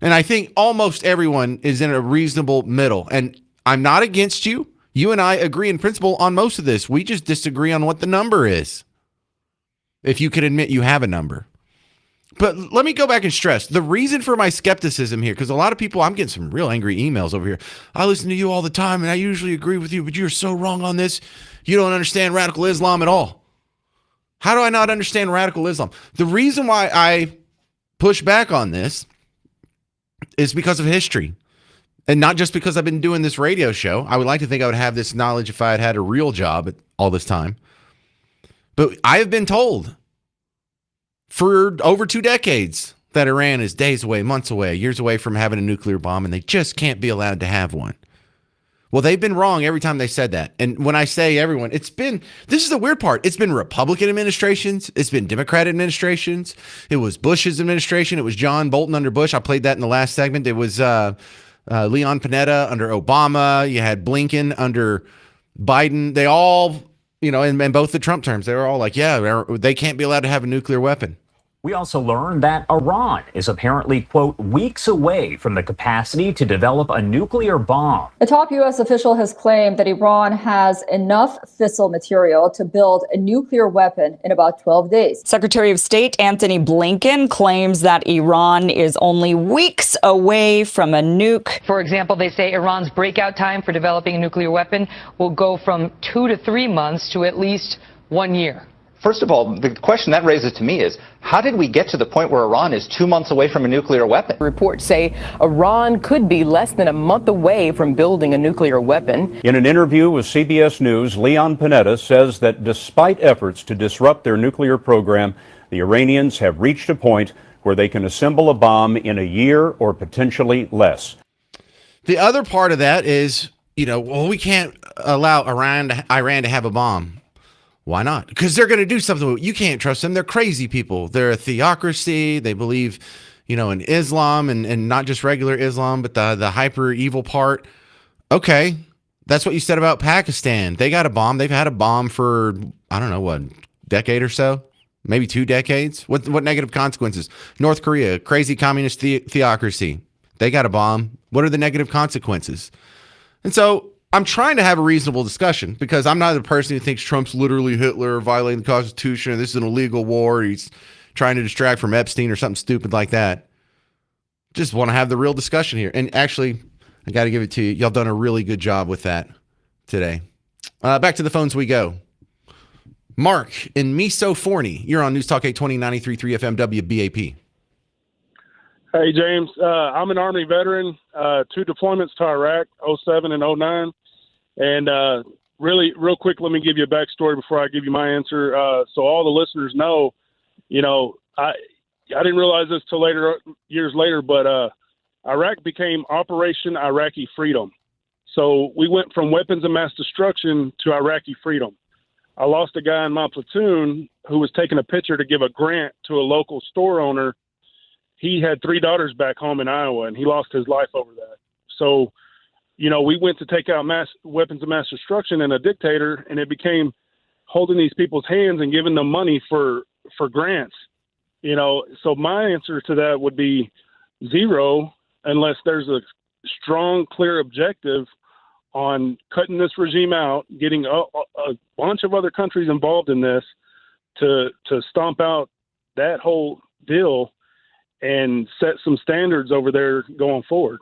And I think almost everyone is in a reasonable middle. And I'm not against you. You and I agree in principle on most of this. We just disagree on what the number is. If you can admit you have a number. But let me go back and stress the reason for my skepticism here, because a lot of people, I'm getting some real angry emails over here. I listen to you all the time and I usually agree with you, but you're so wrong on this. You don't understand radical Islam at all. How do I not understand radical Islam? The reason why I push back on this is because of history. And not just because I've been doing this radio show. I would like to think I would have this knowledge if I had had a real job all this time. But I have been told for over 2 decades that Iran is days away, months away, years away from having a nuclear bomb, and they just can't be allowed to have one. Well, they've been wrong every time they said that. And when I say everyone, this is the weird part. It's been Republican administrations. It's been Democrat administrations. It was Bush's administration. It was John Bolton under Bush. I played that in the last segment. It was Leon Panetta under Obama. You had Blinken under Biden. They all, in both the Trump terms, they were all like, yeah, they can't be allowed to have a nuclear weapon. We also learned that Iran is apparently, quote, weeks away from the capacity to develop a nuclear bomb. A top U.S. official has claimed that Iran has enough fissile material to build a nuclear weapon in about 12 days. Secretary of State Antony Blinken claims that Iran is only weeks away from a nuke. For example, they say Iran's breakout time for developing a nuclear weapon will go from 2 to 3 months to at least 1 year. First of all, the question that raises to me is, how did we get to the point where Iran is 2 months away from a nuclear weapon? Reports say Iran could be less than a month away from building a nuclear weapon. In an interview with CBS News, Leon Panetta says that despite efforts to disrupt their nuclear program, the Iranians have reached a point where they can assemble a bomb in a year or potentially less. The other part of that is, we can't allow Iran to have a bomb. Why not? Because they're going to do something. You can't trust them. They're crazy people. They're a theocracy. They believe, in Islam and not just regular Islam, but the hyper evil part. Okay. That's what you said about Pakistan. They got a bomb. They've had a bomb for, I don't know, what, decade or so? Maybe 2 decades? What negative consequences? North Korea, crazy communist theocracy. They got a bomb. What are the negative consequences? And so I'm trying to have a reasonable discussion because I'm not the person who thinks Trump's literally Hitler, violating the Constitution, and this is an illegal war. He's trying to distract from Epstein or something stupid like that. Just want to have the real discussion here. And actually, I got to give it to you. Y'all done a really good job with that today. Back to the phones we go. Mark in Miso Forney. You're on News Talk 820 93.3 FM WBAP. Hey, James. I'm an Army veteran, 2 deployments to Iraq, 07 and 09. And really, real quick, let me give you a backstory before I give you my answer. So all the listeners know, I didn't realize this till years later, but Iraq became Operation Iraqi Freedom. So we went from weapons of mass destruction to Iraqi freedom. I lost a guy in my platoon who was taking a picture to give a grant to a local store owner. He had 3 daughters back home in Iowa, and he lost his life over that. So, we went to take out weapons of mass destruction and a dictator, and it became holding these people's hands and giving them money for grants. So my answer to that would be 0, unless there's a strong, clear objective on cutting this regime out, getting a bunch of other countries involved in this to stomp out that whole deal and set some standards over there going forward.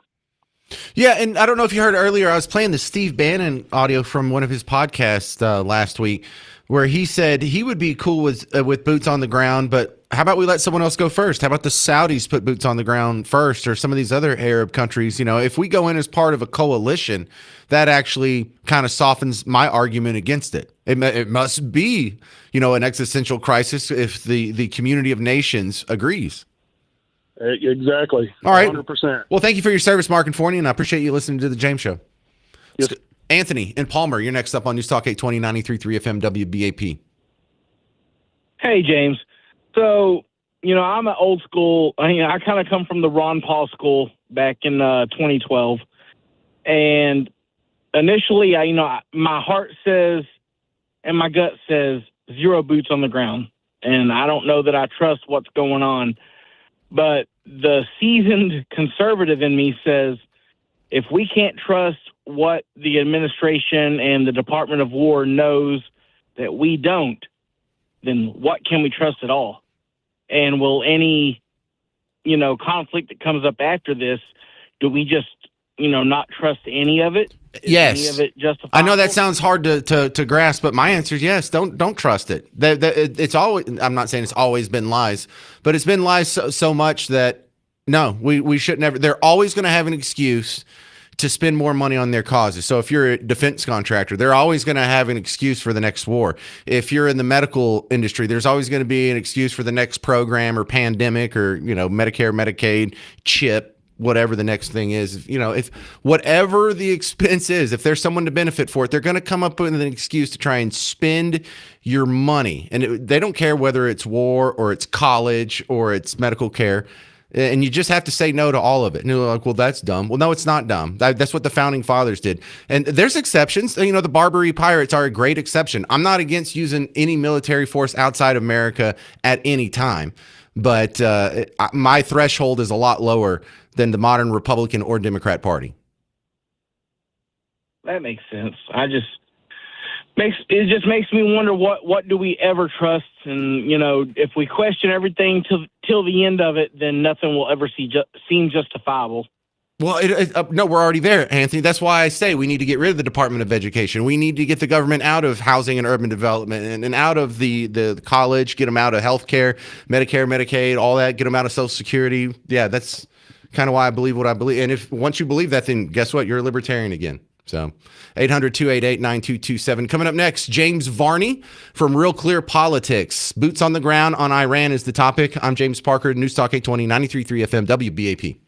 Yeah, and I don't know if you heard earlier, I was playing the Steve Bannon audio from one of his podcasts last week, where he said he would be cool with boots on the ground, but how about we let someone else go first? How about the Saudis put boots on the ground first, or some of these other Arab countries? You know, if we go in as part of a coalition, that actually kind of softens my argument against it. It must be, you know, an existential crisis if the community of nations agrees. Exactly. All right. 100%. Well, thank you for your service, Mark and Forney, and I appreciate you listening to the James Show. Yes. Anthony and Palmer, you're next up on News Talk 820 93.3 FM WBAP. Hey, James. So, you know, I'm an old school. I kind of come from the Ron Paul school back in 2012. And initially, my heart says and my gut says 0 boots on the ground. And I don't know that I trust what's going on. But the seasoned conservative in me says, if we can't trust what the administration and the Department of War knows that we don't, then what can we trust at all? And will any, conflict that comes up after this, do we just, not trust any of it? Yes. Any of it justifiable? I know that sounds hard to grasp, but my answer is yes. Don't trust it. It's always. I'm not saying it's always been lies, but it's been lies so much that no, we should never. They're always going to have an excuse to spend more money on their causes. So if you're a defense contractor, they're always going to have an excuse for the next war. If you're in the medical industry, there's always going to be an excuse for the next program or pandemic or Medicare, Medicaid, chip. Whatever the next thing is, if whatever the expense is, if there's someone to benefit for it, they're going to come up with an excuse to try and spend your money. And they don't care whether it's war or it's college or it's medical care. And you just have to say no to all of it. And you're like, well, that's dumb. Well, no, it's not dumb. That's what the founding fathers did. And there's exceptions. The Barbary Pirates are a great exception. I'm not against using any military force outside America at any time. But my threshold is a lot lower than the modern Republican or Democrat Party. That makes sense. It just makes me wonder what do we ever trust? And if we question everything till the end of it, then nothing will ever seem justifiable. Well, no, we're already there, Anthony. That's why I say we need to get rid of the Department of Education. We need to get the government out of housing and urban development and out of the college, get them out of healthcare, Medicare, Medicaid, all that, get them out of Social Security. Yeah, that's kind of why I believe what I believe. And if once you believe that, then guess what? You're a libertarian again. So 800-288-9227. Coming up next, James Varney from Real Clear Politics. Boots on the ground on Iran is the topic. I'm James Parker, News Talk 820, 93.3 FM, WBAP.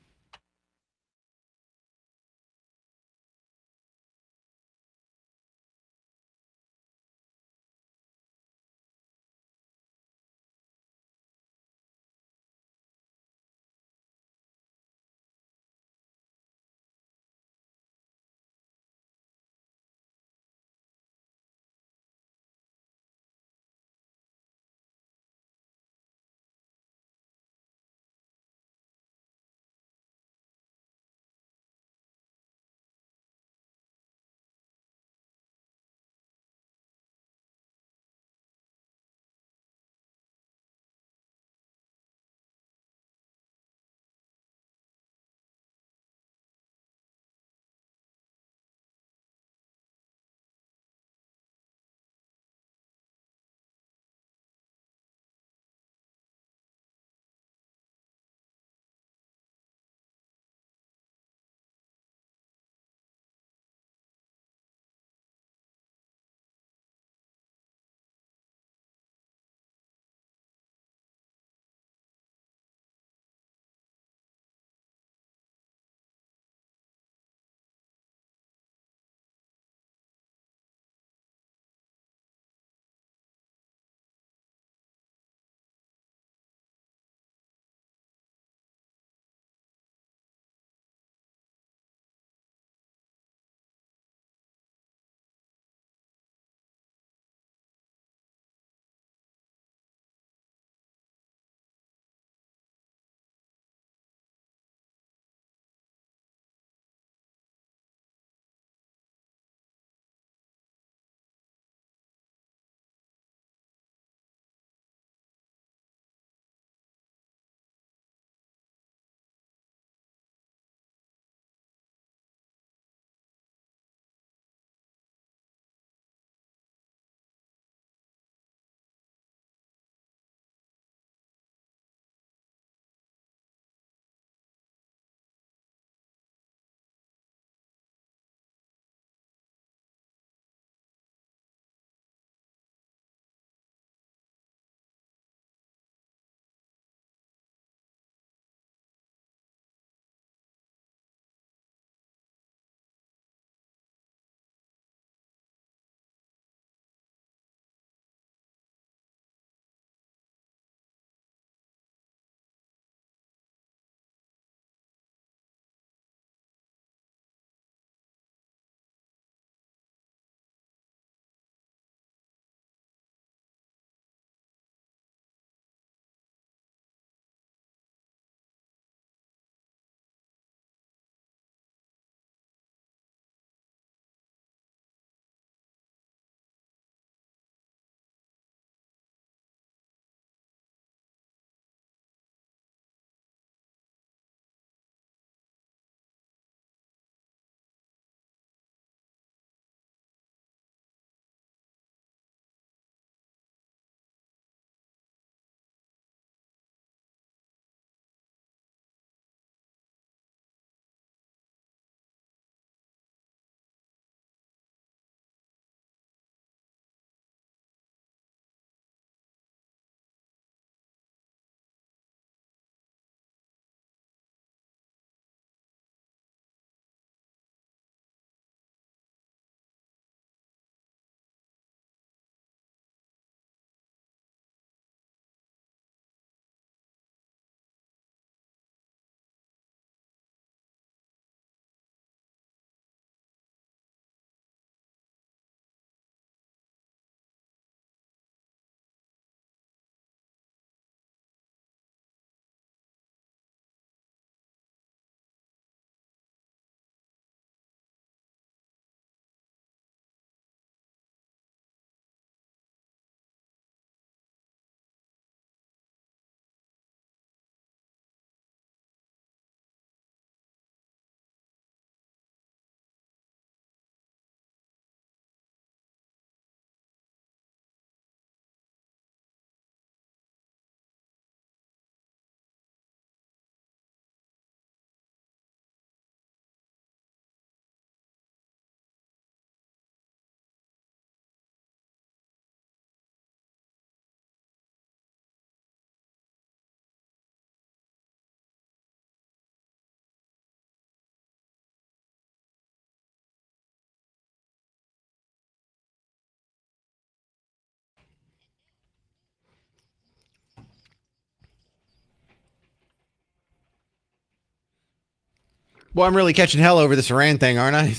Well, I'm really catching hell over this Iran thing, aren't I?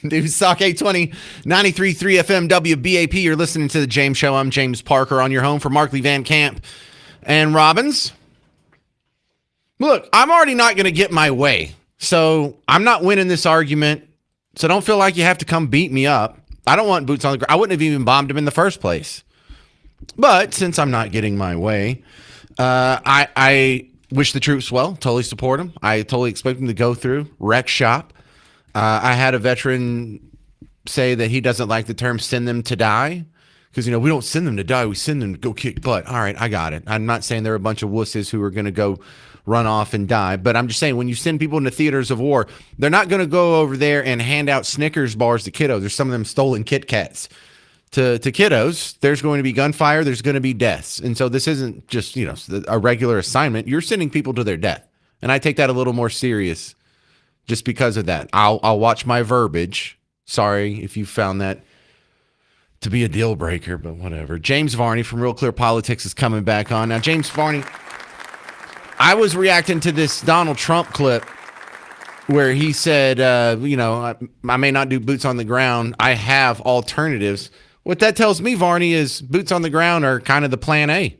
News Talk 820, 93.3 FM WBAP. You're listening to The James Show. I'm James Parker on your home for Markley Van Camp and Robbins. Look, I'm already not going to get my way, so I'm not winning this argument, so don't feel like you have to come beat me up. I don't want boots on the ground. I wouldn't have even bombed him in the first place. But since I'm not getting my way, I wish the troops well, totally support them. I totally expect them to go through, wreck shop. I had a veteran say that he doesn't like the term send them to die because, we don't send them to die. We send them to go kick butt. All right, I got it. I'm not saying they're a bunch of wusses who are going to go run off and die. But I'm just saying when you send people into theaters of war, they're not going to go over there and hand out Snickers bars to kiddos. There's some of them stolen Kit Kats to kiddos. There's going to be gunfire. There's going to be deaths. And so this isn't just, a regular assignment. You're sending people to their death. And I take that a little more serious just because of that. I'll watch my verbiage. Sorry if you found that to be a deal breaker, but whatever. James Varney from Real Clear Politics is coming back on. Now, James Varney, I was reacting to this Donald Trump clip where he said, I may not do boots on the ground. I have alternatives. What that tells me, Varney, is boots on the ground are kind of the plan A.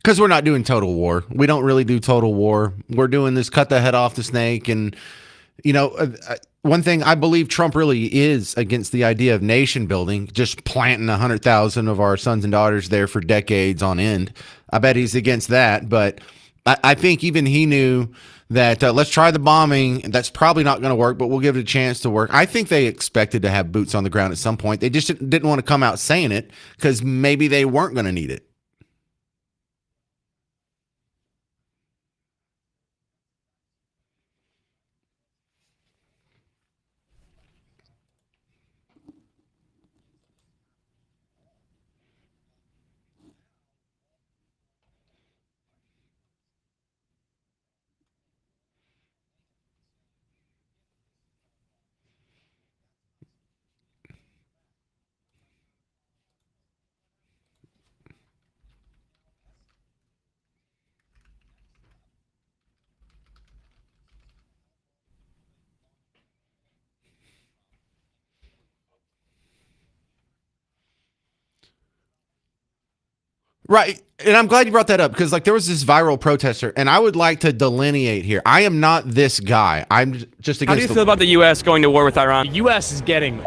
Because we're not doing total war. We don't really do total war. We're doing this cut the head off the snake. And, one thing I believe Trump really is against the idea of nation building, just planting 100,000 of our sons and daughters there for decades on end. I bet he's against that. But I think even he knew that let's try the bombing. That's probably not going to work, but we'll give it a chance to work. I think they expected to have boots on the ground at some point. They just didn't want to come out saying it because maybe they weren't going to need it. Right. And I'm glad you brought that up because there was this viral protester and I would like to delineate here. I am not this guy. I'm just against How do you feel about the U.S. going to war with Iran? The U.S. is getting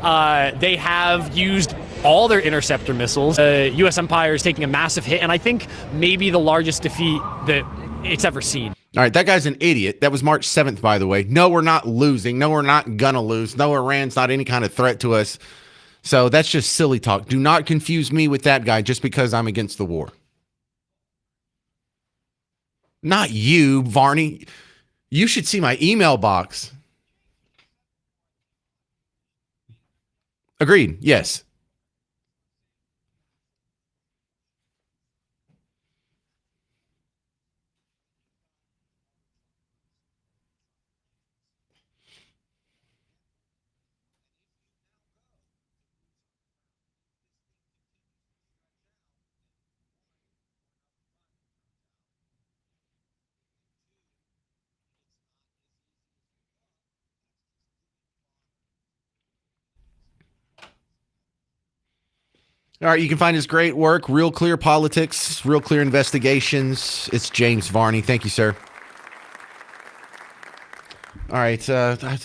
they have used all their interceptor missiles. The U.S. empire is taking a massive hit, and I think maybe the largest defeat that it's ever seen. All right, that guy's an idiot. That was March 7th, by the way. No, we're not losing. No, we're not gonna lose. No, Iran's not any kind of threat to us. So that's just silly talk. Do not confuse me with that guy just because I'm against the war. Not you, Varney. You should see my email box. Agreed. Yes. All right, you can find his great work, Real Clear Politics, Real Clear Investigations. It's James Varney. Thank you, sir. All right, do I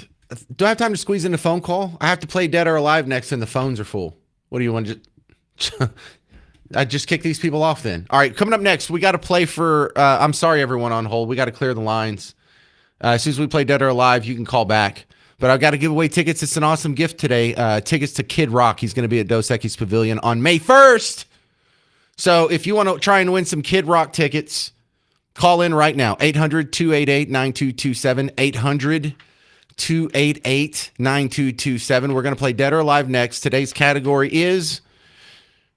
have time to squeeze in a phone call? I have to play Dead or Alive next, and the phones are full. What do you want to? I just kick these people off then. All right, coming up next, we got to play for. I'm sorry, everyone on hold. We got to clear the lines. As soon as we play Dead or Alive, you can call back. But I've got to give away tickets. It's an awesome gift today. Tickets to Kid Rock. He's going to be at Dos Equis Pavilion on May 1st. So if you want to try and win some Kid Rock tickets, call in right now. 800-288-9227. 800-288-9227. We're going to play Dead or Alive next. Today's category is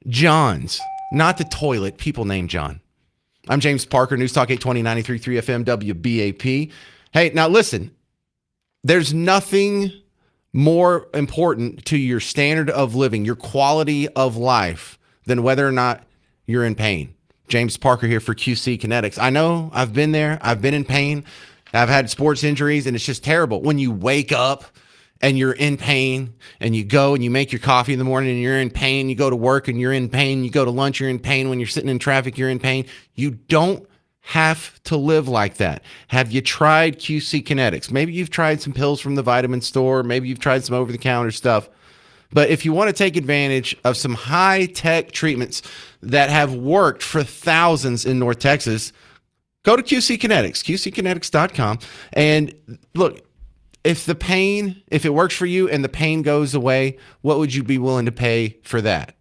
John's. Not the toilet. People named John. I'm James Parker, News Talk 820 93.3 FM WBAP. Hey, now listen. There's nothing more important to your standard of living, your quality of life, than whether or not you're in pain. James Parker here for QC Kinetics. I know I've been there. I've been in pain. I've had sports injuries, and it's just terrible. When you wake up and you're in pain, and you go and you make your coffee in the morning and you're in pain, you go to work and you're in pain, you go to lunch, you're in pain, when you're sitting in traffic, you're in pain. You don't have to live like that. Have you tried QC Kinetics? Maybe you've tried some pills from the vitamin store. Maybe you've tried some over-the-counter stuff. But if you want to take advantage of some high-tech treatments that have worked for thousands in North Texas, go to QC Kinetics, QCkinetics.com. And look, if it works for you and the pain goes away, what would you be willing to pay for that?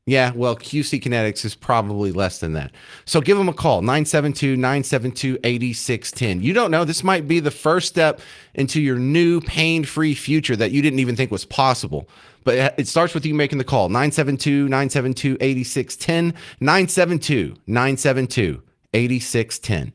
Yeah, well, QC Kinetics is probably less than that. So give them a call, 972-972-8610. You don't know, this might be the first step into your new pain-free future that you didn't even think was possible. But it starts with you making the call, 972-972-8610, 972-972-8610.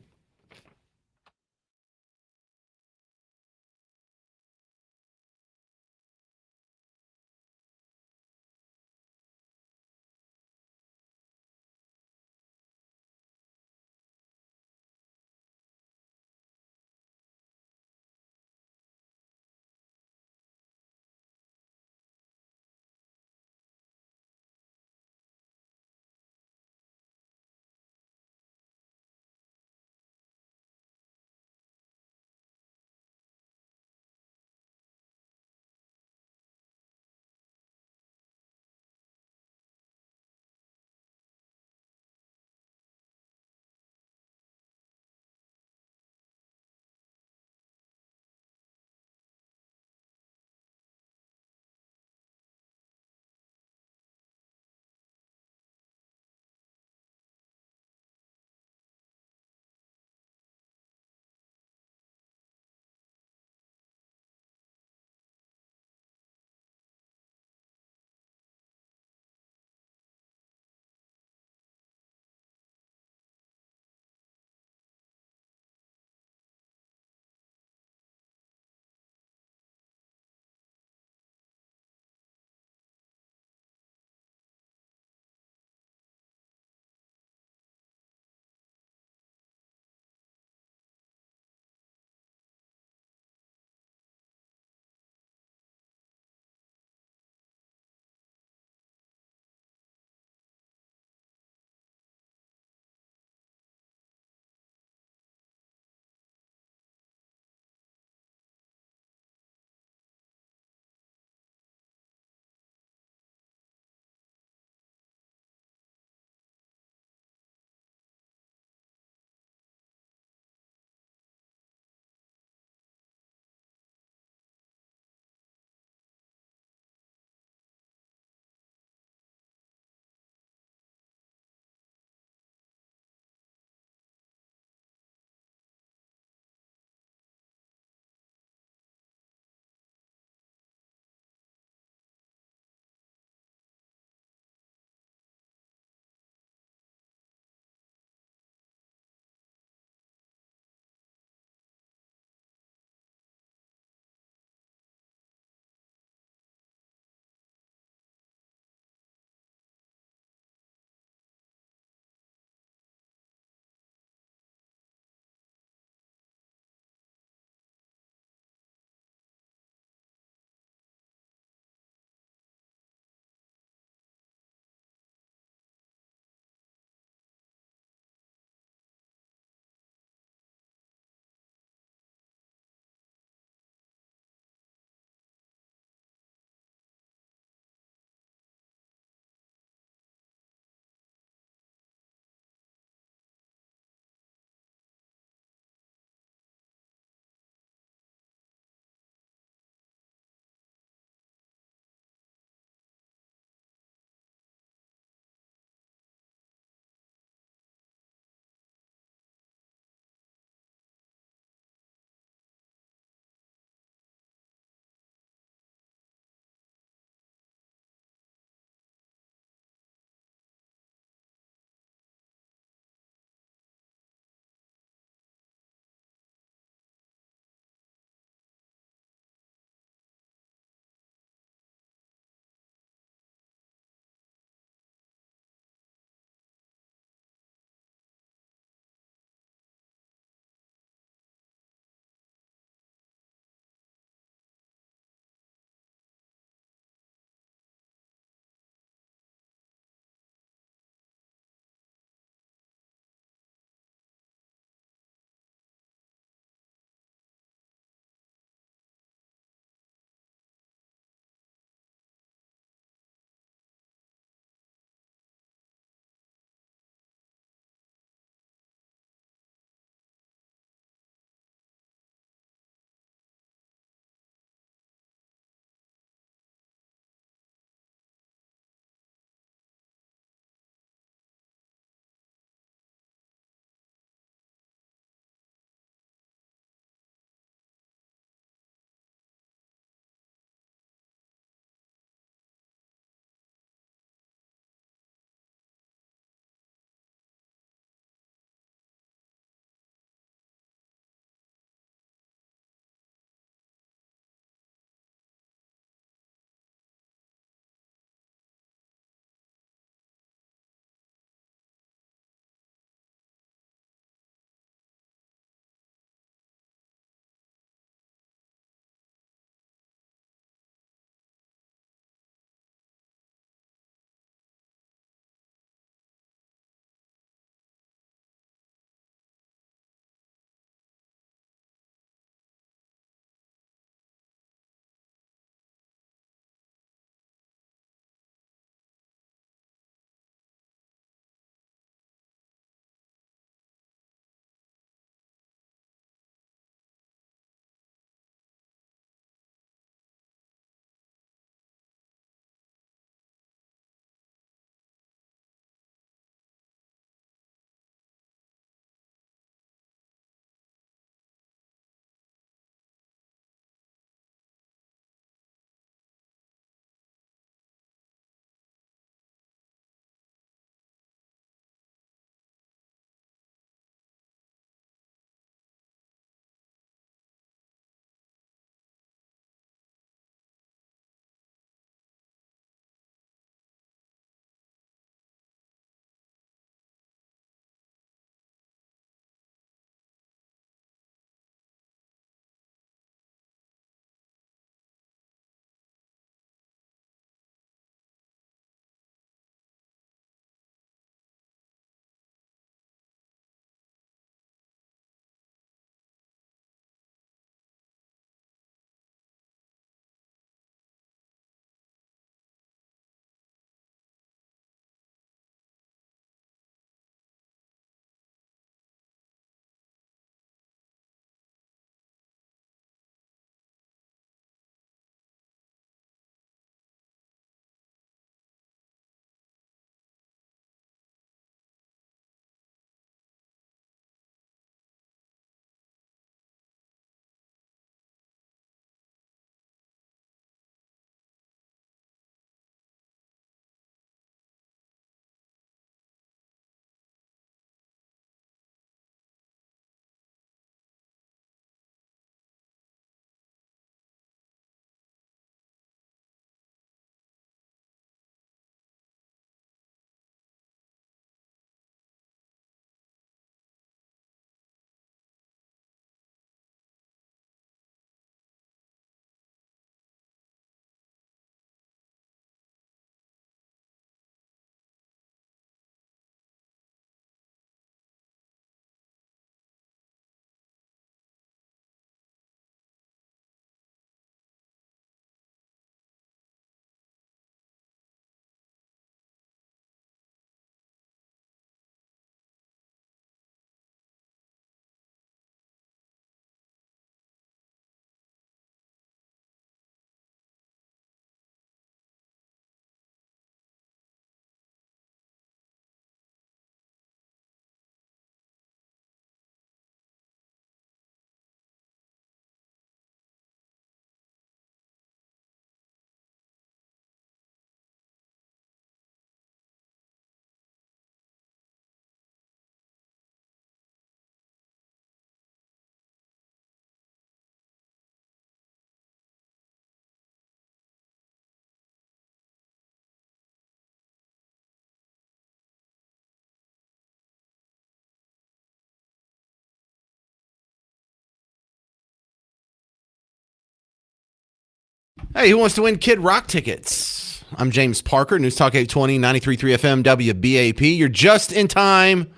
Hey, who wants to win Kid Rock tickets? I'm James Parker, News Talk 820, 93.3 FM, WBAP. You're just in time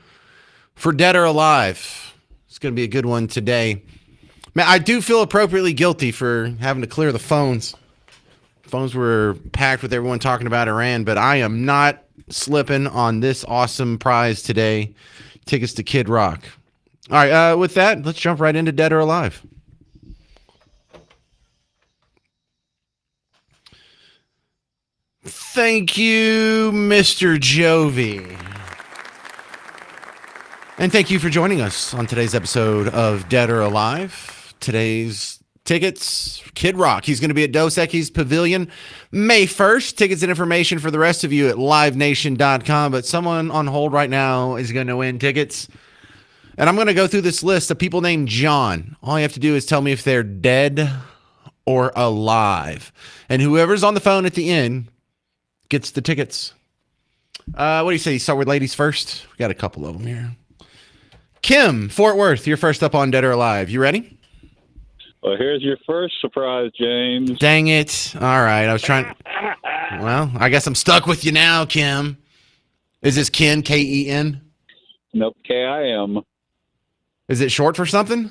for Dead or Alive. It's going to be a good one today. Man, I do feel appropriately guilty for having to clear the phones. Phones were packed with everyone talking about Iran, but I am not slipping on this awesome prize today. Tickets to Kid Rock. All right, with that, let's jump right into Dead or Alive. Thank you, Mr. Jovi. And thank you for joining us on today's episode of Dead or Alive. Today's tickets, Kid Rock. He's going to be at Dos Equis Pavilion May 1st. Tickets and information for the rest of you at livenation.com. But someone on hold right now is going to win tickets. And I'm going to go through this list of people named John. All you have to do is tell me if they're dead or alive. And whoever's on the phone at the end gets the tickets. What do you say? You start with ladies first? We got a couple of them here. Kim, Fort Worth, you're first up on Dead or Alive. You ready? Well, here's your first surprise, James. Dang it. All right. I was trying. Well, I guess I'm stuck with you now, Kim. Is this Ken, K-E-N? Nope, K-I-M. Is it short for something?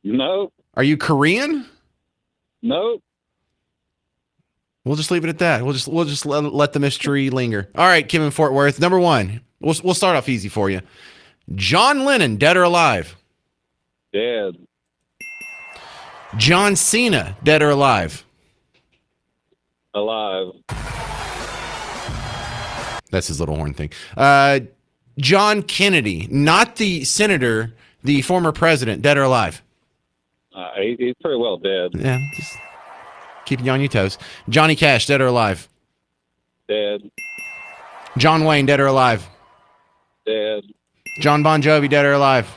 Nope. Are you Korean? Nope. We'll just leave it at that. We'll just let the mystery linger. All right, Kim in Fort Worth. Number one. We'll start off easy for you. John Lennon, dead or alive? Dead. John Cena, dead or alive? Alive. That's his little horn thing. John Kennedy, not the senator, the former president, dead or alive? He's pretty well dead. Yeah, just keeping you on your toes. Johnny Cash, dead or alive? Dead. John Wayne, dead or alive? Dead. John Bon Jovi, dead or alive?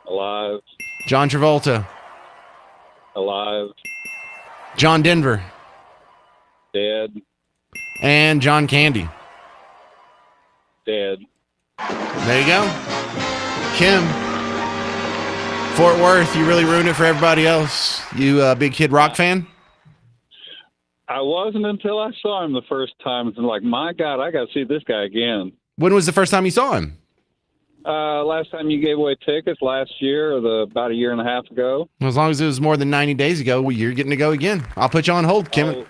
Alive. John Travolta? Alive. John Denver? Dead. And John Candy? Dead. There you go. Kim, Fort Worth, you really ruined it for everybody else. You a big Kid Rock fan? I wasn't until I saw him the first time. It's like, my God, I got to see this guy again. When was the first time you saw him? Last time you gave away tickets last year or about a year and a half ago. As long as it was more than 90 days ago, well, you're getting to go again. I'll put you on hold, Kim. Oh.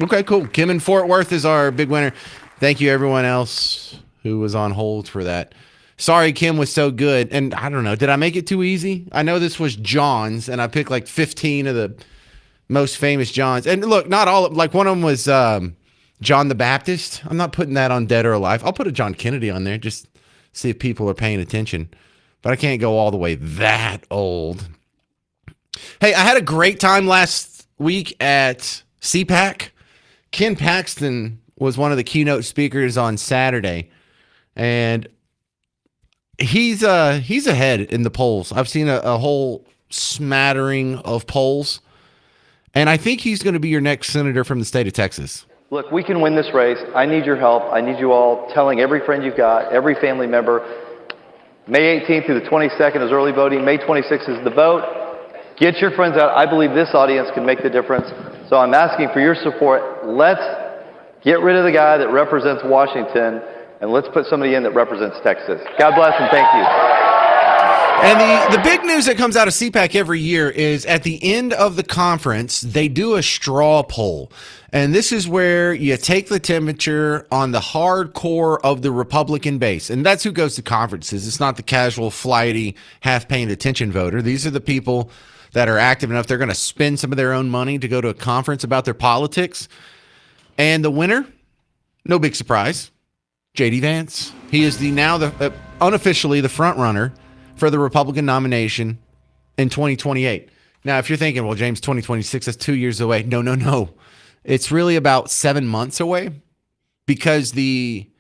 Okay, cool. Kim in Fort Worth is our big winner. Thank you, everyone else who was on hold for that. Sorry, Kim was so good. And I don't know, did I make it too easy? I know this was John's, and I picked like 15 of the most famous Johns. And look, not all, like one of them was John the Baptist. I'm not putting that on Dead or Alive. I'll put a John Kennedy on there, just see if people are paying attention. But I can't go all the way that old. Hey, I had a great time last week at CPAC. Ken Paxton was one of the keynote speakers on Saturday. And he's ahead in the polls. I've seen a whole smattering of polls. And I think he's going to be your next senator from the state of Texas. Look, we can win this race. I need your help. I need you all telling every friend you've got, every family member. May 18th through the 22nd is early voting. May 26th is the vote. Get your friends out. I believe this audience can make the difference. So I'm asking for your support. Let's get rid of the guy that represents Washington, and let's put somebody in that represents Texas. God bless and thank you. And the big news that comes out of CPAC every year is at the end of the conference, they do a straw poll. And this is where you take the temperature on the hardcore of the Republican base. And that's who goes to conferences. It's not the casual, flighty, half-paying attention voter. These are the people that are active enough. They're going to spend some of their own money to go to a conference about their politics. And the winner, no big surprise, J.D. Vance. He is unofficially the front runner for the Republican nomination in 2028. Now, if you're thinking, well, James, 2026, that's 2 years away. No. It's really about 7 months away because the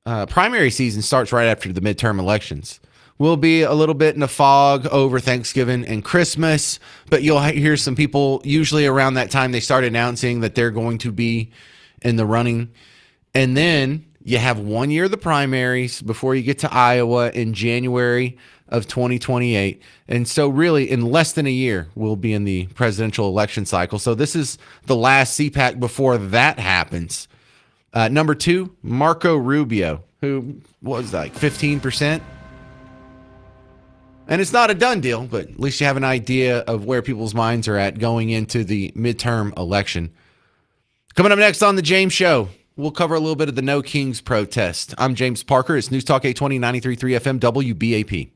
primary season starts right after the midterm elections. We'll be a little bit in a fog over Thanksgiving and Christmas, but you'll hear some people, usually around that time, they start announcing that they're going to be in the running. And then You have 1 year of the primaries before you get to Iowa in January of 2028. And so really in less than a year, we'll be in the presidential election cycle. So this is the last CPAC before that happens. Number 2, Marco Rubio, who was like 15%. And it's not a done deal, but at least you have an idea of where people's minds are at going into the midterm election. Coming up next on The James Show, we'll cover a little bit of the No Kings protest. I'm James Parker. It's News Talk 820, 93.3 FM, WBAP.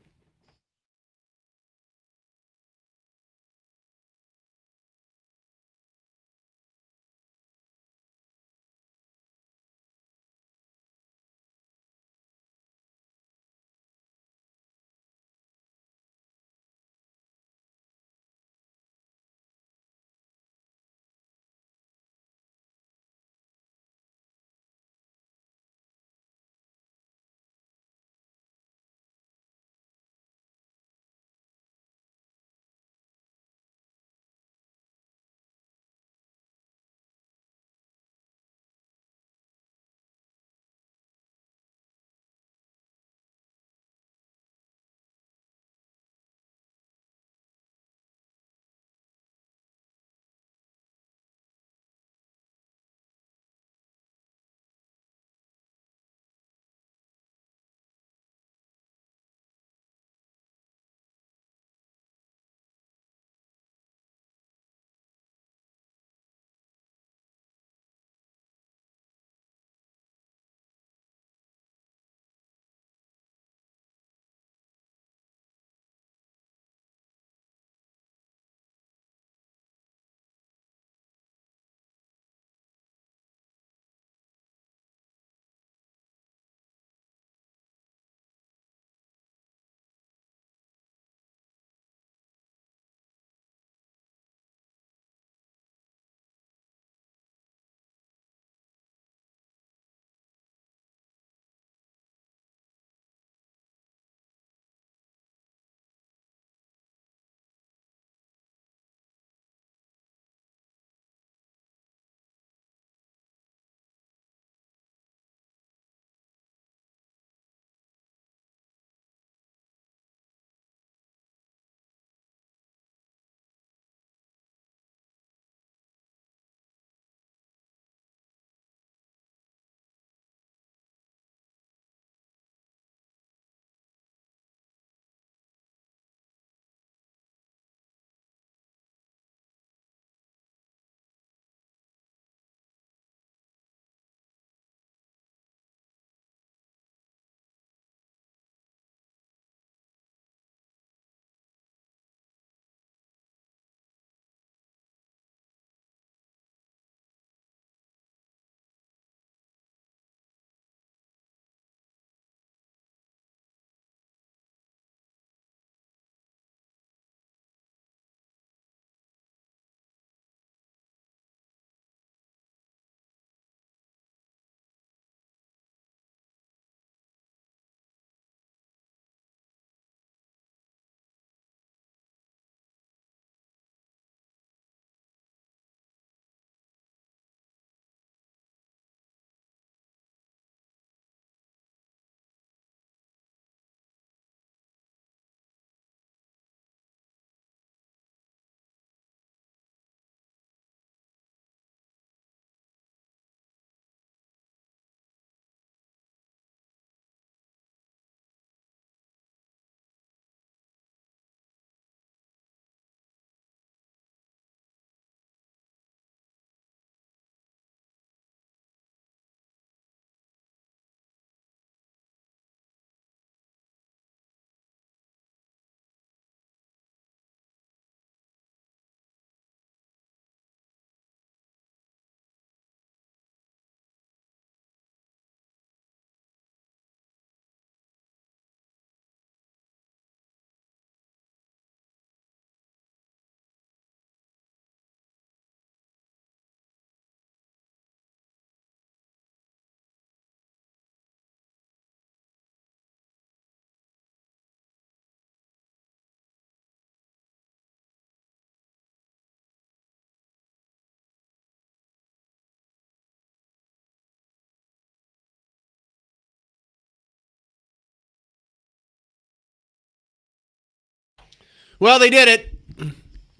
Well, they did it.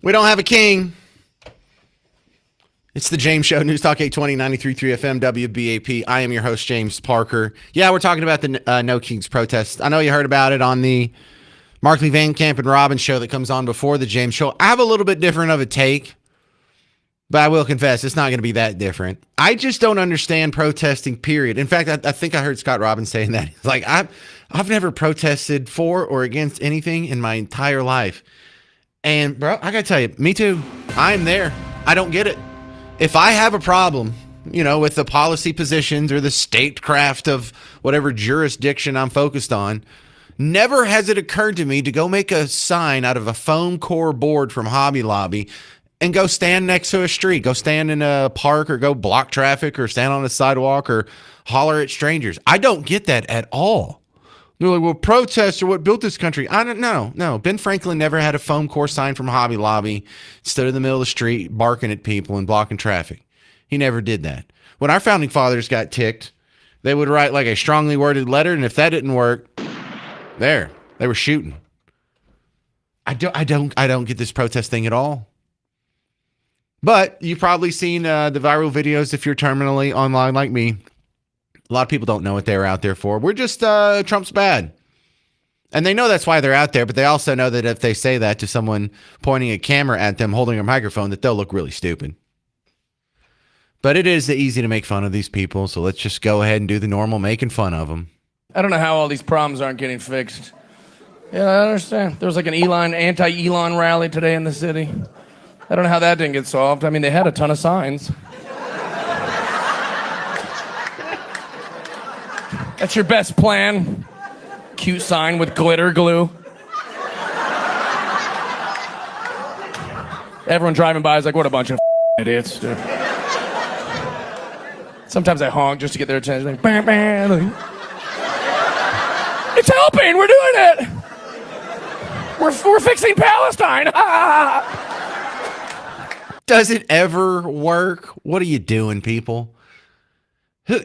We don't have a king. It's the James Show, News Talk 820, 93.3 FM, WBAP. I am your host, James Parker. Yeah, we're talking about the No Kings protest. I know you heard about it on the Markley Van Camp and Robbins show that comes on before the James Show. I have a little bit different of a take, but I will confess it's not going to be that different. I just don't understand protesting, period. In fact, I think I heard Scott Robbins saying that. It's like, I've never protested for or against anything in my entire life. And, bro, I got to tell you, me too. I'm there. I don't get it. If I have a problem, with the policy positions or the statecraft of whatever jurisdiction I'm focused on, never has it occurred to me to go make a sign out of a foam core board from Hobby Lobby and go stand next to a street, go stand in a park or go block traffic or stand on a sidewalk or holler at strangers. I don't get that at all. They're like, well, protests are what built this country. I don't know. No, Ben Franklin never had a foam core sign from Hobby Lobby, stood in the middle of the street barking at people and blocking traffic. He never did that. When our founding fathers got ticked, they would write like a strongly worded letter, and if that didn't work, they were shooting. I don't get this protest thing at all. But you've probably seen the viral videos if you're terminally online like me. A lot of people don't know what they were out there for. We're just Trump's bad. And they know that's why they're out there, but they also know that if they say that to someone pointing a camera at them, holding a microphone, that they'll look really stupid. But it is easy to make fun of these people, so let's just go ahead and do the normal making fun of them. I don't know how all these problems aren't getting fixed. Yeah, I understand. There was like an anti-Elon rally today in the city. I don't know how that didn't get solved. I mean, they had a ton of signs. That's your best plan? Cute sign with glitter glue. Everyone driving by is like, what a bunch of idiots. Dude. Sometimes I honk just to get their attention. Like, bam, bam. It's helping. We're doing it. We're fixing Palestine. Does it ever work? What are you doing, people?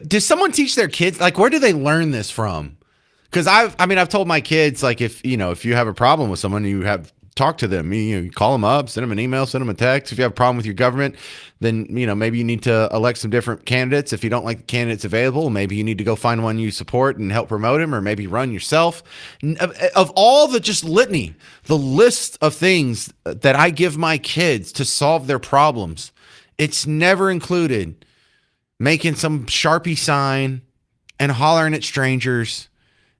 Does someone teach their kids? Like, where do they learn this from? Because I've told my kids, like, if you have a problem with someone, you have talk to them. You call them up, send them an email, send them a text. If you have a problem with your government, then maybe you need to elect some different candidates. If you don't like the candidates available, maybe you need to go find one you support and help promote him, or maybe run yourself. Of all the just litany, the list of things that I give my kids to solve their problems, it's never included making some Sharpie sign and hollering at strangers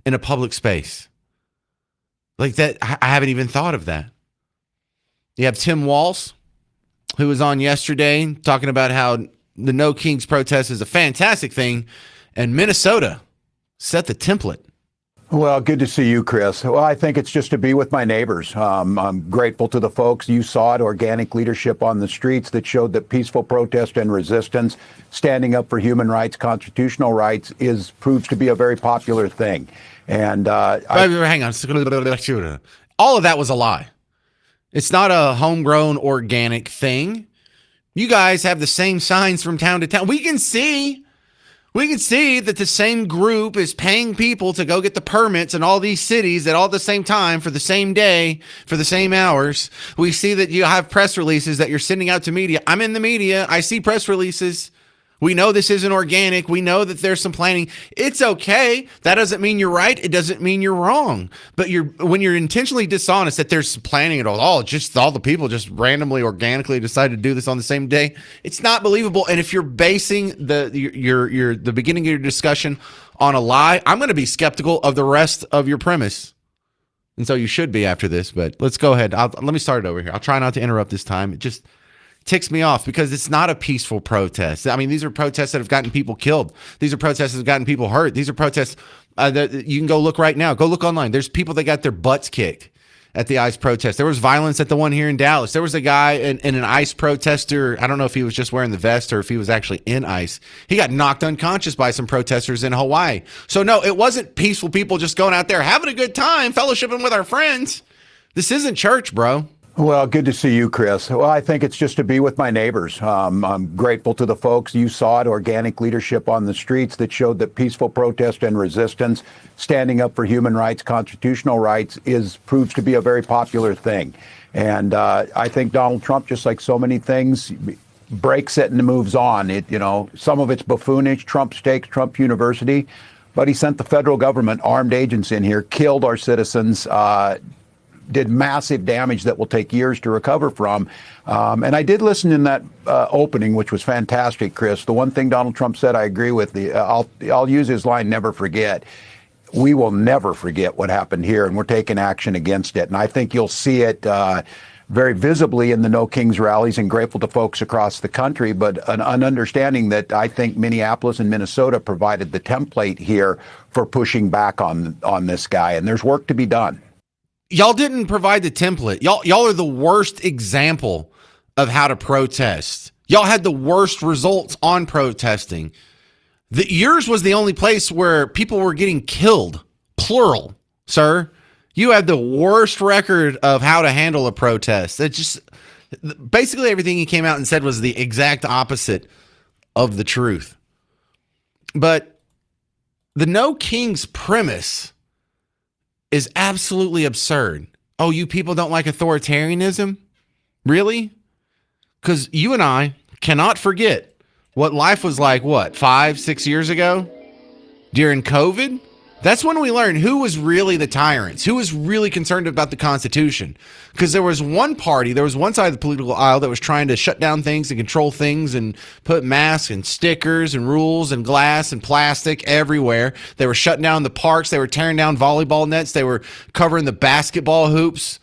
in a public space. Like that, I haven't even thought of that. You have Tim Walz, who was on yesterday talking about how the No Kings protest is a fantastic thing, and Minnesota set the template. Well, good to see you, Chris. Well, I think it's just to be with my neighbors. I'm grateful to the folks. You saw it, organic leadership on the streets that showed that peaceful protest and resistance, standing up for human rights, constitutional rights, proves to be a very popular thing. And hang on. All of that was a lie. It's not a homegrown organic thing. You guys have the same signs from town to town. We can see that the same group is paying people to go get the permits in all these cities at all the same time for the same day, for the same hours. We see that you have press releases that you're sending out to media. I'm in the media. I see press releases. We know this isn't organic. We know that there's some planning. It's okay. That doesn't mean you're right. It doesn't mean you're wrong. But when you're intentionally dishonest that there's planning at all, just all the people just randomly, organically decided to do this on the same day, it's not believable. And if you're basing the beginning of your discussion on a lie, I'm going to be skeptical of the rest of your premise. And so you should be after this. But let's go ahead. Let me start it over here. I'll try not to interrupt this time. It just ticks me off because it's not a peaceful protest. I mean, these are protests that have gotten people killed. These are protests that have gotten people hurt. These are protests that you can go look right now. Go look online. There's people that got their butts kicked at the ICE protest. There was violence at the one here in Dallas. There was a guy in an ICE protester. I don't know if he was just wearing the vest or if he was actually in ICE. He got knocked unconscious by some protesters in Hawaii. So no, it wasn't peaceful people just going out there having a good time, fellowshipping with our friends. This isn't church, bro. Well, good to see you, Chris. Well, I think it's just to be with my neighbors. I'm grateful to the folks. You saw it, organic leadership on the streets that showed that peaceful protest and resistance, standing up for human rights, constitutional rights, proves to be a very popular thing. And I think Donald Trump, just like so many things, breaks it and moves on. Some of it's buffoonish, Trump steaks, Trump University, but he sent the federal government, armed agents in here, killed our citizens, did massive damage that will take years to recover from. And I did listen in that opening, which was fantastic, Chris. The one thing Donald Trump said, I agree with. I'll use his line, never forget. We will never forget what happened here, and we're taking action against it. And I think you'll see it very visibly in the No Kings rallies, and grateful to folks across the country, but an understanding that I think Minneapolis and Minnesota provided the template here for pushing back on this guy, and there's work to be done. Y'all didn't provide the template. Y'all are the worst example of how to protest. Y'all had the worst results on protesting. Yours was the only place where people were getting killed, plural, sir. You had the worst record of how to handle a protest. It just basically everything he came out and said was the exact opposite of the truth. But the No Kings premise is absolutely absurd. Oh, you people don't like authoritarianism? Really? Because you and I cannot forget what life was like, 5-6 years ago? During COVID? That's when we learned who was really the tyrants, who was really concerned about the Constitution. Because there was one party, there was one side of the political aisle that was trying to shut down things and control things and put masks and stickers and rules and glass and plastic everywhere. They were shutting down the parks. They were tearing down volleyball nets. They were covering the basketball hoops.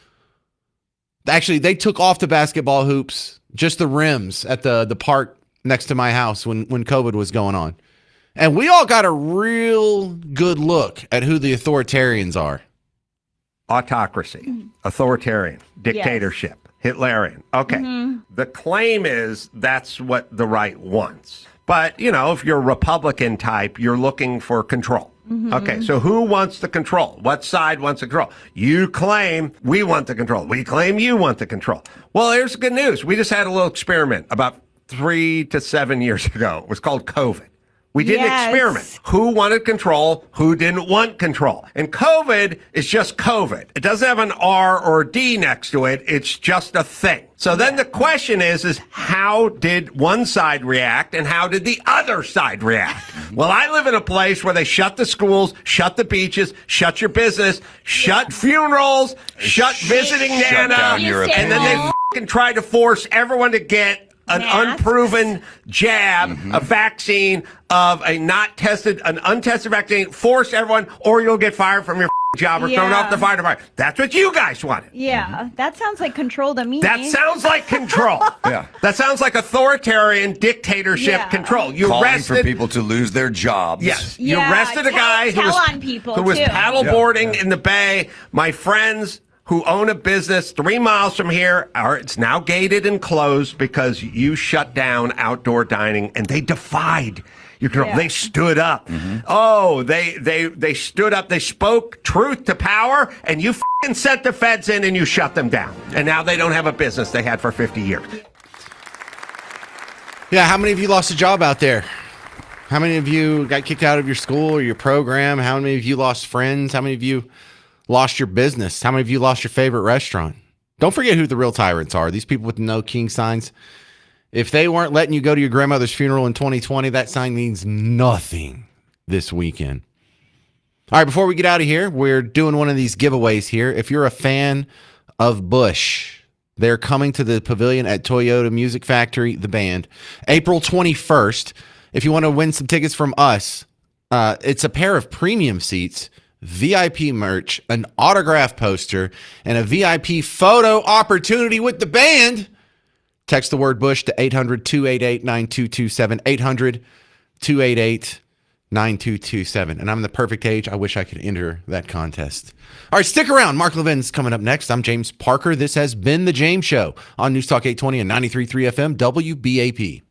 Actually, they took off the basketball hoops, just the rims at the park next to my house when COVID was going on. And we all got a real good look at who the authoritarians are. Autocracy, authoritarian, dictatorship, Hitlerian. Okay. The claim is that's what the right wants. But, if you're a Republican type, you're looking for control. Okay, so who wants the control? What side wants the control? You claim we want the control. We claim you want the control. Well, here's the good news. We just had a little experiment about 3 to 7 years ago. It was called COVID. We did an experiment. Who wanted control? Who didn't want control? And COVID is just COVID. It doesn't have an R or a D next to it. It's just a thing. So then the question is how did one side react and how did the other side react? Well, I live in a place where they shut the schools, shut the beaches, shut your business, shut funerals, shut visiting Nana, and then they fucking try to force everyone to get an unproven jab, a vaccine of an untested vaccine, force everyone, or you'll get fired from your job or thrown off the fire department. That's what you guys wanted. Yeah, that sounds like control to me. That sounds like control. That sounds like authoritarian dictatorship control. You calling arrested for people to lose their jobs. Yes, you arrested a guy who was paddleboarding in the bay. My friends who own a business 3 miles from here, it's now gated and closed because you shut down outdoor dining, and they defied your control. They stood up. Oh, they stood up. They spoke truth to power, and you sent the feds in and you shut them down. And now they don't have a business they had for 50 years. Yeah, how many of you lost a job out there? How many of you got kicked out of your school or your program? How many of you lost friends? How many of you lost your business? How many of you lost your favorite restaurant? Don't forget who the real tyrants are. These people with the No King signs. If they weren't letting you go to your grandmother's funeral in 2020, that sign means nothing this weekend. All right, before we get out of here, we're doing one of these giveaways here. If you're a fan of Bush, they're coming to the pavilion at Toyota Music Factory, the band, April 21st. If you want to win some tickets from us, it's a pair of premium seats, VIP merch, an autograph poster, and a VIP photo opportunity with the band. Text the word Bush to 800-288-9227, 800-288-9227. And I'm the perfect age. I wish I could enter that contest. All right, stick around. Mark Levin's coming up next. I'm James Parker. This has been The James Show on News Talk 820 and 93.3 FM WBAP.